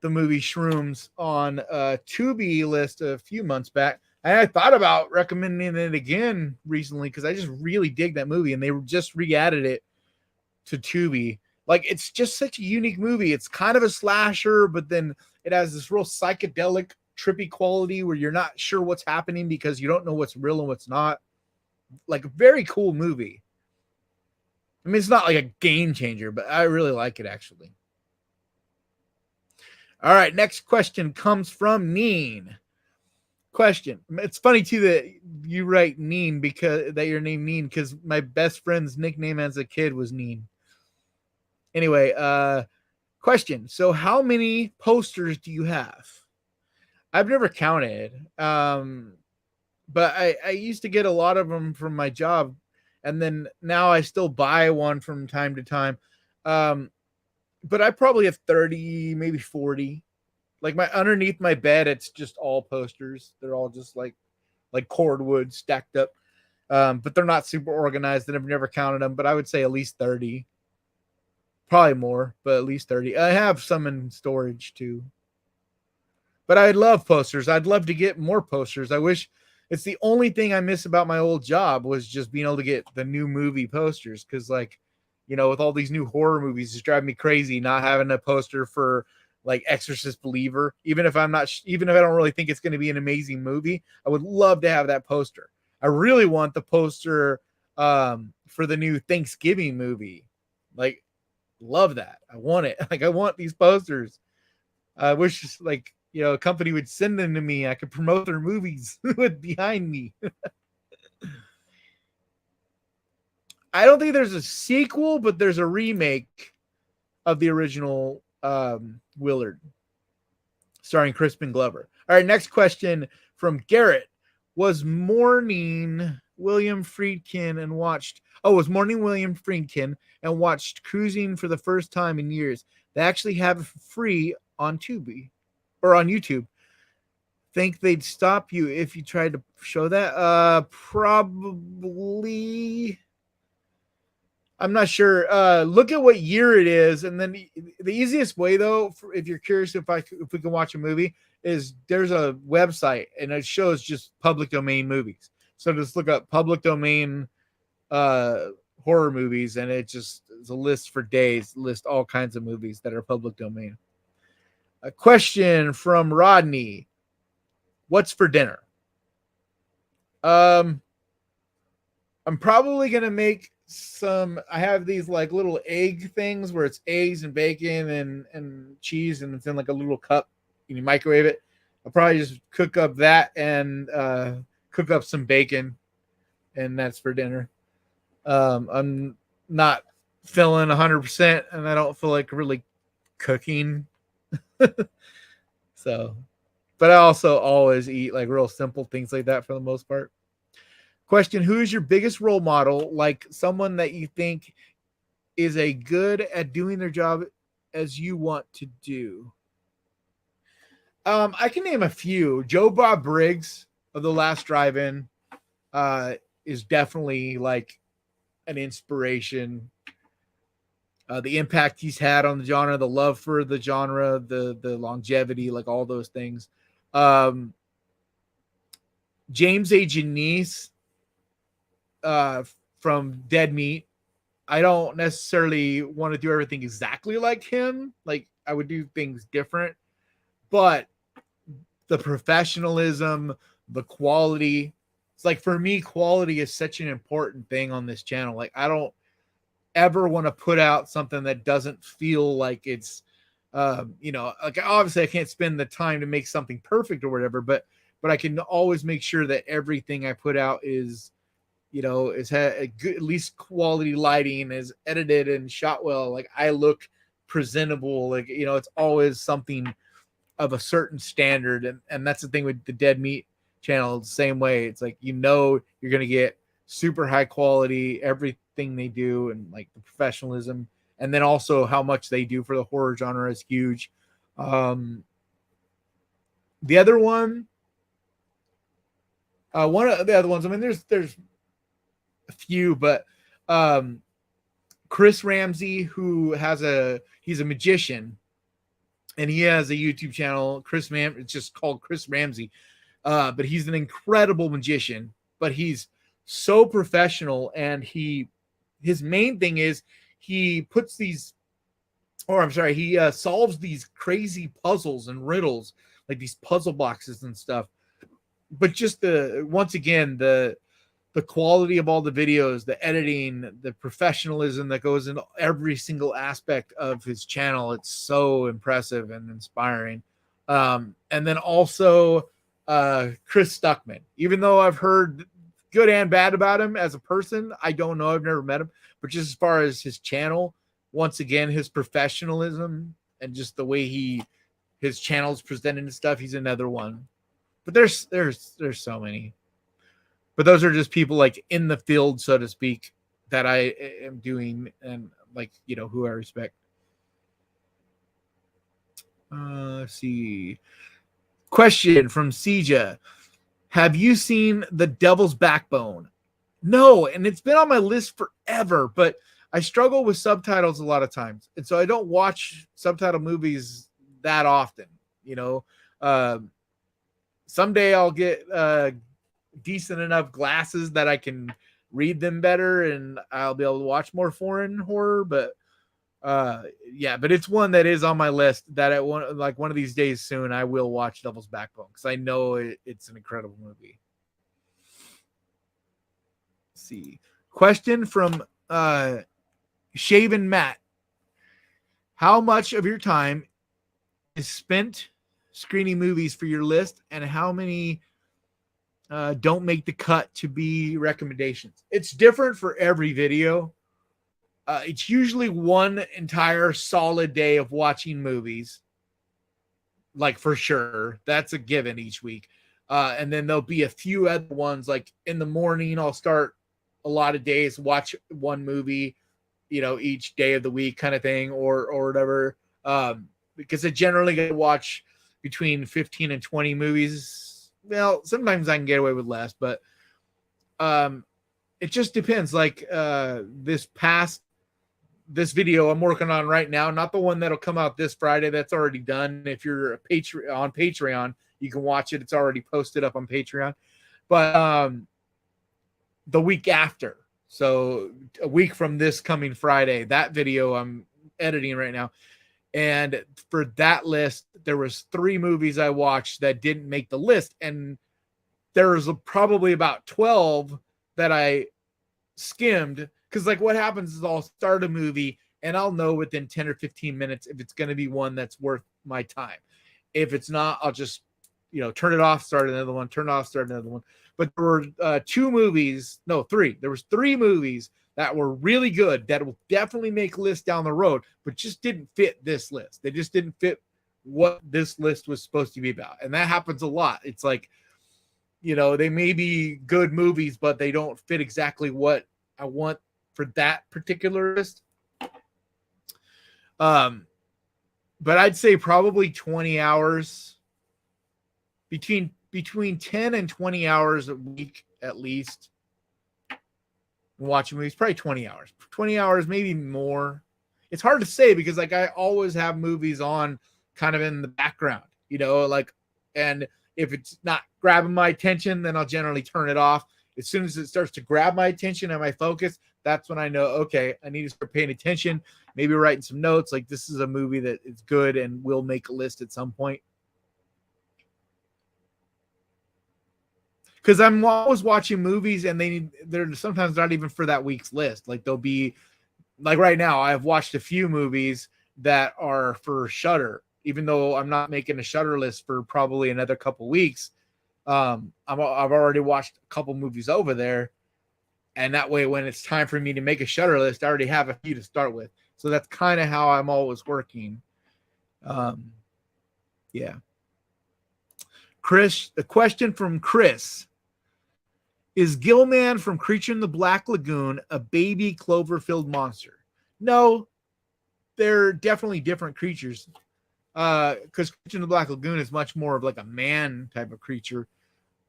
the movie Shrooms on a Tubi list a few months back. And I thought about recommending it again recently because I just really dig that movie, and they just re-added it to Tubi. Like, it's just such a unique movie. It's kind of a slasher, but then it has this real psychedelic, trippy quality where you're not sure what's happening because you don't know what's real and what's not. Like, a very cool movie. I mean, it's not like a game changer, but I really like it, actually. All right, next question comes from Neen. Question. It's funny too that you write Neen because that your name Neen because my best friend's nickname as a kid was Neen. Anyway, question. So how many posters do you have? I've never counted. But I used to get a lot of them from my job, and then now I still buy one from time to time. But I probably have 30, maybe 40. Like underneath my bed, it's just all posters. They're all just like cordwood stacked up. But they're not super organized, and I've never counted them, but I would say at least 30. Probably more, but at least 30. I have some in storage too. But I love posters. I'd love to get more posters. I wish it's the only thing I miss about my old job was just being able to get the new movie posters. Cause you know, with all these new horror movies, it's driving me crazy not having a poster for like Exorcist Believer. Even if I'm not, even if I don't really think it's going to be an amazing movie, I would love to have that poster. I really want the poster for the new Thanksgiving movie. Like, love that. I want it. Like, I want these posters. I wish, like, you know, a company would send them to me. I could promote their movies with behind me. I don't think there's a sequel, but there's a remake of the original Willard, starring Crispin Glover. All right, next question from Garrett. Was Morning William Friedkin and watched Cruising for the first time in years. They actually have it for free on Tubi or on YouTube. Think they'd stop you if you tried to show that? Probably. I'm not sure. Look at what year it is, and then the easiest way, though, if you're curious if we can watch a movie, is there's a website and it shows just public domain movies. So just look up public domain horror movies, and it just is a list for days, list all kinds of movies that are public domain. A question from Rodney: what's for dinner? I'm probably gonna make I have these like little egg things where it's eggs and bacon and cheese, and it's in like a little cup. You microwave it. I'll probably just cook up that and cook up some bacon, and that's for dinner. I'm not feeling 100%, and I don't feel like really cooking. So, but I also always eat like real simple things like that for the most part. Question: who is your biggest role model? Like someone that you think is a good at doing their job as you want to do. I can name a few. Joe Bob Briggs of The Last Drive-In is definitely like an inspiration. The impact he's had on the genre, the love for the genre, the longevity, like all those things. James A. Janisse from Dead Meat. I don't necessarily want to do everything exactly like him. Like I would do things different, but the professionalism, the quality, it's like for me, quality is such an important thing on this channel. Like I don't ever want to put out something that doesn't feel like it's, like obviously I can't spend the time to make something perfect or whatever, but I can always make sure that everything I put out is, is had a good, at least quality lighting, is edited and shot well. Like I look presentable. Like, it's always something of a certain standard. And that's the thing with the Dead Meat channel. The same way. It's like, you're going to get super high quality, everything they do, and like the professionalism. And then also how much they do for the horror genre is huge. The other one, one of the other ones, I mean, there's a few, but Chris Ramsey, who he's a magician, and he has a YouTube channel, it's just called Chris Ramsey. But he's an incredible magician, but he's so professional, and his main thing is he solves these crazy puzzles and riddles, like these puzzle boxes and stuff. But just once again, the quality of all the videos, the editing, the professionalism that goes into every single aspect of his channel, it's so impressive and inspiring. And then also Chris Stuckman, even though I've heard good and bad about him as a person, I don't know, I've never met him, but just as far as his channel, once again, his professionalism and just the way his channel's presented and stuff, he's another one. But there's so many. But those are just people like in the field, so to speak, that I am doing, and like, who I respect. Let's see. Question from Sija: have you seen The Devil's Backbone? No, and it's been on my list forever, but I struggle with subtitles a lot of times, and so I don't watch subtitle movies that often. Someday I'll get decent enough glasses that I can read them better, and I'll be able to watch more foreign horror. But yeah, but it's one that is on my list that at one of these days soon I will watch Devil's Backbone because I know it's an incredible movie. Let's see, question from Shaven Matt: how much of your time is spent screening movies for your list, and how many don't make the cut to be recommendations? It's different for every video. It's usually one entire solid day of watching movies, like for sure. That's a given each week. And then there'll be a few other ones, like in the morning, I'll start a lot of days, watch one movie, each day of the week kind of thing, or whatever. Because I generally get to watch between 15 and 20 movies. Well, sometimes I can get away with less, but it just depends. Like this video I'm working on right now, not the one that'll come out this Friday. That's already done. If you're on Patreon, you can watch it. It's already posted up on Patreon. But the week after, so a week from this coming Friday, that video I'm editing right now. And for that list, there was 3 movies I watched that didn't make the list. And there was probably about 12 that I skimmed. Because like what happens is I'll start a movie and I'll know within 10 or 15 minutes if it's going to be one that's worth my time. If it's not, I'll just, turn it off, start another one, turn it off, start another one. But there were 3. There was 3 movies that were really good that will definitely make lists down the road, but just didn't fit this list. They just didn't fit what this list was supposed to be about. And that happens a lot. It's like, they may be good movies, but they don't fit exactly what I want for that particular list. But I'd say probably 20 hours, between 10 and 20 hours a week at least. Watching movies, probably 20 hours, maybe more. It's hard to say because like I always have movies on kind of in the background, and if it's not grabbing my attention, then I'll generally turn it off. As soon as it starts to grab my attention and my focus, that's when I know, okay, I need to start paying attention, maybe writing some notes. Like this is a movie that is good and will make a list at some point. Because I'm always watching movies and they're sometimes not even for that week's list. Like they'll be like right now, I've watched a few movies that are for Shudder, even though I'm not making a Shudder list for probably another couple weeks. I've already watched a couple movies over there. And that way, when it's time for me to make a Shudder list, I already have a few to start with. So that's kind of how I'm always working. Yeah. Chris, a question from Chris. Is Gillman from Creature in the Black Lagoon a baby Cloverfield monster? No, they're definitely different creatures. Because Creature in the Black Lagoon is much more of like a man type of creature.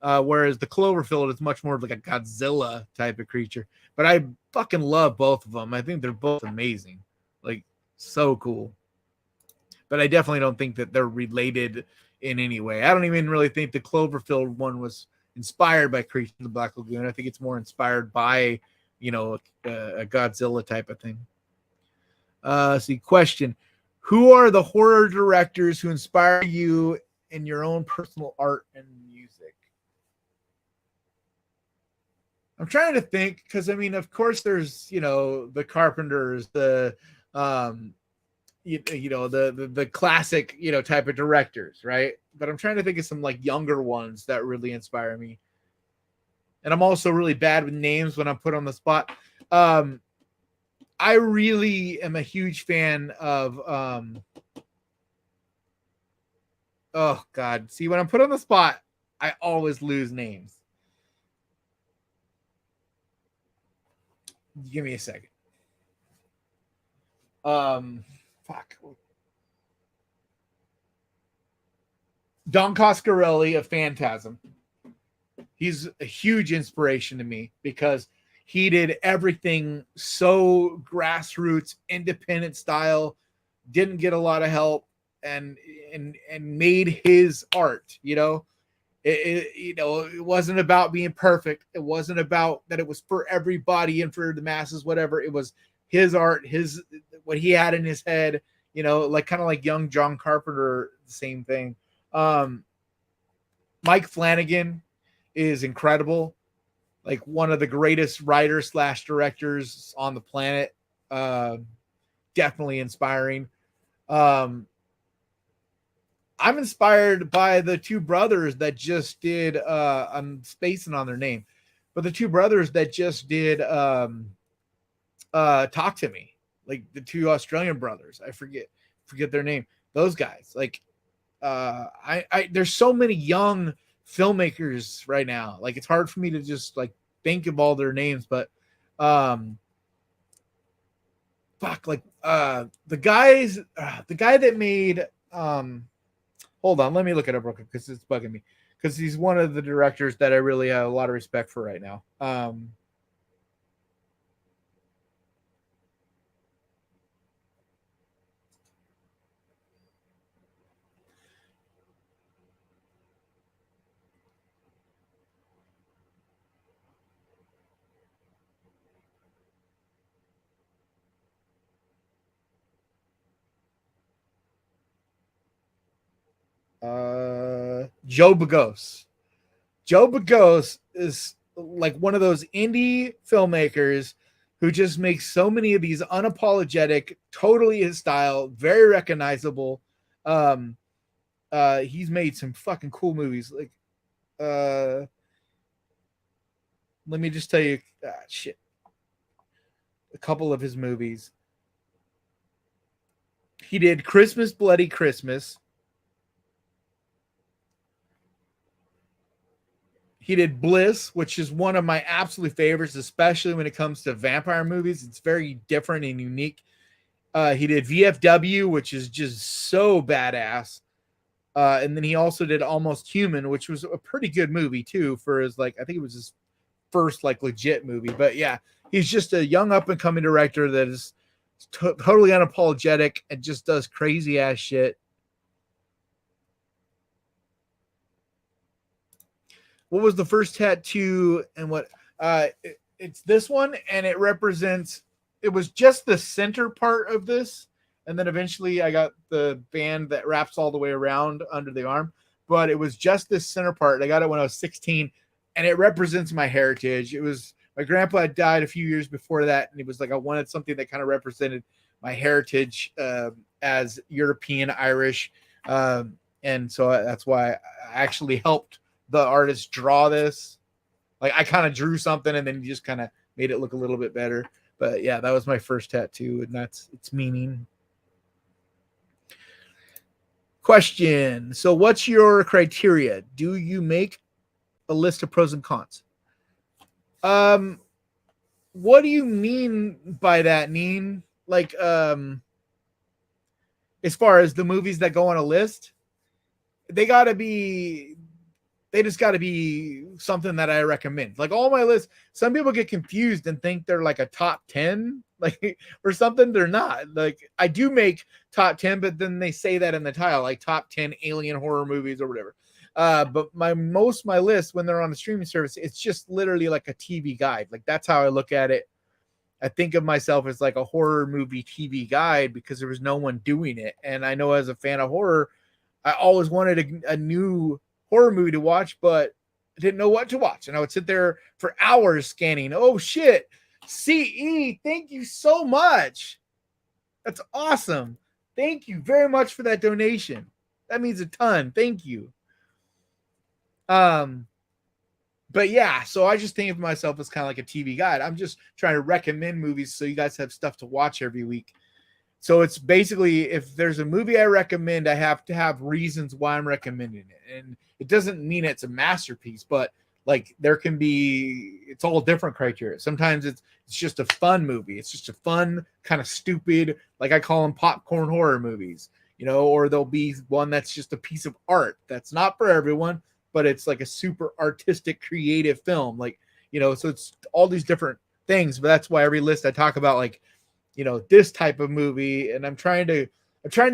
Whereas the Cloverfield is much more of like a Godzilla type of creature. But I fucking love both of them. I think they're both amazing. Like, so cool. But I definitely don't think that they're related in any way. I don't even really think the Cloverfield one was inspired by Creature in the Black Lagoon. I think it's more inspired by, a Godzilla type of thing. Question. Who are the horror directors who inspire you in your own personal art and music? I'm trying to think because, of course there's, the Carpenters, the classic, type of directors, right? But I'm trying to think of some like younger ones that really inspire me. And I'm also really bad with names when I'm put on the spot. I really am a huge fan of, oh God. See, when I'm put on the spot, I always lose names. Give me a second. Fuck. Don Coscarelli of Phantasm. He's a huge inspiration to me because he did everything so grassroots, independent style, didn't get a lot of help, and made his art, It wasn't about being perfect. It wasn't about that it was for everybody and for the masses, whatever. It was his art, what he had in his head, like kind of like young John Carpenter, the same thing. Mike Flanagan is incredible, like one of the greatest writers / directors on the planet. Definitely inspiring. I'm inspired by the two brothers that just did I'm spacing on their name, but the two brothers that just did Talk to Me, like the two Australian brothers. I forget their name. Those guys, like there's so many young filmmakers right now. Like it's hard for me to just like think of all their names, but the guy that made hold on, let me look it up real quick because it's bugging me. Because he's one of the directors that I really have a lot of respect for right now. Joe Begos. Joe Begos is like one of those indie filmmakers who just makes so many of these unapologetic, totally his style, very recognizable. He's made some fucking cool movies. Like, let me just tell you, a couple of his movies. He did Christmas, Bloody Christmas. He did Bliss, which is one of my absolute favorites, especially when it comes to vampire movies. It's very different and unique. He did VFW, which is just so badass. And then he also did Almost Human, which was a pretty good movie too for his, like, I think it was his first like legit movie. But yeah, he's just a young up and coming director that is totally unapologetic and just does crazy ass shit. What was the first tattoo and what? It's this one, and it represents. It was just the center part of this, and then eventually I got the band that wraps all the way around under the arm. But it was just this center part. I got it when I was 16, and it represents my heritage. It was my grandpa had died a few years before that, and it was like I wanted something that kind of represented my heritage as European Irish, and so that's why I actually helped the artist draw this. Like I kind of drew something and then just kind of made it look a little bit better. But yeah, that was my first tattoo, and that's its meaning. Question. So what's your criteria? Do you make a list of pros and cons? What do you mean by that, Neen? Like, as far as the movies that go on a list, they just got to be something that I recommend. Like all my lists, some people get confused and think they're like a top 10, like or something. They're not. Like I do make top 10, but then they say that in the title, like top 10 alien horror movies or whatever. But my list when they're on the streaming service, it's just literally like a TV guide. Like that's how I look at it. I think of myself as like a horror movie TV guide because there was no one doing it. And I know as a fan of horror, I always wanted a new horror movie to watch, but I didn't know what to watch. And I would sit there for hours scanning. Oh shit. CE, thank you so much. That's awesome. Thank you very much for that donation. That means a ton. Thank you. But yeah, so I just think of myself as kind of like a TV guide. I'm just trying to recommend movies so you guys have stuff to watch every week. So it's basically, if there's a movie I recommend, I have to have reasons why I'm recommending it. And it doesn't mean it's a masterpiece, but like there can be, it's all different criteria. Sometimes it's just a fun movie. It's just a fun, kind of stupid, like I call them popcorn horror movies, or there'll be one that's just a piece of art. That's not for everyone, but it's like a super artistic, creative film. Like, so it's all these different things, but that's why every list I talk about, like, this type of movie, and I'm trying to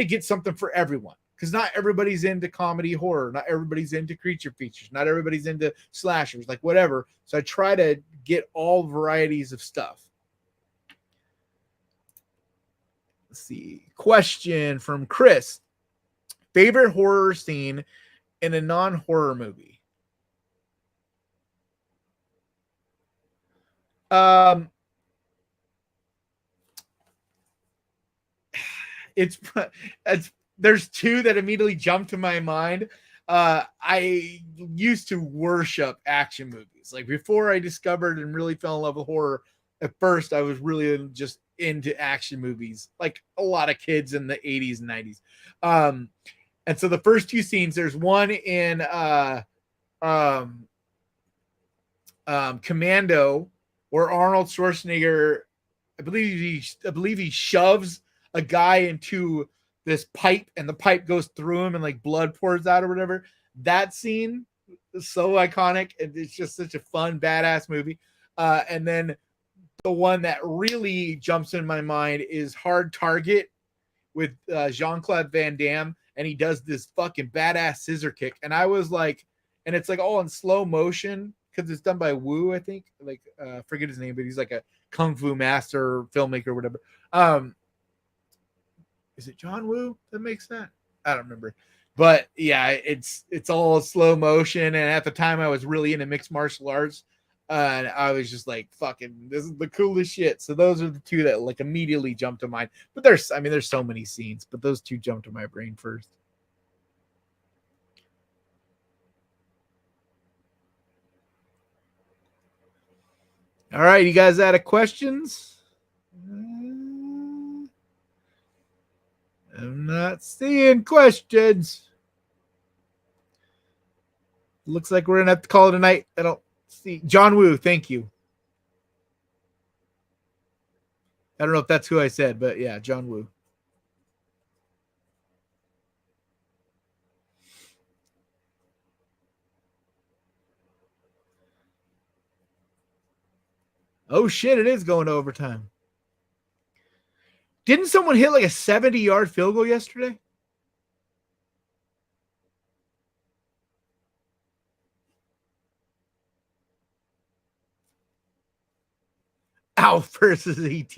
get something for everyone. because not everybody's into comedy horror, not everybody's into creature features, not everybody's into slashers, like whatever. So I try to get all varieties of stuff. Let's see. Question from Chris. Favorite horror scene in a non-horror movie? It's there's two that immediately jump to my mind. I used to worship action movies. Like before I discovered and really fell in love with horror, at first I was really just into action movies, like a lot of kids in the 80s and 90s. And so the first two scenes, there's one in Commando where Arnold Schwarzenegger, I believe he shoves a guy into this pipe and the pipe goes through him and like blood pours out or whatever. That scene is so iconic. It's just such a fun, badass movie. And then the one that really jumps in my mind is Hard Target with Jean-Claude Van Damme. And he does this fucking badass scissor kick. And I was like, and it's like all in slow motion because it's done by Wu, I think. Like, forget his name, but he's like a kung fu master, filmmaker, or whatever. Is it John Woo that makes that? I don't remember. But yeah, it's all slow motion. And at the time I was really into mixed martial arts. And I was just like, fucking, this is the coolest shit. So those are the two that like immediately jump to mind. But there's so many scenes, but those two jump to my brain first. All right, you guys out of questions? I'm not seeing questions. Looks like we're going to have to call it a night. I don't see. John Woo, thank you. I don't know if that's who I said, but yeah, John Woo. Oh shit, it is going to overtime. Didn't someone hit like a 70-yard field goal yesterday? Alf versus ET.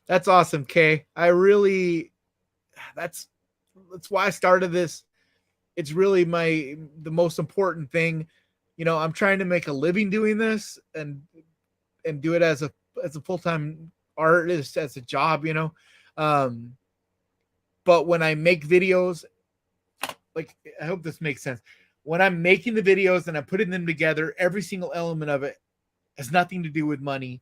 That's awesome, Kay. That's why I started this. It's really the most important thing. You know, I'm trying to make a living doing this and do it as a full-time artist, as a job, you know. But when I make videos, like, I hope this makes sense. When I'm making the videos and I'm putting them together, every single element of it has nothing to do with money.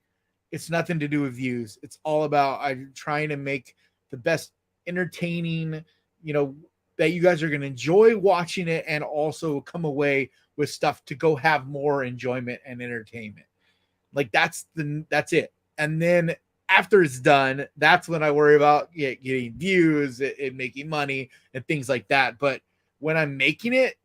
It's nothing to do with views. It's all about I'm trying to make the best entertaining, you know, that you guys are going to enjoy watching it and also come away with stuff to go have more enjoyment and entertainment. Like that's it. And then after it's done, that's when I worry about getting views and making money and things like that. But when I'm making it,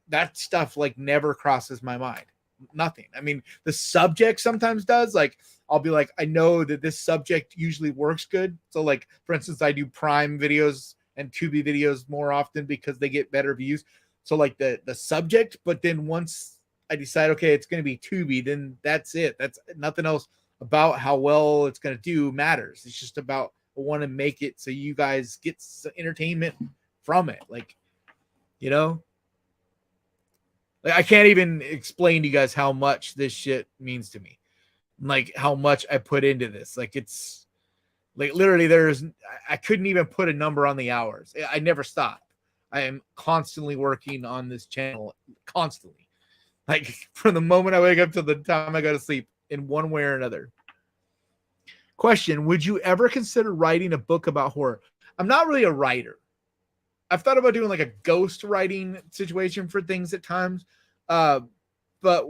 that stuff like never crosses my mind. Nothing. I mean, the subject sometimes does. Like I'll be like, I know that this subject usually works good. So like, for instance, I do Prime videos and Tubi videos more often because they get better views. So like the subject, but then once I decide, okay, it's going to be Tubi, then that's it. That's nothing else about how well it's going to do matters. It's just about, I want to make it so you guys get some entertainment from it. Like, you know, like I can't even explain to you guys how much this shit means to me. Like how much I put into this. Like it's like literally I couldn't even put a number on the hours. I never stop. I am constantly working on this channel, constantly. Like from the moment I wake up to the time I go to sleep in one way or another. Question, would you ever consider writing a book about horror? I'm not really a writer. I've thought about doing like a ghost writing situation for things at times. But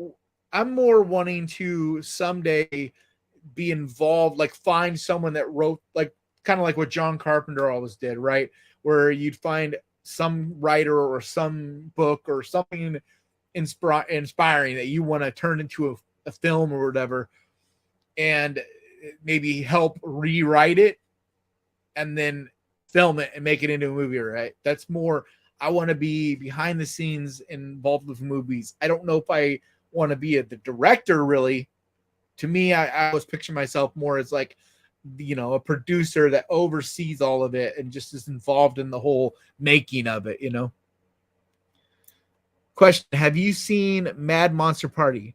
I'm more wanting to someday be involved, like find someone that wrote, like kind of like what John Carpenter always did, right? Where you'd find some writer or some book or something inspiring that you want to turn into a film or whatever, and maybe help rewrite it and then film it and make it into a movie, right? That's more, I want to be behind the scenes involved with movies. I don't know if I want to be the director, really. To me, I always picture myself more as like, you know, a producer that oversees all of it and just is involved in the whole making of it, you know. Question: have you seen Mad Monster Party?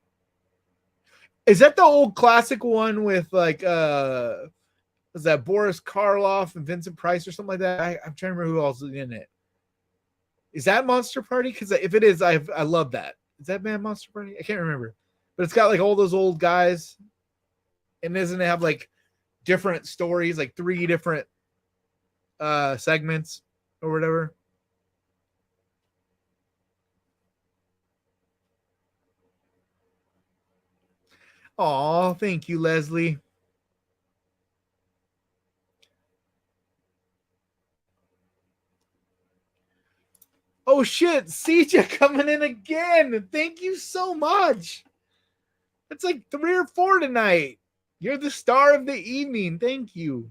Is that the old classic one with like was that Boris Karloff and Vincent Price or something like that? I'm trying to remember who else is in it. Is that Monster Party? Because if it is, I love that. Is that Mad Monster Party? I can't remember. But it's got like all those old guys. And doesn't it have like different stories, like 3 different segments or whatever? Oh, thank you, Leslie. Oh shit, Sija coming in again. Thank you so much. It's like 3 or 4 tonight. You're the star of the evening. Thank you.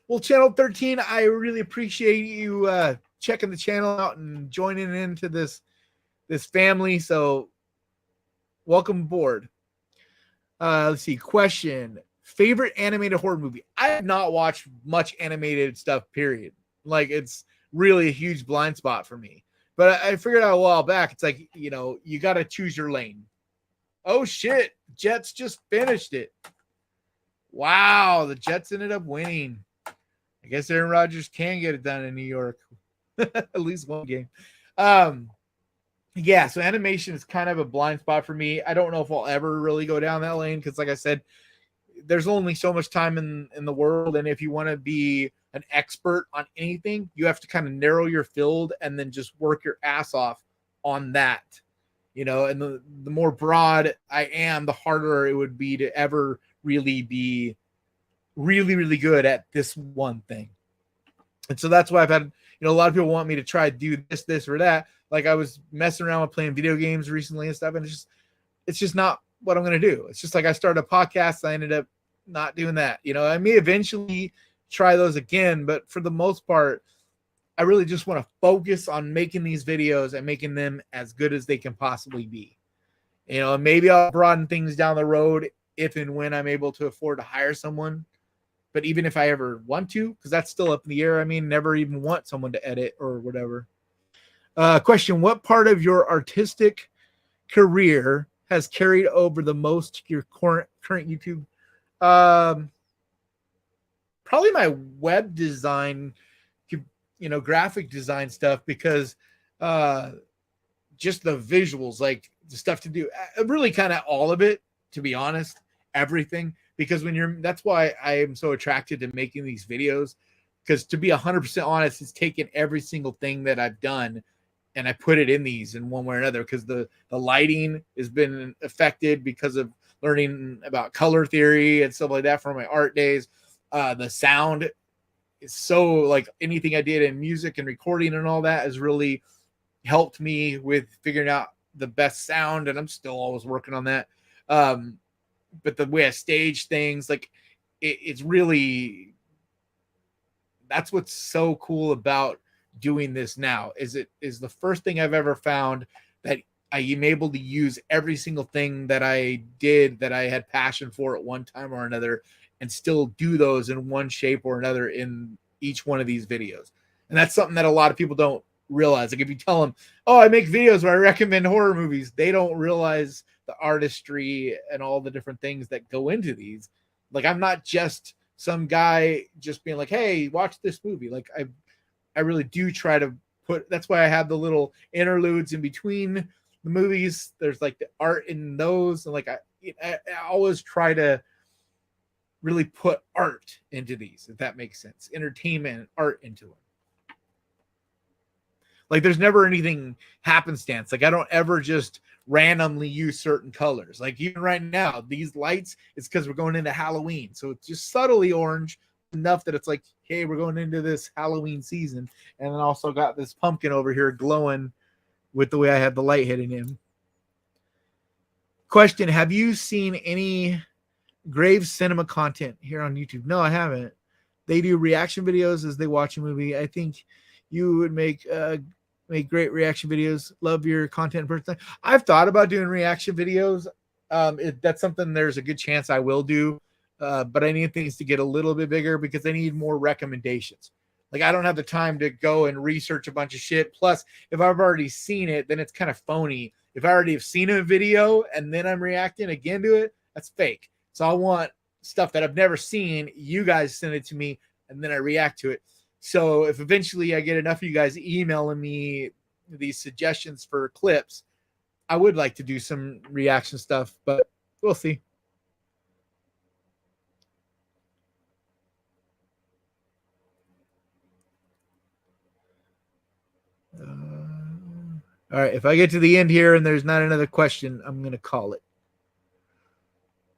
Well, Channel 13, I really appreciate you checking the channel out and joining into this family. So welcome aboard. Let's see. Question: favorite animated horror movie? I have not watched much animated stuff, period. Like, it's really a huge blind spot for me. But I figured out a while back, it's like, you know, you got to choose your lane. Oh, shit. Jets just finished it. Wow. The Jets ended up winning. I guess Aaron Rodgers can get it done in New York. At least one game. Yeah, so animation is kind of a blind spot for me. I don't know if I'll ever really go down that lane because, like I said, there's only so much time in the world. And if you want to be an expert on anything, you have to kind of narrow your field and then just work your ass off on that. You know, and the more broad I am, the harder it would be to ever really be really, really good at this one thing. And so that's why I've had, you know, a lot of people want me to try to do this, or that. Like, I was messing around with playing video games recently and stuff, and it's just not what I'm going to do. It's just like I started a podcast. I ended up not doing that. You know, I may eventually try those again, but for the most part, I really just want to focus on making these videos and making them as good as they can possibly be. You know, maybe I'll broaden things down the road if and when I'm able to afford to hire someone. But even if I ever want to, because that's still up in the air. I mean, never even want someone to edit or whatever. Question: what part of your artistic career has carried over the most to your current YouTube? Probably my web design, you know, graphic design stuff, because just the visuals, like the stuff to do, really kind of all of it, to be honest, everything. Because that's why I am so attracted to making these videos, because to be 100% honest, it's taken every single thing that I've done and I put it in these in one way or another, because the lighting has been affected because of learning about color theory and stuff like that from my art days. The sound is so, like, anything I did in music and recording and all that has really helped me with figuring out the best sound, and I'm still always working on that. But the way I stage things, like, it's really, that's what's so cool about doing this now, is it is the first thing I've ever found that I am able to use every single thing that I did that I had passion for at one time or another, and still do those in one shape or another in each one of these videos. And that's something that a lot of people don't realize. Like, if you tell them, oh, I make videos where I recommend horror movies, they don't realize the artistry and all the different things that go into these. Like, I'm not just some guy just being like, hey, watch this movie. Like, I really do try to put, that's why I have the little interludes in between the movies. There's like the art in those. And like, I always try to really put art into these, if that makes sense. Entertainment and art into them. Like, there's never anything happenstance. Like, I don't ever just randomly use certain colors. Like, even right now, these lights, it's because we're going into Halloween. So it's just subtly orange enough that it's like, hey, we're going into this Halloween season. And then also got this pumpkin over here glowing with the way I had the light hitting him. Question: have you seen any Grave Cinema content here on YouTube? No, I haven't. They do reaction videos as they watch a movie. I think you would make great reaction videos. Love your content personally. I've thought about doing reaction videos. That's something there's a good chance I will do. But I need things to get a little bit bigger because I need more recommendations. Like, I don't have the time to go and research a bunch of shit. Plus, if I've already seen it, then it's kind of phony. If I already have seen a video and then I'm reacting again to it, that's fake. So I want stuff that I've never seen. You guys send it to me and then I react to it. So if eventually I get enough of you guys emailing me these suggestions for clips, I would like to do some reaction stuff, but we'll see. All right, if I get to the end here and there's not another question, I'm going to call it.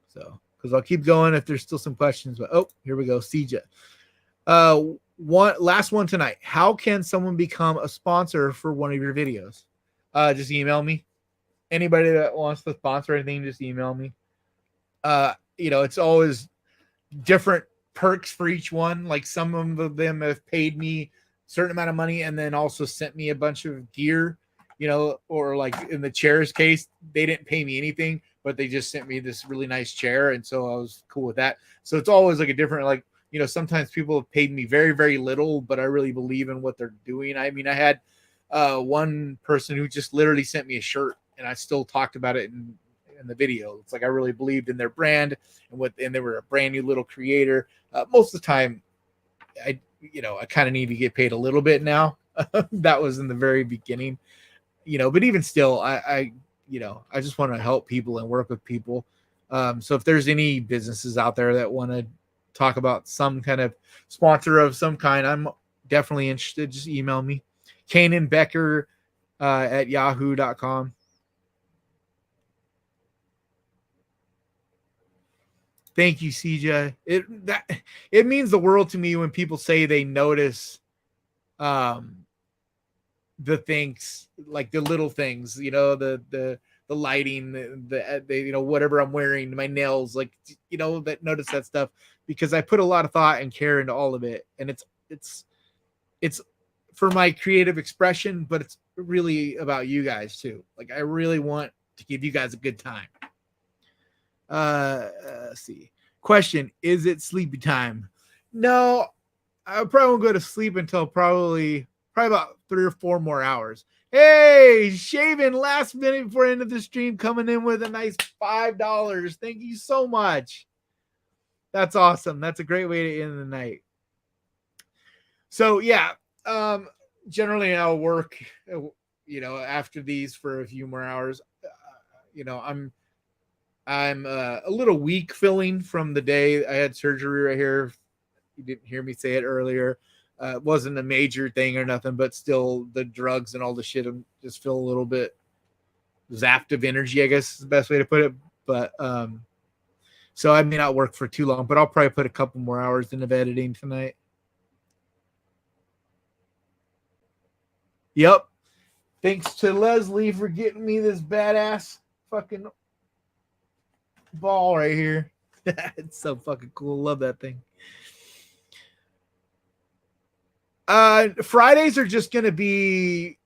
So, because I'll keep going if there's still some questions. But oh, here we go. CJ. Last one tonight. How can someone become a sponsor for one of your videos? Just email me. Anybody that wants to sponsor anything, just email me. It's always different perks for each one. Like, some of them have paid me a certain amount of money and then also sent me a bunch of gear, or like in the chairs case, they didn't pay me anything, but they just sent me this really nice chair. And so I was cool with that. So it's always like a different, like, sometimes people have paid me very, very little, but I really believe in what they're doing. I mean, I had one person who just literally sent me a shirt and I still talked about it in the video. It's like, I really believed in their brand and they were a brand new little creator. Most of the time I kind of need to get paid a little bit now. That was in the very beginning, but even still, I just want to help people and work with people. So if there's any businesses out there that want to talk about some kind of sponsor of some kind, I'm definitely interested. Just email me, Kanan Becker at yahoo.com. Thank you, CJ. It means the world to me when people say they notice the things, like the little things, the lighting, the whatever I'm wearing, my nails, like, that notice that stuff, because I put a lot of thought and care into all of it. And it's for my creative expression, but it's really about you guys too. Like, I really want to give you guys a good time. Let's see. Question: is it sleepy time? No, I probably won't go to sleep until probably about 3 or 4 more hours. Hey, Shaven, last minute before the end of the stream, coming in with a nice $5. Thank you so much. That's awesome. That's a great way to end the night. So yeah, generally I'll work, after these for a few more hours. I'm a little weak feeling from the day I had surgery right here. You didn't hear me say it earlier. It wasn't a major thing or nothing, but still the drugs and all the shit, I just feel a little bit zapped of energy, I guess is the best way to put it. But so I may not work for too long, but I'll probably put a couple more hours into editing tonight. Yep. Thanks to Leslie for getting me this badass fucking ball right here. It's so fucking cool. Love that thing. Fridays are just gonna be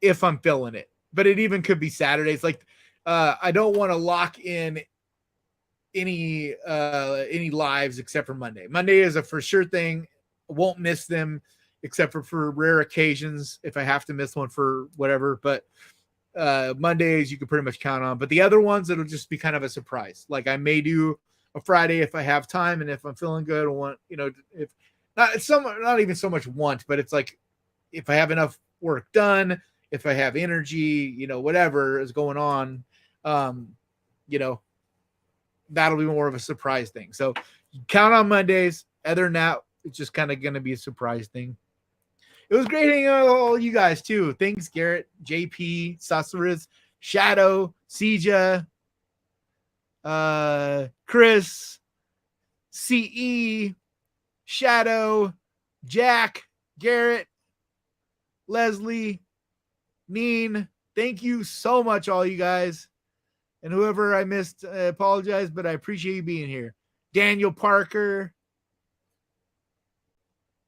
if I'm feeling it, but it even could be Saturdays. Like, I don't want to lock in any lives except for Monday. Monday is a for sure thing. Won't miss them except for rare occasions if I have to miss one for whatever. But Mondays you can pretty much count on. But the other ones, it'll just be kind of a surprise. Like, I may do a Friday if I have time and if I'm feeling good. I want, if not even so much want, but it's like if I have enough work done, if I have energy, whatever is going on, that'll be more of a surprise thing. So count on Mondays. Other than that, it's just kind of going to be a surprise thing. It was great hanging out with all you guys too. Thanks, Garrett, JP, Sasaris, Shadow, Sija, Chris, CE, Shadow, Jack, Garrett, Leslie, Neen. Thank you so much, all you guys. And whoever I missed, I apologize, but I appreciate you being here. Daniel Parker,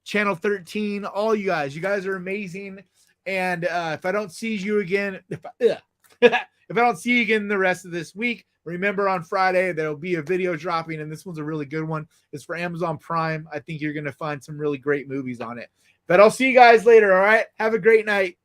Channel 13, all you guys are amazing. And if I don't see you again, if I don't see you again the rest of this week, remember on Friday there'll be a video dropping, and this one's a really good one. It's for Amazon Prime. I think you're going to find some really great movies on it. But I'll see you guys later, all right? Have a great night.